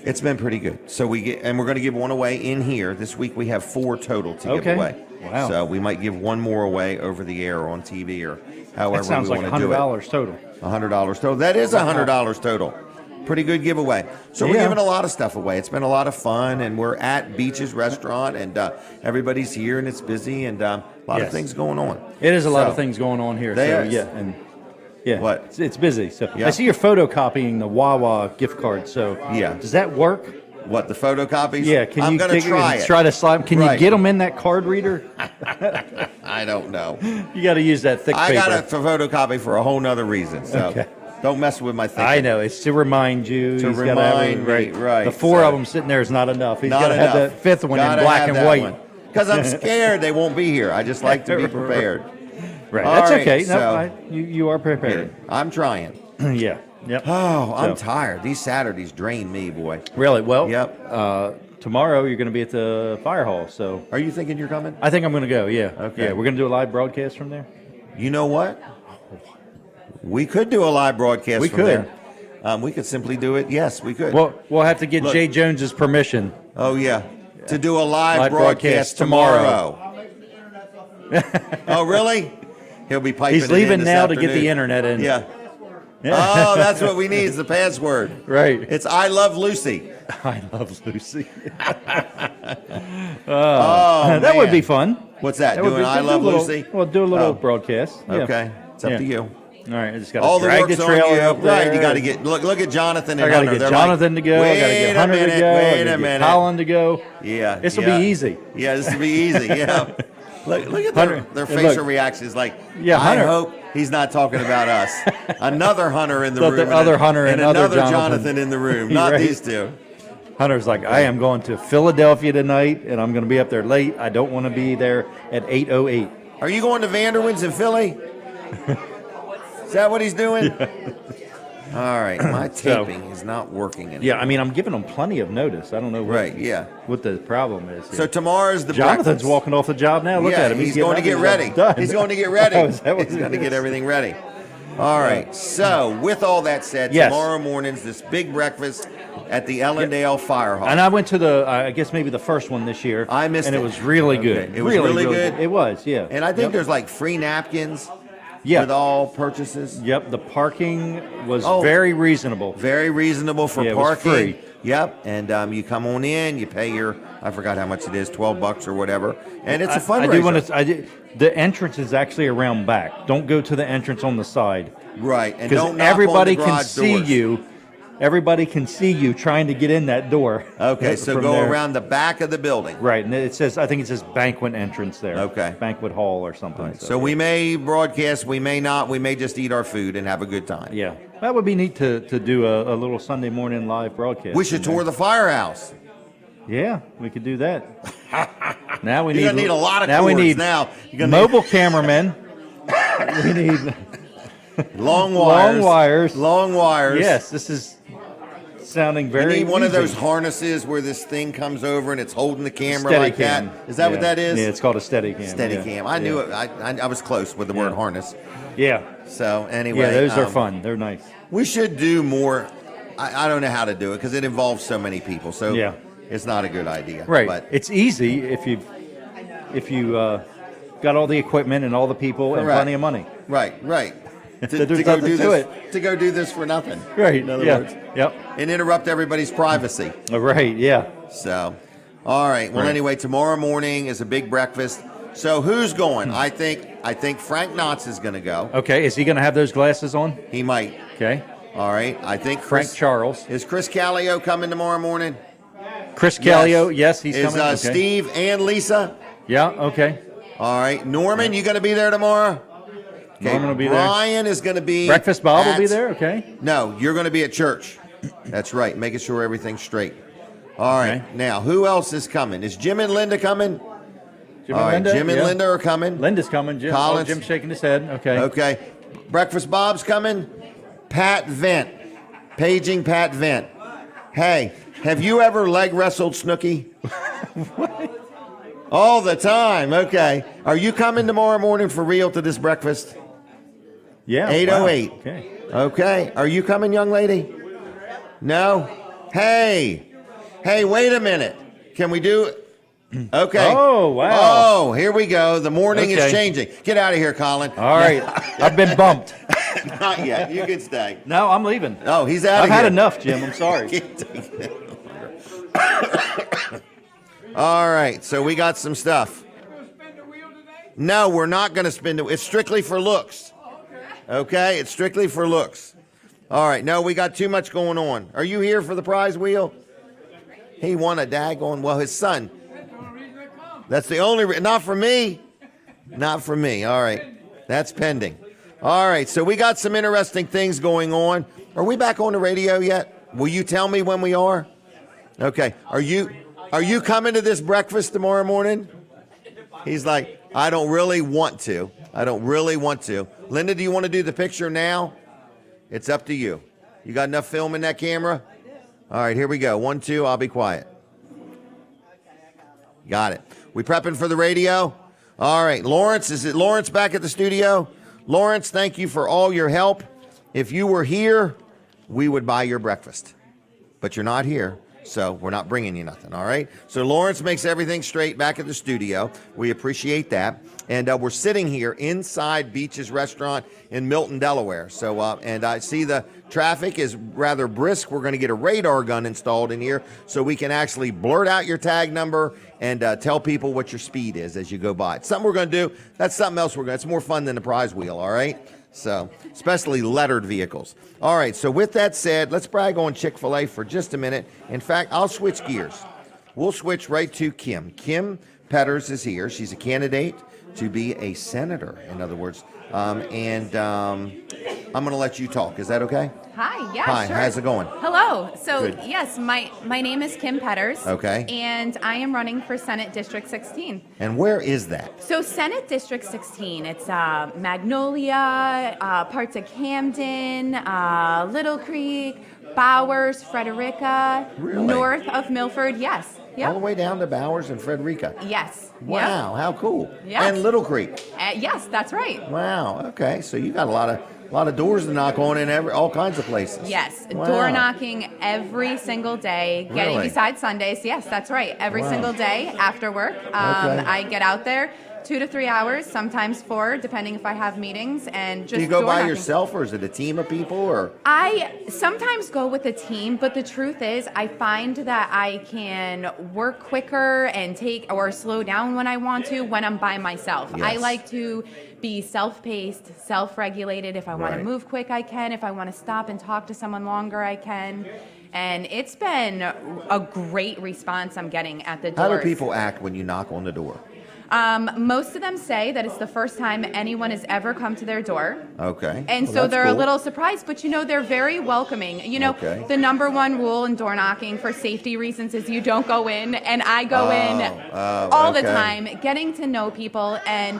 Speaker 1: it's been pretty good. So we're going to give one away in here. This week we have 4 total to give away.
Speaker 3: Wow.
Speaker 1: So we might give one more away over the air or on TV or however
Speaker 3: that sounds
Speaker 1: we
Speaker 3: like
Speaker 1: want to do it.
Speaker 3: $100 total.
Speaker 1: $100 total. That is $100 total. Pretty good giveaway. So we're giving a lot of stuff away. It's been a lot of fun, and we're at Beach's Restaurant, and everybody's here, and it's busy, and a lot of things going on.
Speaker 3: It is a lot of things going on here.
Speaker 1: What?
Speaker 3: It's busy. So
Speaker 1: Yeah.
Speaker 3: I see you're photocopying the Wawa gift card. So does that work?
Speaker 1: What, the photocopies?
Speaker 3: Yeah. Can
Speaker 1: I'm
Speaker 3: you
Speaker 1: going to try it.
Speaker 3: Try to slide? Can you get them in that card reader?
Speaker 1: I don't know.
Speaker 3: You got to use that thick paper.
Speaker 1: I got a photocopy for a whole nother reason. So don't mess with my thinking.
Speaker 3: I know. It's to remind you.
Speaker 1: To remind me, right.
Speaker 3: The 4 of them sitting there is not enough. He's got to have the 5th one in black and white.
Speaker 1: Because I'm scared they won't be here. I just like to be prepared.
Speaker 3: Right.
Speaker 1: All
Speaker 3: That's
Speaker 1: right,
Speaker 3: okay.
Speaker 1: so
Speaker 3: You are prepared.
Speaker 1: I'm trying.
Speaker 3: Yeah. Yep.
Speaker 1: Oh, I'm tired. These Saturdays drain me, boy.
Speaker 3: Really? Well,
Speaker 1: Yep.
Speaker 3: Tomorrow you're going to be at the fire hall. So
Speaker 1: Are you thinking you're coming?
Speaker 3: I think I'm going to go. Yeah.
Speaker 1: Okay.
Speaker 3: Yeah, we're going to do a live broadcast from there.
Speaker 1: You know what? We could do a live broadcast
Speaker 3: We
Speaker 1: from
Speaker 3: could.
Speaker 1: there. We could simply do it. Yes, we could.
Speaker 3: Well, we'll have to get
Speaker 1: Look.
Speaker 3: Jay Jones's permission.
Speaker 1: Oh, yeah. To do a live
Speaker 3: broadcast
Speaker 1: broadcast tomorrow. Oh, really? He'll be piping
Speaker 3: He's
Speaker 1: it in
Speaker 3: leaving
Speaker 1: this
Speaker 3: now to get
Speaker 1: afternoon.
Speaker 3: the internet in.
Speaker 1: Yeah. Oh, that's what we need is the password.
Speaker 3: Right.
Speaker 1: It's I love Lucy.
Speaker 3: I love Lucy.
Speaker 1: Oh,
Speaker 3: that would
Speaker 1: man.
Speaker 3: be fun.
Speaker 1: What's that?
Speaker 3: That would
Speaker 1: Doing
Speaker 3: be-
Speaker 1: I
Speaker 3: do
Speaker 1: love
Speaker 3: a little-
Speaker 1: Lucy?
Speaker 3: Well, do a little
Speaker 1: Oh.
Speaker 3: broadcast. Yeah.
Speaker 1: Okay. It's up to you.
Speaker 3: All right, I just got
Speaker 1: All
Speaker 3: to
Speaker 1: the
Speaker 3: drag
Speaker 1: work's
Speaker 3: the
Speaker 1: on
Speaker 3: trailer
Speaker 1: you.
Speaker 3: up there.
Speaker 1: Right, you got to get look at Jonathan and
Speaker 3: I got to
Speaker 1: Hunter.
Speaker 3: get
Speaker 1: They're
Speaker 3: Jonathan
Speaker 1: like,
Speaker 3: to go. I got to
Speaker 1: Wait
Speaker 3: get
Speaker 1: a
Speaker 3: Hunter
Speaker 1: minute,
Speaker 3: to go. I
Speaker 1: wait
Speaker 3: gotta
Speaker 1: a
Speaker 3: get
Speaker 1: minute.
Speaker 3: Colin to go.
Speaker 1: Yeah,
Speaker 3: This will
Speaker 1: yeah.
Speaker 3: be easy.
Speaker 1: Yeah, this will be easy. Yeah. Look at
Speaker 3: Hunter,
Speaker 1: their
Speaker 3: and
Speaker 1: facial
Speaker 3: look.
Speaker 1: reactions. Like,
Speaker 3: Yeah,
Speaker 1: I
Speaker 3: Hunter.
Speaker 1: hope he's not talking about us. Another Hunter in the
Speaker 3: Not
Speaker 1: room.
Speaker 3: the
Speaker 1: and
Speaker 3: other Hunter and other
Speaker 1: another
Speaker 3: Jonathan.
Speaker 1: in the room. Not
Speaker 3: Right.
Speaker 1: these two.
Speaker 3: Hunter's like, I am going to Philadelphia tonight, and I'm going to be up there late. I don't want to be there at 8:08.
Speaker 1: Are you going to Vanderwin's in Philly? Is that what he's doing? All right, my taping is not working anymore.
Speaker 3: Yeah, I mean, I'm giving them plenty of notice. I don't know what the problem is.
Speaker 1: So tomorrow's the
Speaker 3: Jonathan's
Speaker 1: breakfast.
Speaker 3: walking off the job now. Look
Speaker 1: Yeah,
Speaker 3: at him.
Speaker 1: he's going to get ready.
Speaker 3: Done.
Speaker 1: He's going to get ready.
Speaker 3: Oh, is that what
Speaker 1: He's
Speaker 3: it
Speaker 1: going to
Speaker 3: is?
Speaker 1: get everything ready. All right. So with all that said,
Speaker 3: Yes.
Speaker 1: tomorrow morning's this big breakfast at the Ellendale Fire Hall.
Speaker 3: And I went to I guess maybe the first one this year.
Speaker 1: I missed
Speaker 3: and
Speaker 1: it.
Speaker 3: it was really good.
Speaker 1: Okay. It was really good?
Speaker 3: It was, yeah.
Speaker 1: And I think
Speaker 3: Yep.
Speaker 1: there's like free napkins
Speaker 3: Yeah.
Speaker 1: with all purchases.
Speaker 3: Yep, the parking was
Speaker 1: Oh.
Speaker 3: very reasonable.
Speaker 1: Very reasonable for
Speaker 3: Yeah, it was
Speaker 1: parking.
Speaker 3: free.
Speaker 1: Yep. And you come on in, you pay your, I forgot how much it is, $12 or whatever. And it's a fundraiser.
Speaker 3: I do want to. The entrance is actually around back. Don't go to the entrance on the side.
Speaker 1: Right. And
Speaker 3: Because
Speaker 1: don't knock
Speaker 3: everybody
Speaker 1: on the
Speaker 3: can
Speaker 1: garage
Speaker 3: see
Speaker 1: doors.
Speaker 3: you. Everybody can see you trying to get in that door.
Speaker 1: Okay, so
Speaker 3: from
Speaker 1: go
Speaker 3: there.
Speaker 1: around the back of the building.
Speaker 3: Right, and it says, I think it says banquet entrance there.
Speaker 1: Okay.
Speaker 3: Banquet hall or something.
Speaker 1: So we may broadcast, we may not, we may just eat our food and have a good time.
Speaker 3: Yeah, that would be neat to do a little Sunday morning live broadcast.
Speaker 1: We should tour the firehouse.
Speaker 3: Yeah, we could do that. Now we
Speaker 1: You're
Speaker 3: need.
Speaker 1: gonna need a lot of
Speaker 3: now we
Speaker 1: cords
Speaker 3: need
Speaker 1: now. You're gonna
Speaker 3: mobile cameramen. We need
Speaker 1: long wires.
Speaker 3: long wires.
Speaker 1: Long wires.
Speaker 3: Yes, this is sounding
Speaker 1: You
Speaker 3: very.
Speaker 1: need one of
Speaker 3: easy.
Speaker 1: those harnesses where this thing comes over and it's holding the camera
Speaker 3: Steady
Speaker 1: like
Speaker 3: cam.
Speaker 1: that. Is that what
Speaker 3: Yeah.
Speaker 1: that is?
Speaker 3: Yeah, it's called a steady cam.
Speaker 1: Steady
Speaker 3: yeah.
Speaker 1: cam. I knew it. I was close with the word harness.
Speaker 3: Yeah.
Speaker 1: So anyway.
Speaker 3: Yeah, those are
Speaker 1: um,
Speaker 3: fun. They're nice.
Speaker 1: We should do more. I don't know how to do it because it involves so many people. So
Speaker 3: Yeah.
Speaker 1: it's not a good idea.
Speaker 3: Right.
Speaker 1: But
Speaker 3: It's easy if you got all the equipment and all the people and
Speaker 1: Correct.
Speaker 3: plenty of money.
Speaker 1: right.
Speaker 3: There's
Speaker 1: to go
Speaker 3: nothing
Speaker 1: do
Speaker 3: to
Speaker 1: this,
Speaker 3: it.
Speaker 1: to go do this for nothing.
Speaker 3: Right.
Speaker 1: In other
Speaker 3: yeah.
Speaker 1: words.
Speaker 3: Yep.
Speaker 1: And interrupt everybody's privacy.
Speaker 3: Right. Yeah.
Speaker 1: So, all right. Well,
Speaker 3: Right.
Speaker 1: anyway, tomorrow morning is a big breakfast. So who's going? I think Frank Knotts is going to go.
Speaker 3: Okay. Is he going to have those glasses on?
Speaker 1: He might.
Speaker 3: Okay.
Speaker 1: All right. I think
Speaker 3: Frank Charles.
Speaker 1: Is Chris Callio coming tomorrow morning?
Speaker 3: Chris Callio. Yes, he's
Speaker 1: is
Speaker 3: coming. Okay.
Speaker 1: Steve and Lisa?
Speaker 3: Yeah. Okay.
Speaker 1: All right. Norman, you going to be there tomorrow? Okay.
Speaker 3: Norman will be there.
Speaker 1: Brian is going to be.
Speaker 3: Breakfast Bob will be
Speaker 1: at-
Speaker 3: there. Okay.
Speaker 1: No, you're going to be at church. That's right. Making sure everything's straight. All right.
Speaker 3: Okay.
Speaker 1: Now, who else is coming? Is Jim and Linda coming?
Speaker 3: Jim
Speaker 1: All right,
Speaker 3: and Linda.
Speaker 1: Jim and
Speaker 3: yeah.
Speaker 1: Linda are coming.
Speaker 3: Linda's coming. Jim.
Speaker 1: Colin's-
Speaker 3: Jim's shaking his head. Okay.
Speaker 1: Okay. Breakfast Bob's coming. Pat Vent. Paging Pat Vent. Hey, have you ever leg wrestled Snooki? All the time. Okay. Are you coming tomorrow morning for real to this breakfast?
Speaker 3: Yeah.
Speaker 1: 8:08.
Speaker 3: Wow. Okay.
Speaker 1: Okay. Are you coming, young lady? No? Hey, wait a minute. Can we do it? Okay.
Speaker 3: Oh, wow.
Speaker 1: Oh, here we go. The morning is
Speaker 3: Okay.
Speaker 1: changing. Get out of here, Colin.
Speaker 3: All right. I've been bumped.
Speaker 1: Not yet. You can stay.
Speaker 3: No, I'm leaving.
Speaker 1: Oh, he's out
Speaker 3: I've
Speaker 1: of here.
Speaker 3: had enough, Jim. I'm sorry.
Speaker 1: Can't take it longer. All right. So we got some stuff. No, we're not going to spin the. It's strictly for looks. Okay. It's strictly for looks. All right. No, we got too much going on. Are you here for the prize wheel? He won a daggone. Well, his son. That's the only. Not for me. Not for me. All right. That's pending. All right. So we got some interesting things going on. Are we back on the radio yet? Will you tell me when we are? Okay. Are you coming to this breakfast tomorrow morning? He's like, I don't really want to. I don't really want to. Linda, do you want to do the picture now? It's up to you. You got enough film in that camera? All right, here we go. 1, 2, I'll be quiet. Got it. We prepping for the radio? All right, Lawrence, is it Lawrence back at the studio? Lawrence, thank you for all your help. If you were here, we would buy your breakfast. But you're not here, So we're not bringing you nothing, all right? So Lawrence makes everything straight back at the studio. We appreciate that. And we're sitting here inside Beach's Restaurant in Milton, Delaware. So, and I see the traffic is rather brisk. We're going to get a radar gun installed in here so we can actually blurt out your tag number and tell people what your speed is as you go by. It's something we're going to do. That's something else it's more fun than the prize wheel, all right? So, especially lettered vehicles. All right, so with that said, let's brag on Chick-fil-A for just a minute. In fact, I'll switch gears. We'll switch right to Kim. Kim Petters is here. She's a candidate to be a senator, in other words. I'm going to let you talk. Is that okay?
Speaker 12: Hi, yeah,
Speaker 1: Hi,
Speaker 12: sure.
Speaker 1: how's it going?
Speaker 12: Hello. So,
Speaker 1: Good.
Speaker 12: yes, my name is Kim Petters.
Speaker 1: Okay.
Speaker 12: And I am running for Senate District 16.
Speaker 1: And where is that?
Speaker 12: So, Senate District 16, it's Magnolia, parts of Camden, Little Creek, Bowers, Frederica,
Speaker 1: Really?
Speaker 12: north of Milford. Yes. Yep.
Speaker 1: All the way down to Bowers and Frederica.
Speaker 12: Yes.
Speaker 1: Wow, how cool.
Speaker 12: Yes.
Speaker 1: And Little Creek.
Speaker 12: Yes, that's right.
Speaker 1: Wow, okay. So you got a lot of doors to knock on in all kinds of places.
Speaker 12: Yes,
Speaker 1: Wow.
Speaker 12: door knocking every single day. Getting
Speaker 1: Really?
Speaker 12: besides Sundays. Yes, that's right. Every
Speaker 1: Wow.
Speaker 12: single day after work,
Speaker 1: Okay.
Speaker 12: I get out there 2 to 3 hours, sometimes 4, depending if I have meetings, and just
Speaker 1: Do you go
Speaker 12: door
Speaker 1: by
Speaker 12: knocking.
Speaker 1: yourself, or is it a team of people, or?
Speaker 12: I sometimes go with a team, but the truth is I find that I can work quicker and take or slow down when I want to when I'm by myself. I
Speaker 1: Yes.
Speaker 12: like to be self-paced, self-regulated. If I want
Speaker 1: Right.
Speaker 12: to move quick, I can. If I want to stop and talk to someone longer, I can. And it's been a great response I'm getting at the doors.
Speaker 1: How do people act when you knock on the door?
Speaker 12: Most of them say that it's the first time anyone has ever come to their door.
Speaker 1: Okay.
Speaker 12: And
Speaker 1: Well,
Speaker 12: so
Speaker 1: that's
Speaker 12: they're a
Speaker 1: cool.
Speaker 12: little surprised, but they're very welcoming.
Speaker 1: Okay.
Speaker 12: The number one rule in door knocking for safety reasons is you don't go in, and I go in all the
Speaker 1: okay.
Speaker 12: time, getting to know people, and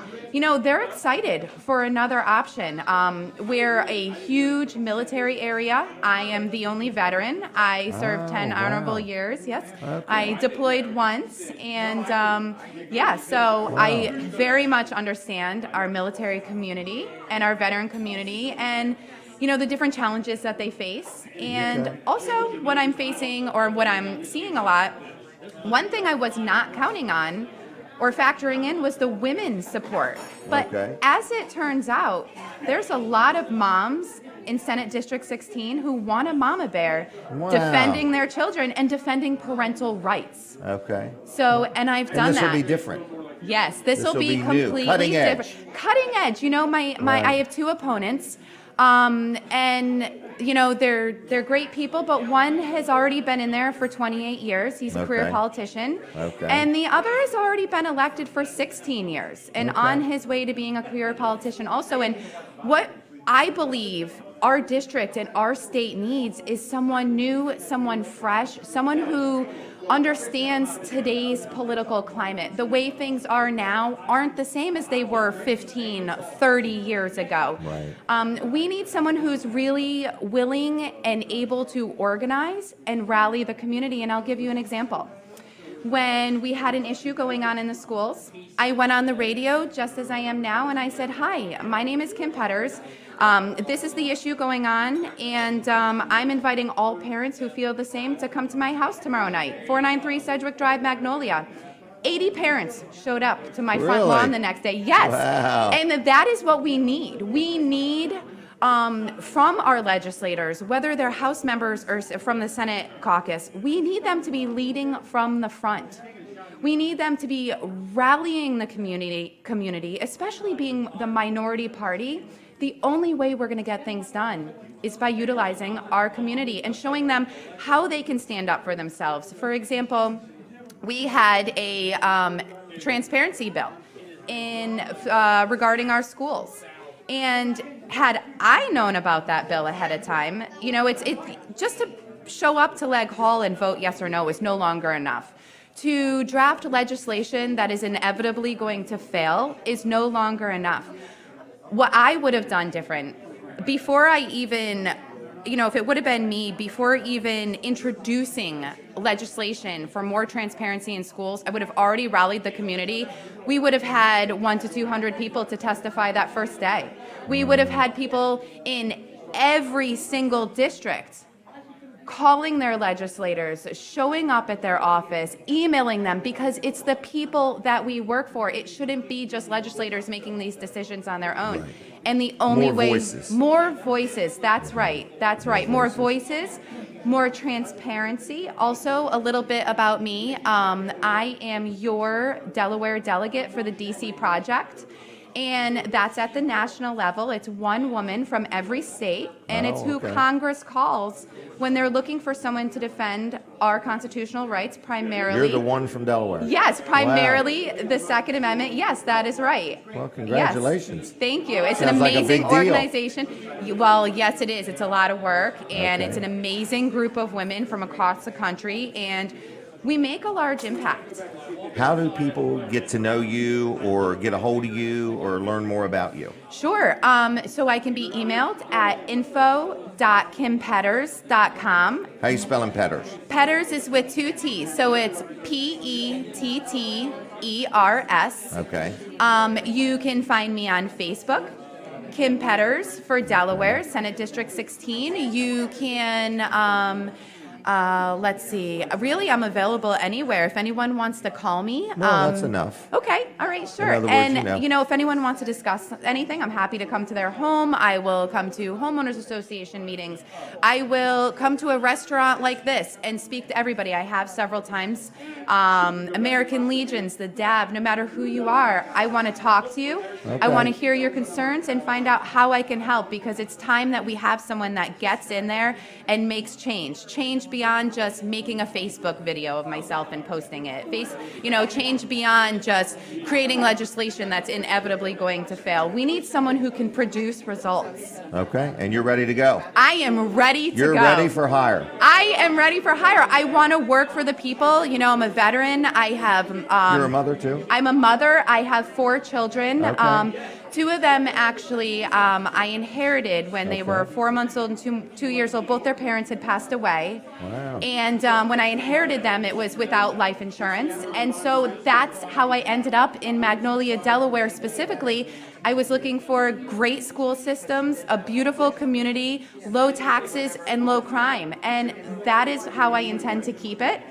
Speaker 12: they're excited for another option. We're a huge military area. I am the only veteran. I served 10 honorable years. Yes, I deployed once, and so I very much understand our military community and our veteran community, and the different challenges that they face, and also what I'm facing or what I'm seeing a lot. One thing I was not counting on or factoring in was the women's support. But as it turns out, there's a lot of moms in Senate District 16 who want a mama bear defending their children and defending parental rights.
Speaker 1: Okay.
Speaker 12: So, and I've done
Speaker 1: And this
Speaker 12: that.
Speaker 1: will be different.
Speaker 12: Yes, this will be
Speaker 1: new.
Speaker 12: completely
Speaker 1: Cutting edge.
Speaker 12: different. Cutting edge. I have 2 opponents. And they're great people, but one has already been in there for 28 years. He's a career
Speaker 1: Okay.
Speaker 12: politician.
Speaker 1: Okay.
Speaker 12: And the other has already been elected for 16 years and on his way to being a career politician also. And what I believe our district and our state needs is someone new, someone fresh, someone who understands today's political climate. The way things are now aren't the same as they were 15, 30 years ago.
Speaker 1: Right.
Speaker 12: We need someone who's really willing and able to organize and rally the community, and I'll give you an example. When we had an issue going on in the schools, I went on the radio just as I am now, and I said, "Hi, my name is Kim Petters. This is the issue going on, and I'm inviting all parents who feel the same to come to my house tomorrow night, 493 Sedgwick Drive, Magnolia." 80 parents showed up to my front
Speaker 1: Really?
Speaker 12: lawn the next day. Yes.
Speaker 1: Wow.
Speaker 12: And that is what we need. We need from our legislators, whether they're House members or from the Senate caucus, we need them to be leading from the front. We need them to be rallying the community, especially being the minority party. The only way we're going to get things done is by utilizing our community and showing them how they can stand up for themselves. For example, we had a transparency bill regarding our schools. And had I known about that bill ahead of time, it's just to show up to Leg Hall and vote yes or no is no longer enough. To draft legislation that is inevitably going to fail is no longer enough. What I would have done different, before I even, if it would have been me, before even introducing legislation for more transparency in schools, I would have already rallied the community. We would have had 100 to 200 people to testify that first day. We would have had people in every single district calling their legislators, showing up at their office, emailing them, because it's the people that we work for. It shouldn't be just legislators making these decisions on their own.
Speaker 1: Right.
Speaker 12: And the only
Speaker 1: More
Speaker 12: way,
Speaker 1: voices.
Speaker 12: more voices, that's right, that's right. More voices, more transparency. Also, a little bit about me. I am your Delaware delegate for the DC project. And that's at the national level. It's one woman from every state, and it's who Congress calls when they're looking for someone to defend our constitutional rights, primarily.
Speaker 1: You're the one from Delaware.
Speaker 12: Yes, primarily the Second Amendment. Yes, that is right.
Speaker 1: Well, congratulations.
Speaker 12: Yes. Thank you. It's
Speaker 1: Sounds
Speaker 12: an
Speaker 1: like a
Speaker 12: amazing
Speaker 1: big deal.
Speaker 12: organization. Well, yes, it is. It's a lot of work, and
Speaker 1: Okay.
Speaker 12: it's an amazing group of women from across the country, and we make a large impact.
Speaker 1: How do people get to know you or get a hold of you or learn more about you?
Speaker 12: Sure. So I can be emailed at info.kimpetters.com.
Speaker 1: How you spelling Petters?
Speaker 12: Petters is with 2 T's, so it's Petters.
Speaker 1: Okay.
Speaker 12: You can find me on Facebook, Kim Petters for Delaware, Senate District 16. You can, let's see, really I'm available anywhere. If anyone wants to call me.
Speaker 1: No, that's enough.
Speaker 12: Okay, all right, sure.
Speaker 1: In other words,
Speaker 12: And, if anyone wants to discuss anything, I'm happy to come to their home. I will come to homeowners association meetings. I will come to a restaurant like this and speak to everybody. I have several times. American Legions, the DAB, no matter who you are, I want to talk to you.
Speaker 1: Okay.
Speaker 12: I want to hear your concerns and find out how I can help, because it's time that we have someone that gets in there and makes change. Change beyond just making a Facebook video of myself and posting it. Change beyond just creating legislation that's inevitably going to fail. We need someone who can produce results.
Speaker 1: Okay. And you're ready to go.
Speaker 12: I am ready to
Speaker 1: You're
Speaker 12: go.
Speaker 1: ready for hire.
Speaker 12: I am ready for hire. I want to work for the people. I'm a veteran. I have.
Speaker 1: You're a mother too?
Speaker 12: I'm a mother. I have 4 children.
Speaker 1: Okay.
Speaker 12: 2 of them actually I inherited when they were 4 months old and 2 years old. Both their parents had passed away.
Speaker 1: Wow.
Speaker 12: And when I inherited them, it was without life insurance. And so that's how I ended up in Magnolia, Delaware specifically. I was looking for great school systems, a beautiful community, low taxes, and low crime. And that is how I intend to keep it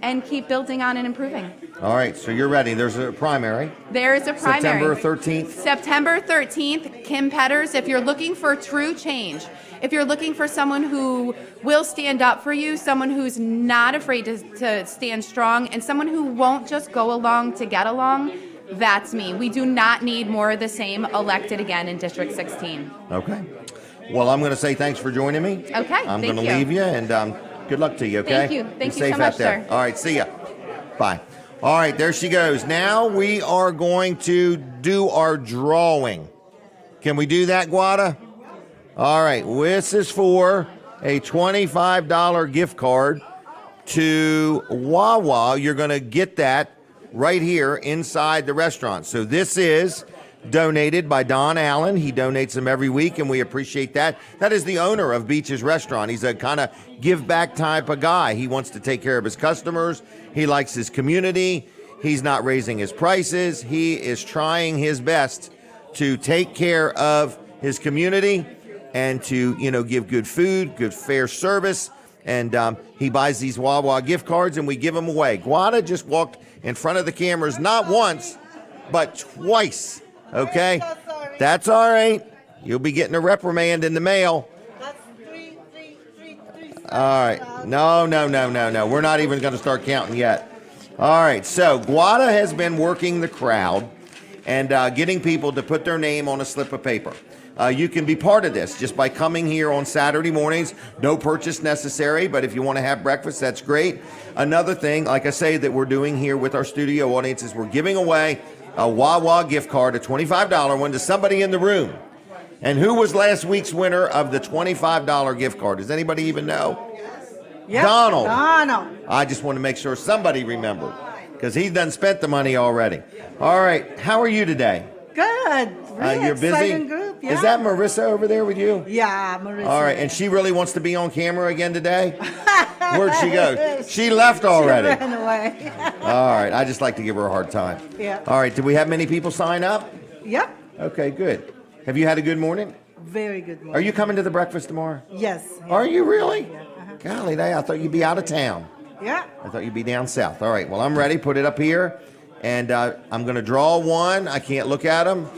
Speaker 12: and keep building on and improving.
Speaker 1: All right. So you're ready. There's a primary.
Speaker 12: There is a primary.
Speaker 1: September 13th.
Speaker 12: September 13th, Kim Petters. If you're looking for true change, if you're looking for someone who will stand up for you, someone who's not afraid to stand strong, and someone who won't just go along to get along, that's me. We do not need more of the same elected again in District 16.
Speaker 1: Okay. Well, I'm going to say thanks for joining me.
Speaker 12: Okay,
Speaker 1: I'm
Speaker 12: thank
Speaker 1: going to
Speaker 12: you.
Speaker 1: leave you, and good luck to you, okay?
Speaker 12: Thank you. Thank
Speaker 1: Be
Speaker 12: you
Speaker 1: safe
Speaker 12: so much,
Speaker 1: out there.
Speaker 12: sir.
Speaker 1: All right, see ya. Bye. All right, there she goes. Now we are going to do our drawing. Can we do that, Guada? All right, this is for a $25 gift card to Wawa. You're going to get that right here inside the restaurant. So this is donated by Don Allen. He donates them every week, and we appreciate that. That is the owner of Beach's Restaurant. He's a kind of give back type of guy. He wants to take care of his customers. He likes his community. He's not raising his prices. He is trying his best to take care of his community and to, give good food, good fair service. And he buys these Wawa gift cards, and we give them away. Guada just walked in front of the cameras not once, but twice. Okay? That's all right. You'll be getting a reprimand in the mail. All right. No. We're not even going to start counting yet. All right. So Guada has been working the crowd and getting people to put their name on a slip of paper. You can be part of this just by coming here on Saturday mornings. No purchase necessary, but if you want to have breakfast, that's great. Another thing, like I say, that we're doing here with our studio audience is we're giving away a Wawa gift card, a $25 one, to somebody in the room. And who was last week's winner of the $25 gift card? Does anybody even know?
Speaker 13: Yep.
Speaker 1: Donald.
Speaker 13: Donald.
Speaker 1: I just want to make sure somebody remembered because he's done spent the money already. All right. How are you today?
Speaker 13: Good. Really
Speaker 1: You're busy?
Speaker 13: exciting group. Yeah.
Speaker 1: Is that Marissa over there with you?
Speaker 13: Yeah, Marissa.
Speaker 1: All right. And she really wants to be on camera again today? Where'd she go? She left already.
Speaker 13: She ran away.
Speaker 1: All right. I just like to give her a hard time.
Speaker 13: Yeah.
Speaker 1: All right. Do we have many people sign up?
Speaker 13: Yep.
Speaker 1: Okay, good. Have you had a good morning?
Speaker 13: Very good morning.
Speaker 1: Are you coming to the breakfast tomorrow?
Speaker 13: Yes.
Speaker 1: Are you really?
Speaker 13: Yeah. Uh-huh.
Speaker 1: Golly, I thought you'd be out of town.
Speaker 13: Yeah.
Speaker 1: I thought you'd be down south. All right, well, I'm ready. Put it up here. And I'm going to draw one. I can't look at them.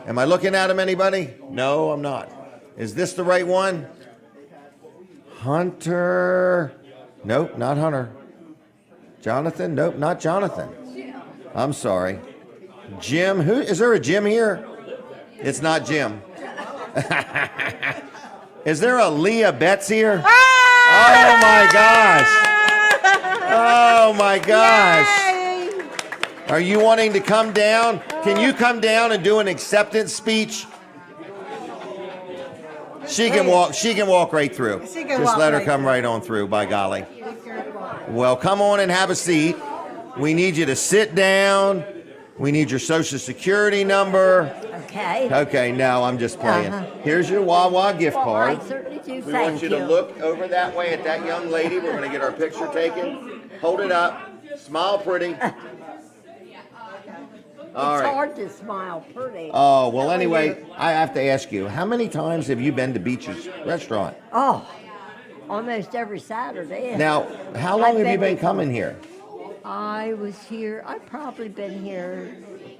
Speaker 1: Am I looking at them, anybody? No, I'm not. Is this the right one? Hunter. Nope, not Hunter. Jonathan? Nope, not Jonathan. I'm sorry. Jim. Who is there a Jim here? It's not Jim. Is there a Leah Betts here? Oh my gosh. Oh my gosh. Are you wanting to come down? Can you come down and do an acceptance speech? She can walk right through. Just let her come right on through, by golly. Well, come on and have a seat. We need you to sit down. We need your social security number.
Speaker 13: Okay.
Speaker 1: Okay, no, I'm just playing. Here's your Wawa gift card.
Speaker 13: I certainly do.
Speaker 1: We
Speaker 13: Thank
Speaker 1: want you to look over that way at that young lady. We're going to get our picture taken. Hold it up. Smile pretty. All
Speaker 13: It's
Speaker 1: right.
Speaker 13: hard to smile pretty.
Speaker 1: Oh, well, anyway, I have to ask you, how many times have you been to Beach's restaurant?
Speaker 13: Oh, almost every Saturday.
Speaker 1: Now, how long
Speaker 13: I've
Speaker 1: have you
Speaker 13: been-
Speaker 1: been coming here?
Speaker 13: I was here. I've probably been here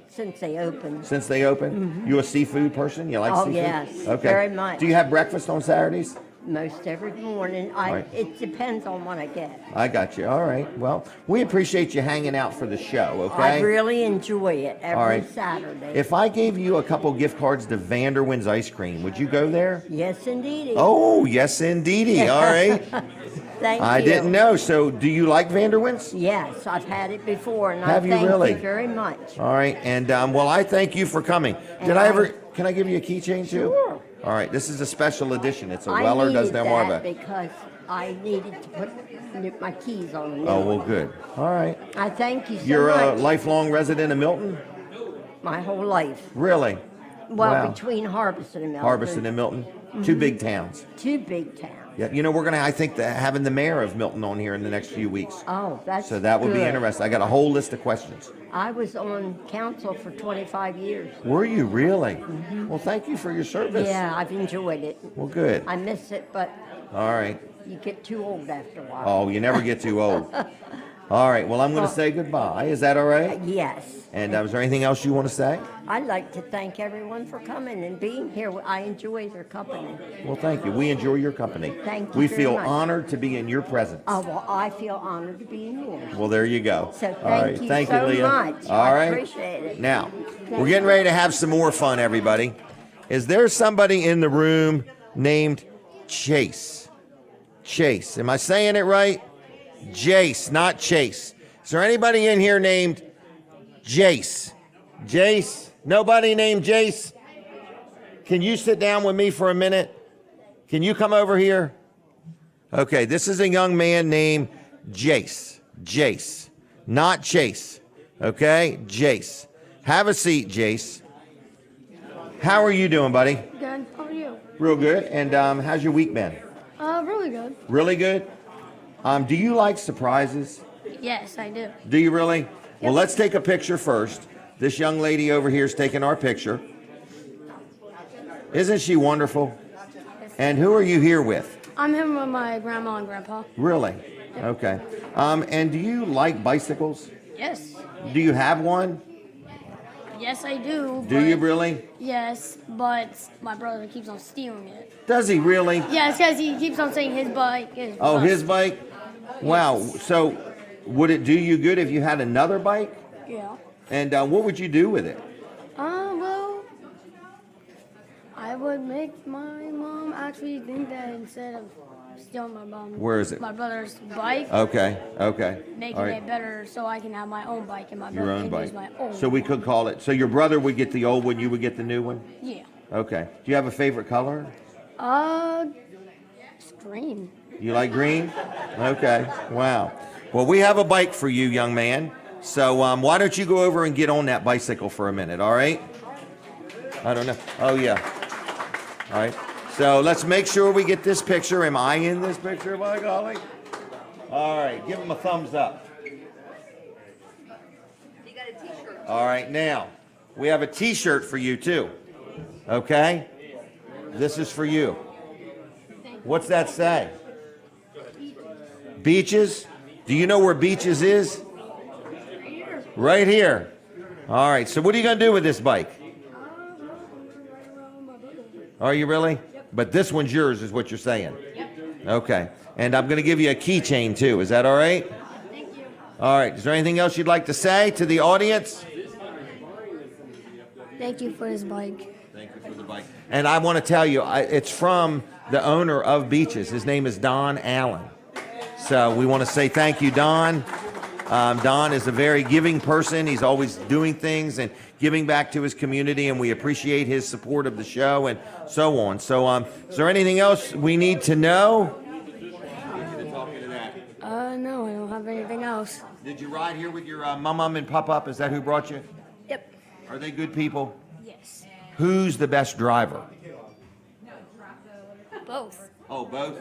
Speaker 13: since they opened.
Speaker 1: Since they opened? You a seafood person? You like
Speaker 13: Oh,
Speaker 1: seafood?
Speaker 13: yes,
Speaker 1: Okay.
Speaker 13: very much.
Speaker 1: Do you have breakfast on Saturdays?
Speaker 13: Most every morning.
Speaker 1: right.
Speaker 13: It depends on what I get.
Speaker 1: I got you. All right. Well, we appreciate you hanging out for the show, okay?
Speaker 13: I really enjoy it every
Speaker 1: All right.
Speaker 13: Saturday.
Speaker 1: If I gave you a couple gift cards to Vanderwin's Ice Cream, would you go there?
Speaker 13: Yes, indeedy.
Speaker 1: Oh, yes, indeedy. All right.
Speaker 13: Thank
Speaker 1: I
Speaker 13: you.
Speaker 1: didn't know. So, do you like Vanderwin's?
Speaker 13: Yes, I've had it before, and
Speaker 1: Have
Speaker 13: I
Speaker 1: you
Speaker 13: thank
Speaker 1: really?
Speaker 13: you very much.
Speaker 1: All right. And, well, I thank you for coming. Did I ever, can I give you a keychain too?
Speaker 13: Sure.
Speaker 1: All right. This is a special edition. It's a
Speaker 13: I
Speaker 1: Weller Does
Speaker 13: needed that
Speaker 1: Delmarva.
Speaker 13: because I needed to put my keys on. a new
Speaker 1: Oh,
Speaker 13: one.
Speaker 1: well, good. All right.
Speaker 13: I thank you so
Speaker 1: You're a
Speaker 13: much.
Speaker 1: lifelong resident of Milton?
Speaker 13: My whole life.
Speaker 1: Really?
Speaker 13: Well,
Speaker 1: Wow.
Speaker 13: between Harbison and Milton.
Speaker 1: Harbison and Milton? Two big towns.
Speaker 13: Two big towns.
Speaker 1: Yeah, you know, we're going to, I think, having the mayor of Milton on here in the next few weeks.
Speaker 13: Oh, that's
Speaker 1: So that would be
Speaker 13: good.
Speaker 1: interesting. I got a whole list of questions.
Speaker 13: I was on council for 25 years.
Speaker 1: Were you really? Well, thank you for your service.
Speaker 13: Yeah, I've enjoyed it.
Speaker 1: Well, good.
Speaker 13: I miss it, but
Speaker 1: All right.
Speaker 13: you get too old after a while.
Speaker 1: Oh, you never get too old. All right. Well, I'm going to say goodbye. Is that all right?
Speaker 13: Yes.
Speaker 1: And is there anything else you want to say?
Speaker 13: I'd like to thank everyone for coming and being here. I enjoy their company.
Speaker 1: Well, thank you. We enjoy your company.
Speaker 13: Thank you
Speaker 1: We
Speaker 13: very
Speaker 1: feel
Speaker 13: much.
Speaker 1: honored to be in your presence.
Speaker 13: Oh, well, I feel honored to be in yours.
Speaker 1: Well, there you go.
Speaker 13: So
Speaker 1: All right.
Speaker 13: thank you
Speaker 1: Thank
Speaker 13: so
Speaker 1: Leah.
Speaker 13: much.
Speaker 1: All
Speaker 13: I
Speaker 1: right.
Speaker 13: appreciate it.
Speaker 1: Now, we're getting ready to have some more fun, everybody. Is there somebody in the room named Chase? Chase. Am I saying it right? Jace, not Chase. Is there anybody in here named Jace? Jace? Nobody named Jace? Can you sit down with me for a minute? Can you come over here? Okay, this is a young man named Jace. Jace. Not Chase. Okay? Jace. Have a seat, Jace. How are you doing, buddy?
Speaker 14: Good. How are you?
Speaker 1: Real good. And how's your week been?
Speaker 14: Really good.
Speaker 1: Really good? Do you like surprises?
Speaker 14: Yes, I do.
Speaker 1: Do you really? Well, let's take a picture first. This young lady over here is taking our picture. Isn't she wonderful? And who are you here with?
Speaker 14: I'm here with my grandma and grandpa.
Speaker 1: Really? Okay. And do you like bicycles?
Speaker 14: Yes.
Speaker 1: Do you have one?
Speaker 14: Yes, I do.
Speaker 1: Do you
Speaker 14: but-
Speaker 1: really?
Speaker 14: Yes, but my brother keeps on stealing it.
Speaker 1: Does he really?
Speaker 14: Yes, because he keeps on saying his bike is.
Speaker 1: Oh,
Speaker 14: bust.
Speaker 1: his bike? Wow. So would it do you good if you had another bike?
Speaker 14: Yeah.
Speaker 1: And what would you do with it?
Speaker 14: Well, I would make my mom actually think that instead of stealing
Speaker 1: Where is it?
Speaker 14: my brother's bike,
Speaker 1: Okay. Okay.
Speaker 14: making
Speaker 1: All right.
Speaker 14: it better so I can have my own bike and my
Speaker 1: Your
Speaker 14: brother
Speaker 1: own
Speaker 14: can
Speaker 1: bike.
Speaker 14: use my own.
Speaker 1: So we could call it. So your brother would get the old one, you would get the new one?
Speaker 14: Yeah.
Speaker 1: Okay. Do you have a favorite color?
Speaker 14: It's green.
Speaker 1: You like green? Okay. Wow. Well, we have a bike for you, young man. So why don't you go over and get on that bicycle for a minute, all right? I don't know. Oh, yeah. All right. So let's make sure we get this picture. Am I in this picture, by golly? All right. Give him a thumbs up. All right. Now, we have a T-shirt for you, too. Okay? This is for you. What's that say? Beaches? Do you know where Beaches is? Right here. All right, so what are you going to do with this bike? Are you really? Yep. But this one's yours is what you're saying? Yep. Okay. And I'm going to give you a keychain too. Is that all right?
Speaker 14: Thank you.
Speaker 1: All right. Is there anything else you'd like to say to the audience?
Speaker 14: Thank you for his bike.
Speaker 1: Thank you for the bike. And I want to tell you, it's from the owner of Beaches. His name is Don Allen. So we want to say thank you, Don. Don is a very giving person. He's always doing things and giving back to his community, and we appreciate his support of the show and so on. So is there anything else we need to know?
Speaker 14: No, I don't have anything else.
Speaker 1: Did you ride here with your mum and pop-up? Is that who brought you?
Speaker 14: Yep.
Speaker 1: Are they good people?
Speaker 14: Yes.
Speaker 1: Who's the best driver?
Speaker 14: Both.
Speaker 1: Oh, both?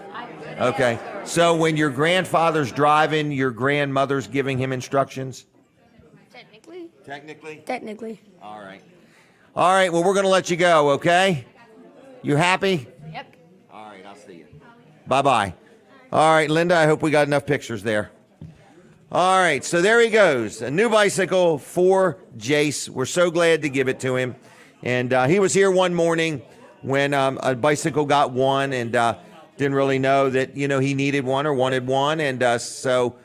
Speaker 1: Okay. So when your grandfather's driving, your grandmother's giving him instructions?
Speaker 14: Technically.
Speaker 1: Technically?
Speaker 14: Technically.
Speaker 1: All right. All right, well, we're going to let you go, okay? You happy?
Speaker 14: Yep.
Speaker 1: All right, I'll see you. Bye-bye. All right, Linda, I hope we got enough pictures there. All right, so there he goes. A new bicycle for Jace. We're so glad to give it to him. And he was here one morning when a bicycle got won and didn't really know that, he needed one or wanted one. And so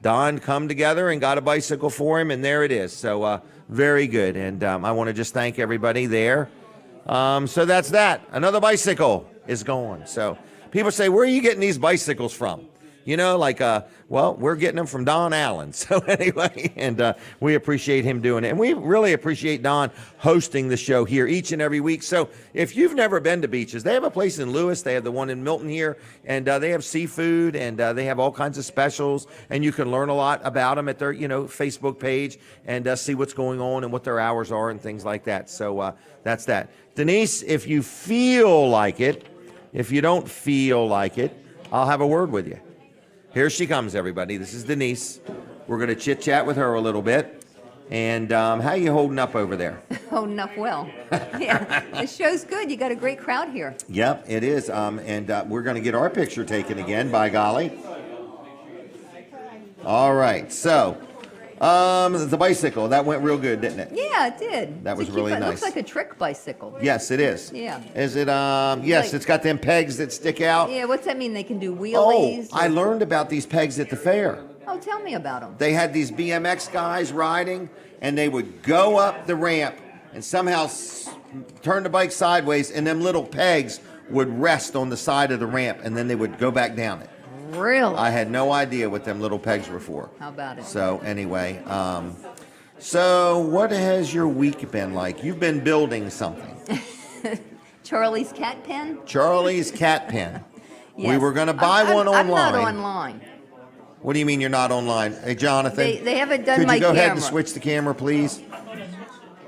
Speaker 1: Don come together and got a bicycle for him, and there it is. So very good. And I want to just thank everybody there. So that's that. Another bicycle is gone. So people say, where are you getting these bicycles from? Well, we're getting them from Don Allen. So anyway, and we appreciate him doing it. And we really appreciate Don hosting the show here each and every week. So if you've never been to Beaches, they have a place in Lewis. They have the one in Milton here. And they have seafood, and they have all kinds of specials. And you can learn a lot about them at their, Facebook page and see what's going on and what their hours are and things like that. So that's that. Denise, if you feel like it, if you don't feel like it, I'll have a word with you. Here she comes, everybody. This is Denise. We're going to chit-chat with her a little bit. And how you holding up over there?
Speaker 15: Holding up well. Yeah, the show's good. You got a great crowd here.
Speaker 1: Yep, it is. And we're going to get our picture taken again, by golly. All right, so the bicycle, that went real good, didn't it?
Speaker 15: Yeah, it did.
Speaker 1: That was really nice.
Speaker 15: It looks like a trick bicycle.
Speaker 1: Yes, it is.
Speaker 15: Yeah.
Speaker 1: Is it, yes,
Speaker 15: Like-
Speaker 1: it's got them pegs that stick out.
Speaker 15: Yeah, what's that mean? They can do
Speaker 1: Oh,
Speaker 15: wheelies?
Speaker 1: I learned about these pegs at the fair.
Speaker 15: Oh, tell me about them.
Speaker 1: They had these BMX guys riding, and they would go up the ramp and somehow turn the bike sideways, and them little pegs would rest on the side of the ramp, and then they would go back down it.
Speaker 15: Really?
Speaker 1: I had no idea what them little pegs were for.
Speaker 15: How about it?
Speaker 1: So anyway, so what has your week been like? You've been building something.
Speaker 15: Charlie's cat pen?
Speaker 1: Charlie's cat pen. We
Speaker 15: Yes.
Speaker 1: were going to buy one online.
Speaker 15: I'm not online.
Speaker 1: What do you mean you're not online? Hey, Jonathan.
Speaker 15: They haven't done
Speaker 1: could
Speaker 15: my
Speaker 1: you go ahead and
Speaker 15: camera.
Speaker 1: switch the camera, please?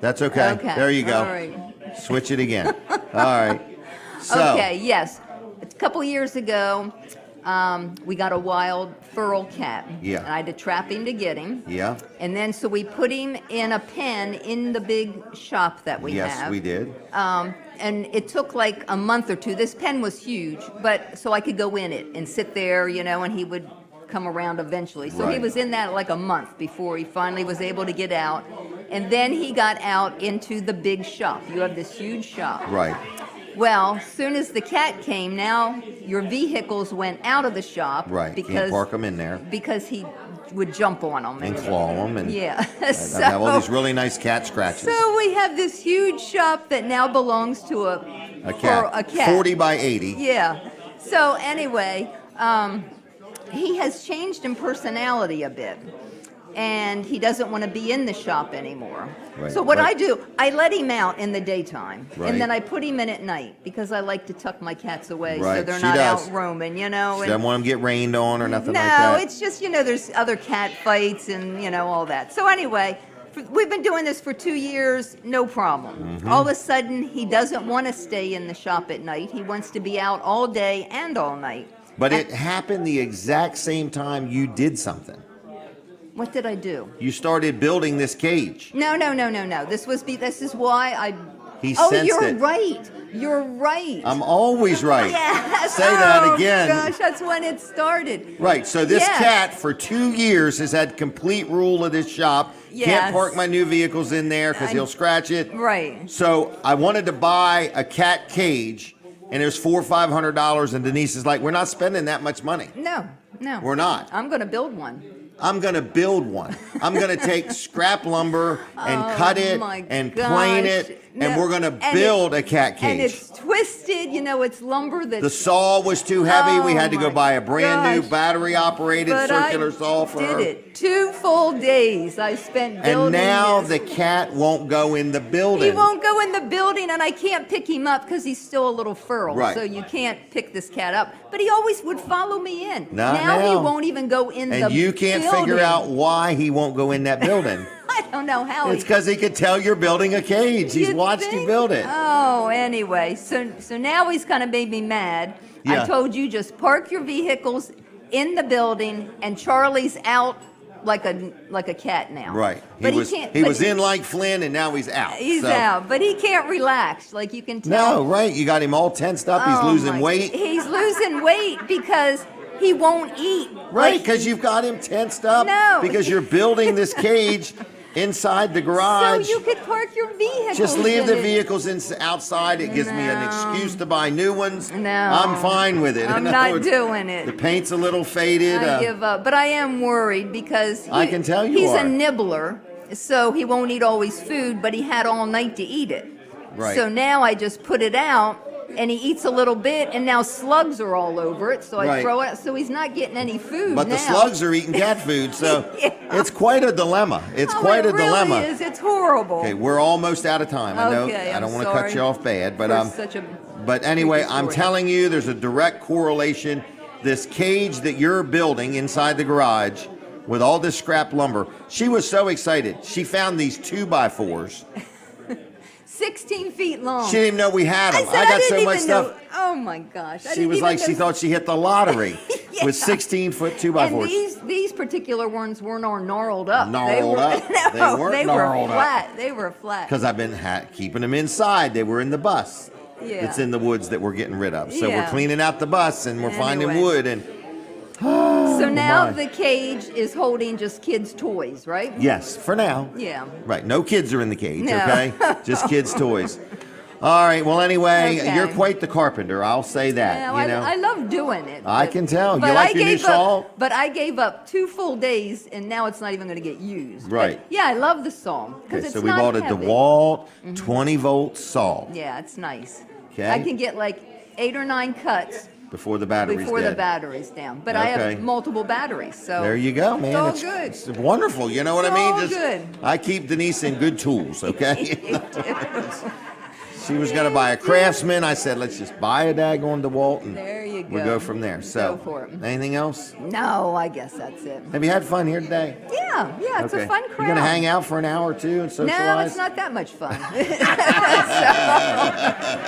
Speaker 1: That's okay.
Speaker 15: Okay.
Speaker 1: There you go.
Speaker 15: All right.
Speaker 1: Switch it again. All right. So,
Speaker 15: Okay, yes. A couple years ago, we got a wild feral cat.
Speaker 1: Yeah.
Speaker 15: And I had to trap him to get him.
Speaker 1: Yeah.
Speaker 15: And then so we put him in a pen in the big shop that we have.
Speaker 1: Yes, we did.
Speaker 15: And it took like a month or two. This pen was huge, but so I could go in it and sit there, and he would come around eventually. So he
Speaker 1: Right.
Speaker 15: was in that like a month before he finally was able to get out. And then he got out into the big shop. You have this huge shop.
Speaker 1: Right.
Speaker 15: Well, as soon as the cat came, now your vehicles went out of the shop.
Speaker 1: Right.
Speaker 15: Because,
Speaker 1: Can't park them in there
Speaker 15: because he would jump on them.
Speaker 1: and claw them. And
Speaker 15: Yeah.
Speaker 1: I have all these really nice cat scratches.
Speaker 15: So we have this huge shop that now belongs to a
Speaker 1: cat.
Speaker 15: for a cat.
Speaker 1: 40 by 80.
Speaker 15: Yeah. So anyway, he has changed in personality a bit, and he doesn't want to be in the shop anymore.
Speaker 1: Right.
Speaker 15: So what
Speaker 1: Right.
Speaker 15: I do, I let him out in the daytime,
Speaker 1: Right.
Speaker 15: and then I put him in at night because I like to tuck my cats away so
Speaker 1: Right.
Speaker 15: they're
Speaker 1: She
Speaker 15: not
Speaker 1: does.
Speaker 15: out roaming,
Speaker 1: She
Speaker 15: and-
Speaker 1: doesn't want them to get rained on or nothing
Speaker 15: no,
Speaker 1: like that.
Speaker 15: it's just, there's other cat fights and, all that. So anyway, we've been doing this for 2 years, no problem.
Speaker 1: Mm-hmm.
Speaker 15: All of a sudden, he doesn't want to stay in the shop at night. He wants to be out all day and all night.
Speaker 1: But it happened the exact same time you did something.
Speaker 15: What did I do?
Speaker 1: You started building this cage.
Speaker 15: No. This is why
Speaker 1: He
Speaker 15: Oh,
Speaker 1: sensed
Speaker 15: you're
Speaker 1: it.
Speaker 15: right. You're right.
Speaker 1: I'm always right.
Speaker 15: Yes.
Speaker 1: Say that
Speaker 15: Oh,
Speaker 1: again.
Speaker 15: Gosh, that's when it started.
Speaker 1: Right. So this
Speaker 15: Yes.
Speaker 1: cat for 2 years has had complete rule of this shop.
Speaker 15: Yes.
Speaker 1: Can't park my new vehicles in there because he'll scratch it.
Speaker 15: Right.
Speaker 1: So I wanted to buy a cat cage, and it was $400 or $500. And Denise is like, "We're not spending that much money.
Speaker 15: No.
Speaker 1: We're not.
Speaker 15: I'm going to build one.
Speaker 1: I'm going to build one. I'm going to take scrap lumber and cut it
Speaker 15: my
Speaker 1: and plane
Speaker 15: gosh.
Speaker 1: it, and
Speaker 15: No,
Speaker 1: we're going to
Speaker 15: and
Speaker 1: build
Speaker 15: it-
Speaker 1: a cat cage."
Speaker 15: And it's twisted, it's lumber that's...
Speaker 1: The saw was too heavy. We had to go
Speaker 15: my
Speaker 1: buy a brand new
Speaker 15: gosh.
Speaker 1: battery-operated
Speaker 15: But
Speaker 1: circular
Speaker 15: I
Speaker 1: saw for
Speaker 15: did
Speaker 1: her.
Speaker 15: it. 2 full days I spent building
Speaker 1: And now
Speaker 15: this.
Speaker 1: the cat won't go in the building.
Speaker 15: He won't go in the building, and I can't pick him up because he's still a little feral.
Speaker 1: Right.
Speaker 15: So you can't pick this cat up. But he always would follow me in.
Speaker 1: Not
Speaker 15: now he
Speaker 1: now.
Speaker 15: won't even go in the
Speaker 1: And
Speaker 15: building.
Speaker 1: you can't figure out why he won't go in that building.
Speaker 15: I don't know how
Speaker 1: It's because he could tell you're building a cage. He's
Speaker 15: You
Speaker 1: watched you
Speaker 15: think?
Speaker 1: build it.
Speaker 15: Oh, anyway, so now he's kind of made me mad.
Speaker 1: Yeah.
Speaker 15: I told you just park your vehicles in the building, and Charlie's out like a cat now.
Speaker 1: Right.
Speaker 15: But
Speaker 1: was
Speaker 15: can't.
Speaker 1: he
Speaker 15: but
Speaker 1: was in like Flynn, and now he's out.
Speaker 15: He's
Speaker 1: So-
Speaker 15: out, but he can't relax. Like you can tell.
Speaker 1: No, right. You got him all tensed up. He's
Speaker 15: Oh,
Speaker 1: losing
Speaker 15: my-
Speaker 1: weight.
Speaker 15: He's losing weight because he won't eat.
Speaker 1: Right,
Speaker 15: Like,
Speaker 1: because you've got him tensed up.
Speaker 15: No.
Speaker 1: Because you're building this cage inside the garage.
Speaker 15: so you could park your vehicles.
Speaker 1: Just leave
Speaker 15: in
Speaker 1: the
Speaker 15: it.
Speaker 1: vehicles outside. It gives me an
Speaker 15: No.
Speaker 1: excuse to buy new ones.
Speaker 15: No.
Speaker 1: I'm fine with it.
Speaker 15: I'm
Speaker 1: No,
Speaker 15: not
Speaker 1: it's-
Speaker 15: doing it.
Speaker 1: The paint's a little faded.
Speaker 15: I give up, but I am worried because
Speaker 1: I can tell you
Speaker 15: he's
Speaker 1: are.
Speaker 15: a nibbler, so he won't eat always food, but he had all night to eat it.
Speaker 1: Right.
Speaker 15: So now I just put it out, and he eats a little bit, and now slugs are all over it, so I
Speaker 1: Right.
Speaker 15: throw it. So he's not getting any food
Speaker 1: But
Speaker 15: now.
Speaker 1: the slugs are eating cat food, so it's quite a dilemma. It's
Speaker 15: Oh,
Speaker 1: quite
Speaker 15: it
Speaker 1: a dilemma.
Speaker 15: really is. It's horrible.
Speaker 1: Okay, we're almost out of time. I know
Speaker 15: Okay,
Speaker 1: I don't
Speaker 15: I'm
Speaker 1: want to cut
Speaker 15: sorry
Speaker 1: you off bad, but
Speaker 15: for such a
Speaker 1: but anyway,
Speaker 15: creepy
Speaker 1: I'm
Speaker 15: story.
Speaker 1: telling you there's a direct correlation. This cage that you're building inside the garage with all this scrap lumber. She was so excited. She found these 2x4s.
Speaker 15: 16 feet long.
Speaker 1: She didn't even know we had them.
Speaker 15: I said,
Speaker 1: got
Speaker 15: didn't
Speaker 1: so much
Speaker 15: even
Speaker 1: stuff.
Speaker 15: know. Oh my gosh! I
Speaker 1: She
Speaker 15: didn't
Speaker 1: was
Speaker 15: even
Speaker 1: like, she
Speaker 15: know-
Speaker 1: thought she hit the lottery
Speaker 15: Yeah.
Speaker 1: with 16-foot
Speaker 15: And
Speaker 1: 2x4s.
Speaker 15: these particular ones weren't all gnarled up.
Speaker 1: Gnarled up. They
Speaker 15: No,
Speaker 1: weren't
Speaker 15: they
Speaker 1: gnarled
Speaker 15: were
Speaker 1: up.
Speaker 15: flat. They were flat.
Speaker 1: Because I've been keeping them inside. They were in the bus.
Speaker 15: Yeah.
Speaker 1: It's in the woods that we're getting rid of. So we're
Speaker 15: Yeah.
Speaker 1: cleaning out the bus and we're finding
Speaker 15: Anyway.
Speaker 1: wood. And
Speaker 15: So now
Speaker 1: my.
Speaker 15: the cage is holding just kids' toys, right?
Speaker 1: yes, for now.
Speaker 15: Yeah.
Speaker 1: Right. No kids are in the cage,
Speaker 15: No.
Speaker 1: okay? Just kids' toys. All right. Well, anyway,
Speaker 15: Okay.
Speaker 1: you're quite the carpenter. I'll say that.
Speaker 15: Yeah,
Speaker 1: you know?
Speaker 15: I love doing it.
Speaker 1: I
Speaker 15: but-
Speaker 1: can tell. You
Speaker 15: but
Speaker 1: like
Speaker 15: I
Speaker 1: your new
Speaker 15: gave up-
Speaker 1: saw?
Speaker 15: But I gave up 2 full days, and now it's not even going to get used. But
Speaker 1: Right.
Speaker 15: yeah, I love the saw because
Speaker 1: Okay,
Speaker 15: it's
Speaker 1: so we
Speaker 15: not
Speaker 1: bought a
Speaker 15: heavy.
Speaker 1: DeWalt 20-volt saw
Speaker 15: Yeah, it's nice.
Speaker 1: Okay.
Speaker 15: I can get like 8 or 9 cuts
Speaker 1: before the battery's
Speaker 15: before
Speaker 1: dead.
Speaker 15: the battery's down. But I
Speaker 1: Okay.
Speaker 15: have multiple batteries, so
Speaker 1: There you go, man.
Speaker 15: It's all good.
Speaker 1: It's wonderful. You know what
Speaker 15: It's
Speaker 1: I mean?
Speaker 15: all good.
Speaker 1: I keep Denise in good tools, okay? She was going to buy a Craftsman. I said, let's just buy a daggone DeWalt and
Speaker 15: There you go.
Speaker 1: we'll go from there. So,
Speaker 15: Go for it.
Speaker 1: anything else?
Speaker 15: No, I guess that's it.
Speaker 1: Have you had fun here today?
Speaker 15: Yeah, it's a fun crowd.
Speaker 1: You going to hang out for an hour or two and socialize?
Speaker 15: No, it's not that much fun. So,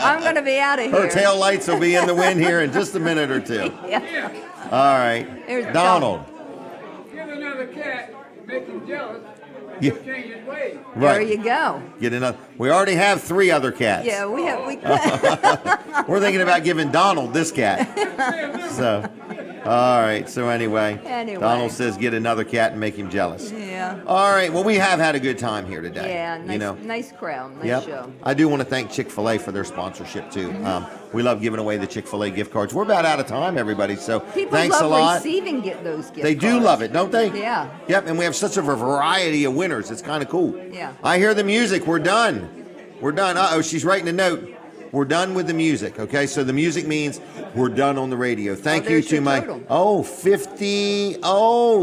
Speaker 15: I'm going to be out of here.
Speaker 1: Her tail lights will be in the wind here in just a minute or two.
Speaker 15: Yeah.
Speaker 1: All right.
Speaker 15: There's
Speaker 1: Donald.
Speaker 16: Give another cat, make him jealous,
Speaker 1: Yeah.
Speaker 16: change his ways.
Speaker 15: There
Speaker 1: Right.
Speaker 15: you go.
Speaker 1: Get another. We already have 3 other cats.
Speaker 15: Yeah, we have.
Speaker 1: We're thinking about giving Donald this cat. So, all right. So anyway,
Speaker 15: Anyway.
Speaker 1: Donald says get another cat and make him jealous.
Speaker 15: Yeah.
Speaker 1: All right. Well, we have had a good time here today.
Speaker 15: Yeah, nice,
Speaker 1: You know.
Speaker 15: nice crowd, nice
Speaker 1: Yep.
Speaker 15: show.
Speaker 1: I do want to thank Chick-fil-A for their sponsorship too. We love giving away the Chick-fil-A gift cards. We're about out of time, everybody. So
Speaker 15: People
Speaker 1: thanks
Speaker 15: love
Speaker 1: a lot.
Speaker 15: receiving those gifts.
Speaker 1: They do love it, don't they?
Speaker 15: Yeah.
Speaker 1: Yep. And we have such a variety of winners. It's kind of cool.
Speaker 15: Yeah.
Speaker 1: I hear the music. We're done. We're done. Uh-oh, she's writing a note. We're done with the music, okay? So the music means we're done on the radio. Thank you
Speaker 15: there's
Speaker 1: to
Speaker 15: your
Speaker 1: my,
Speaker 15: total.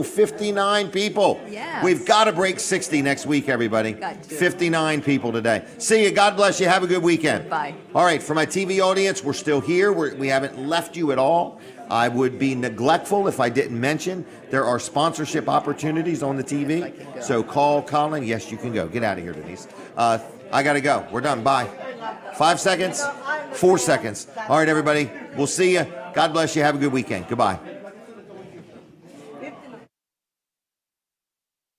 Speaker 1: 59 people.
Speaker 15: Yes.
Speaker 1: We've got to break 60 next week, everybody.
Speaker 15: Got to.
Speaker 1: 59 people today. See you. God bless you. Have a good weekend.
Speaker 15: Bye.
Speaker 1: All right, for my TV audience, we're still here. We haven't left you at all. I would be neglectful if I didn't mention there are sponsorship opportunities on the TV.
Speaker 15: Yes, I can go.
Speaker 1: So call Colin. Yes, you can go. Get out of here, Denise. I got to go. We're done. Bye. 5 seconds, 4 seconds. All right, everybody. We'll see you. God bless you. Have a good weekend. Goodbye.